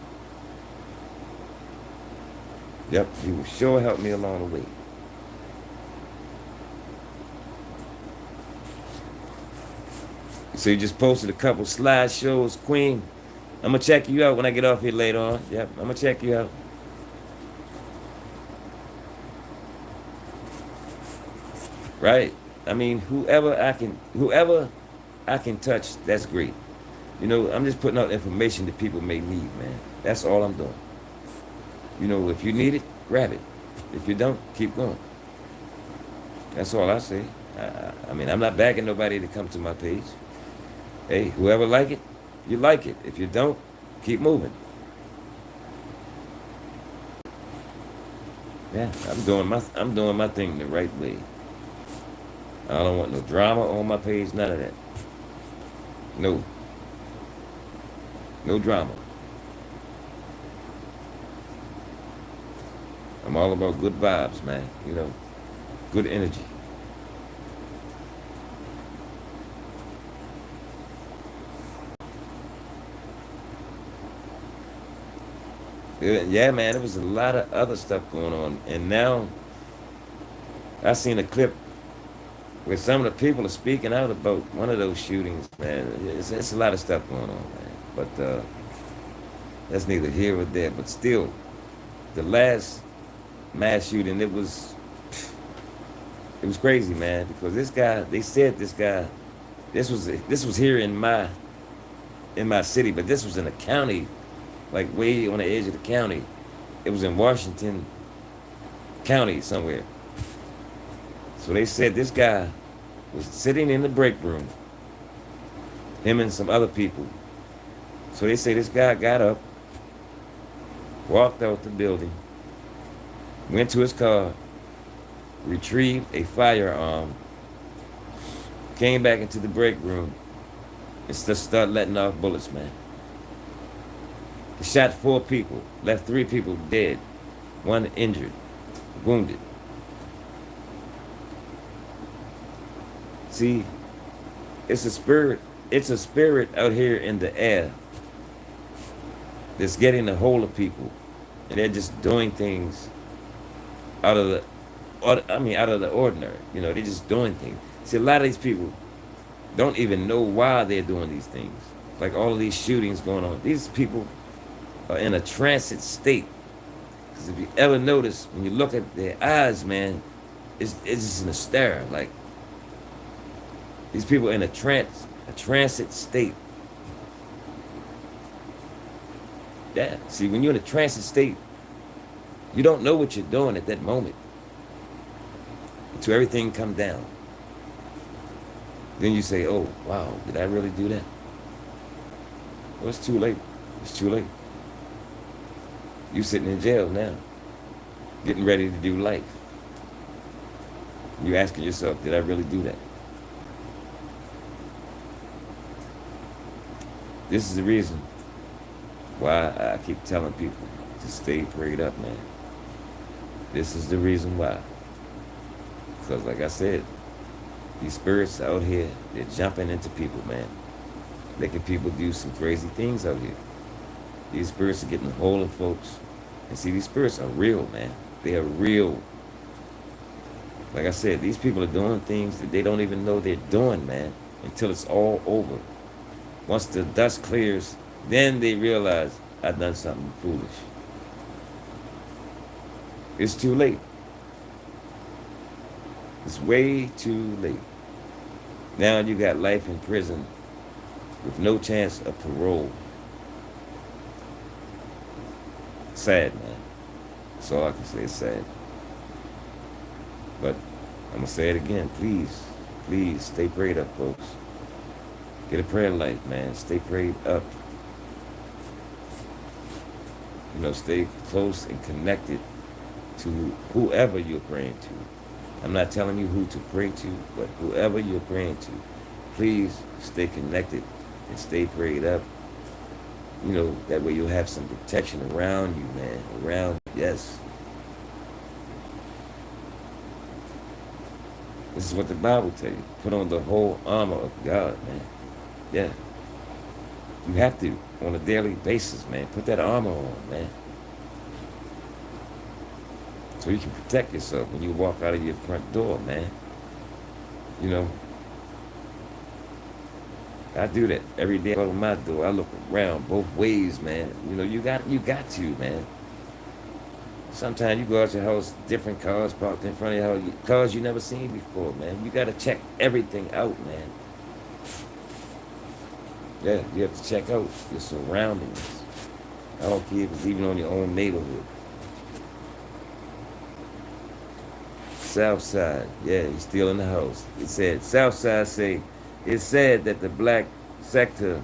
[SPEAKER 1] Yep, he will sure help me along the way. So you just posted a couple slideshows, Queen. I'm going to check you out when I get off here later on. Yep, I'm going to check you out. Right? I mean, whoever I can touch, that's great. You know, I'm just putting out information that people may need, man. That's all I'm doing. You know, if you need it, grab it. If you don't, keep going. That's all I say. I mean, I'm not begging nobody to come to my page. Hey, whoever like it, you like it. If you don't, keep moving. Yeah, I'm doing my thing the right way. I don't want no drama on my page, none of that. No. No drama. I'm all about good vibes, man. You know, good energy. Yeah, man, there was a lot of other stuff going on. And now I seen a clip where some of the people are speaking out about one of those shootings, man. It's a lot of stuff going on, man. But that's neither here or there. But still, the last mass shooting, it was crazy, man. Because this guy, they said this guy, this was here in my city, but this was in a county, like way on the edge of the county. It was in Washington County somewhere. So they said this guy was sitting in the break room, him and some other people. So they say this guy got up, walked out the building, went to his car, retrieved a firearm, came back into the break room, and just started letting off bullets, man. He shot 4 people, left 3 people dead, 1 injured, wounded. See, it's a spirit out here in the air that's getting a hold of people, and they're just doing things out of the ordinary. You know, they're just doing things. See, a lot of these people don't even know why they're doing these things. Like all of these shootings going on. These people are in a transit state. Because if you ever notice, when you look at their eyes, man, it's just in a stare. Like, these people are in a transit state. Yeah. See, when you're in a transit state, you don't know what you're doing at that moment until everything comes down. Then you say, oh, wow, did I really do that? Well, it's too late. It's too late. You sitting in jail now, getting ready to do life. You asking yourself, did I really do that? This is the reason why I keep telling people to stay prayed up, man. This is the reason why. Because like I said, these spirits out here, they're jumping into people, man. Making people do some crazy things out here. These spirits are getting a hold of folks. And see, these spirits are real, man. They are real. Like I said, these people are doing things that they don't even know they're doing, man, until it's all over. Once the dust clears, then they realize I've done something foolish. It's too late. It's way too late. Now you got life in prison with no chance of parole. Sad, man. That's all I can say. It's sad. But I'm going to say it again. Please, please stay prayed up, folks. Get a prayer life, man. Stay prayed up. You know, stay close and connected to whoever you're praying to. I'm not telling you who to pray to, but whoever you're praying to, please stay connected and stay prayed up. You know, that way you'll have some protection around you, man. Around you, yes. This is what the Bible tells you. Put on the whole armor of God, man. Yeah. You have to, on a daily basis, man. Put that armor on, man. So you can protect yourself when you walk out of your front door, man. You know, I do that every day. I go to my door. I look around both ways, man. You know, you got to, man. Sometimes you go out your house, different cars parked in front of your house, cars you never seen before, man. You got to check everything out, man. Yeah, you have to check out your surroundings. I don't care if it's even on your own neighborhood. South Side, yeah, he's still in the house. It said, South Side say, it's said that the black sector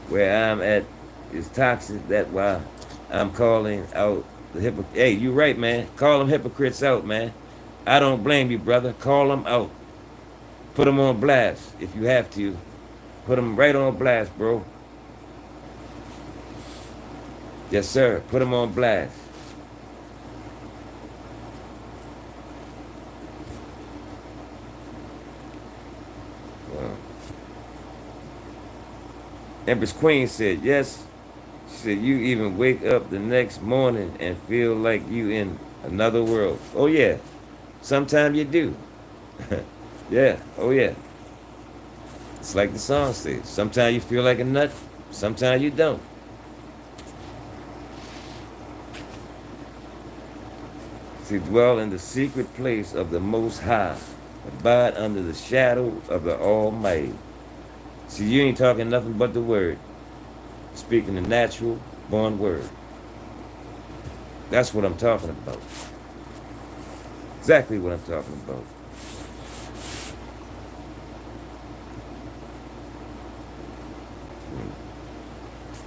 [SPEAKER 1] where I'm at is toxic. That's why I'm calling out the hypocrite. Hey, you right, man. Call them hypocrites out, man. I don't blame you, brother. Call them out. Put them on blast if you have to. Put them right on blast, bro. Yes, sir. Put them on blast. Well, Empress Queen said, yes. She said, you even wake up the next morning and feel like you in another world. Oh, yeah. Sometimes you do. Yeah. Oh, yeah. It's like the song says. Sometimes you feel like a nut. Sometimes you don't. See, dwell in the secret place of the Most High. Abide under the shadow of the Almighty. See, you ain't talking nothing but the word. Speaking the natural born word. That's what I'm talking about. Exactly what I'm talking about.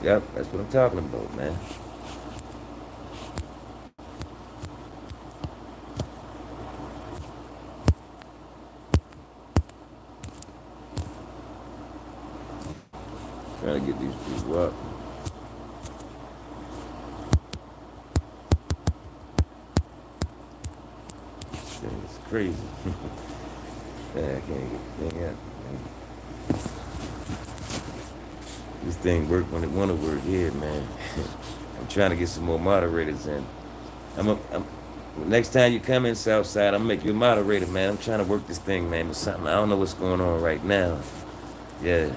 [SPEAKER 1] Yep, that's what I'm talking about, man. Trying to get these people up. This thing is crazy. Yeah, I can't get the thing up. This thing work when it want to work here, man. I'm trying to get some more moderators in. I'm next time you come in Southside, I'm gonna make you a moderator, man. I'm trying to work this thing, man. It's something I don't know what's going on right now. Yeah.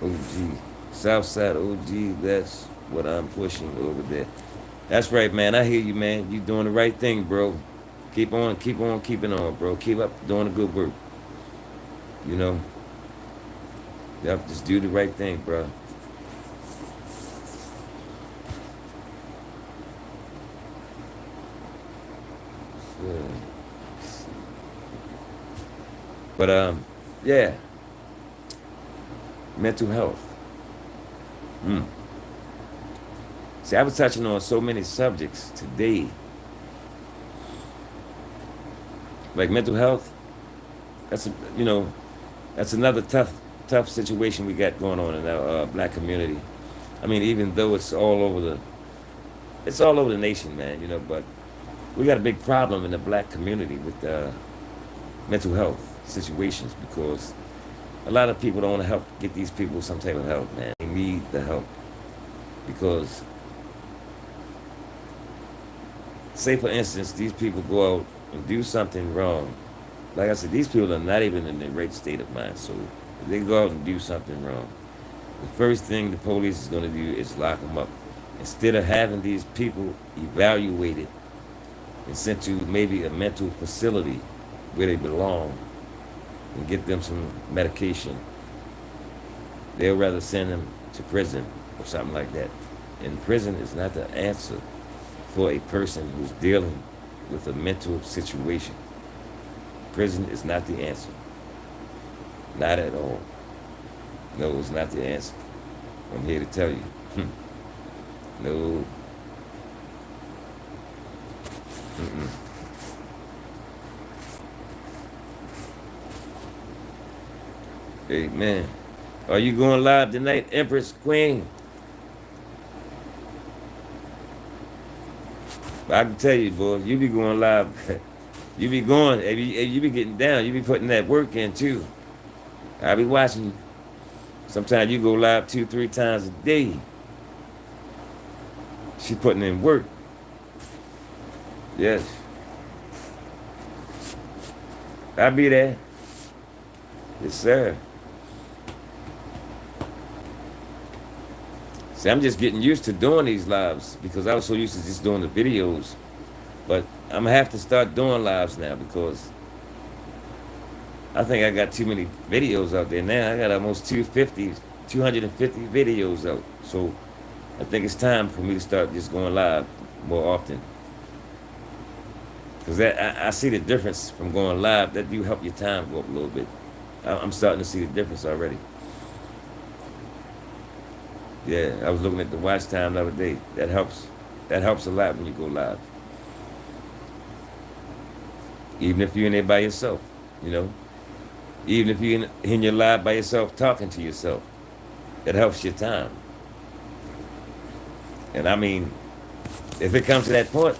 [SPEAKER 1] OG. Southside OG, that's what I'm pushing over there. That's right, man. I hear you, man. You doing the right thing, bro. Keep on keeping on, bro. Keep up doing the good work. You know? Yep, just do the right thing, bro. Yeah. But yeah, mental health. Mm. See, I was touching on so many subjects today, like mental health. That's you know, that's another tough situation we got going on in our black community. I mean, even though it's all over the nation, man. You know, but we got a big problem in the black community with mental health situations because a lot of people don't want to help get these people some type of help, man. They need the help because, say for instance, these people go out and do something wrong. Like I said, these people are not even in the right state of mind. So if they go out and do something wrong, the first thing the police is going to do is lock them up. Instead of having these people evaluated and sent to maybe a mental facility where they belong and get them some medication, they'll rather send them to prison or something like that. And prison is not the answer for a person who's dealing with a mental situation. Prison is not the answer. Not at all. No, it's not the answer. I'm here to tell you. No. Mm-mm. Amen. Are you going live tonight, Empress Queen? I can tell you, boy, you be going live. You be going, you be getting down. You be putting that work in too. I be watching you. Sometimes you go live 2, 3 times a day. She putting in work. Yes. I be there. Yes, sir. See, I'm just getting used to doing these lives because I was so used to just doing the videos. But I'm gonna have to start doing lives now because I think I got too many videos out there now. I got almost 250 videos out. So I think it's time for me to start just going live more often. Because I see the difference from going live. That do help your time go up a little bit. I'm starting to see the difference already. Yeah, I was looking at the watch time the other day. That helps. That helps a lot when you go live. Even if you're in there by yourself, you know. Even if you're in your live by yourself talking to yourself. It helps your time. And I mean, if it comes to that point,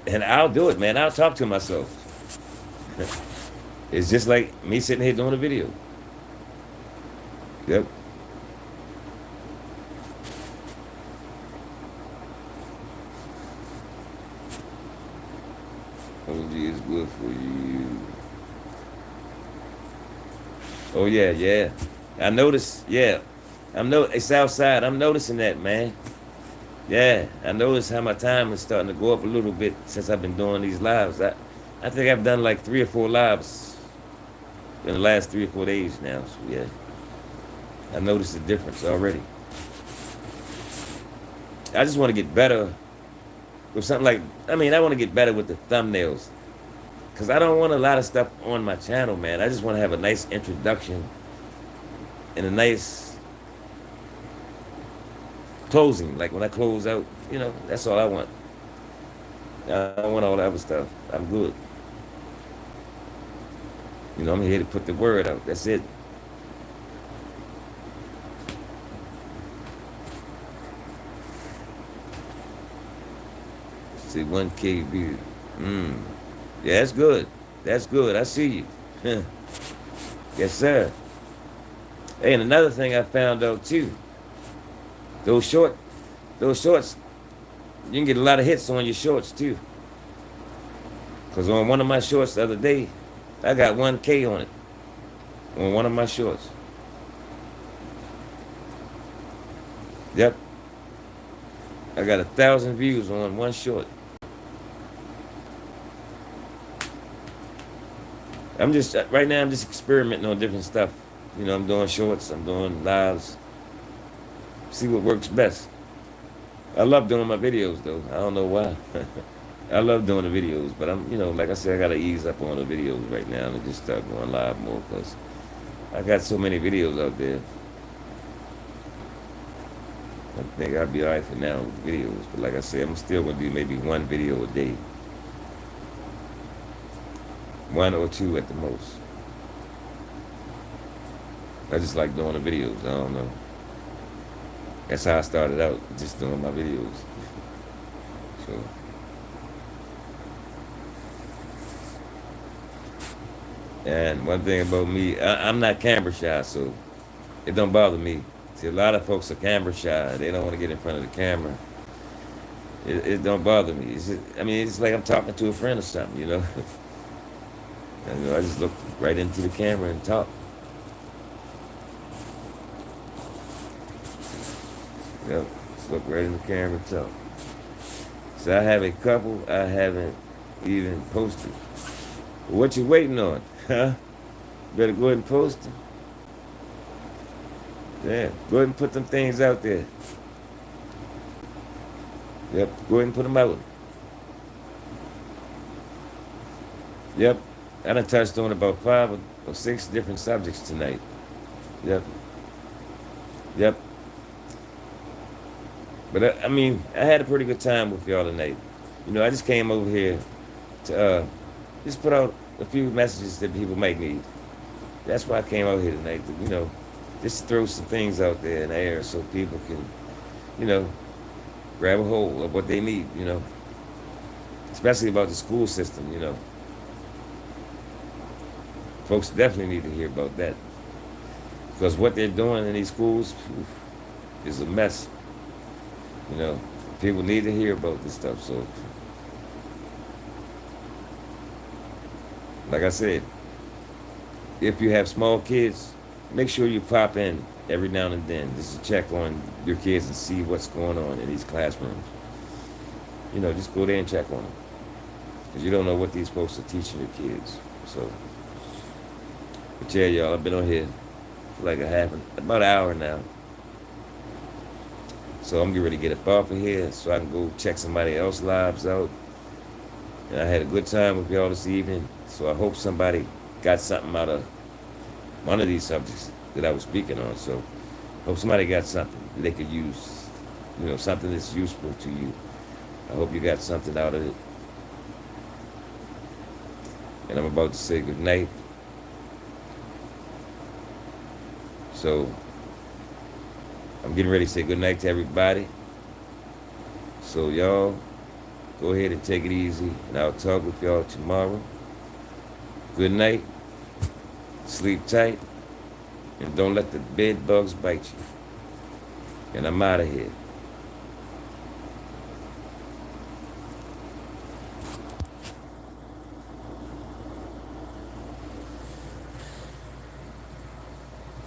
[SPEAKER 1] and I'll do it, man. I'll talk to myself. It's just like me sitting here doing a video. Yep. OG is good for you. Oh yeah, yeah. I noticed. Yeah, it's outside. I'm noticing that, man. Yeah, I noticed how my time is starting to go up a little bit since I've been doing these lives. I think I've done like 3 or 4 lives in the last 3 or 4 days now. So yeah, I noticed the difference already. I just want to get better with something like. I want to get better with the thumbnails. Cause I don't want a lot of stuff on my channel, man. I just want to have a nice introduction and a nice closing. Like when I close out, that's all I want. I don't want all the other stuff. I'm good. I'm here to put the word out. That's it. See, 1K views. Yeah, that's good. That's good. I see you. Yes, sir. Hey, and another thing I found out too. Those shorts, you can get a lot of hits on your shorts too. Cause on one of my shorts the other day, I got 1K on it. On one of my shorts. Yep. I got 1,000 views on one short. Right now I'm just experimenting on different stuff. I'm doing shorts, I'm doing lives. See what works best. I love doing my videos though. I don't know why. I love doing the videos, but like I said, I gotta ease up on the videos right now and just start going live more because I got so many videos out there. I think I'll be alright for now with videos, but like I said, I'm still gonna do maybe 1 video a day. 1 or 2 at the most. I just like doing the videos. I don't know. That's how I started out, just doing my videos. So, and one thing about me, I'm not camera shy, so it don't bother me. See, a lot of folks are camera shy. They don't want to get in front of the camera. It don't bother me. It's like I'm talking to a friend or something, And, I just look right into the camera and talk. Yep, just look right in the camera and talk. So I have a couple I haven't even posted. What you waiting on? Huh? Better go ahead and post them. Yeah, go ahead and put them things out there. Yep, go ahead and put them out. Yep, I done touched on about 5 or 6 different subjects tonight. Yep. Yep. But I had a pretty good time with y'all tonight. I just came over here to just put out a few messages that people might need. That's why I came out here tonight, just to throw some things out there in the air so people can, grab a hold of what they need, especially about the school system, Folks definitely need to hear about that because what they're doing in these schools is a mess. People need to hear about this stuff. So, like I said, if you have small kids, make sure you pop in every now and then just to check on your kids and see what's going on in these classrooms. Just go there and check on them because you don't know what these folks are teaching your kids. So, But yeah, y'all, I've been on here for like about an hour now. So I'm getting ready to get up off of here so I can go check somebody else's lives out. And I had a good time with y'all this evening. So I hope somebody got something out of one of these subjects that I was speaking on. So hope somebody got something that they could use, something that's useful to you. I hope you got something out of it. And I'm about to say good night. So I'm getting ready to say good night to everybody. So y'all go ahead and take it easy, and I'll talk with y'all tomorrow. Good night. Sleep tight, and don't let the bed bugs bite you. And I'm out of here.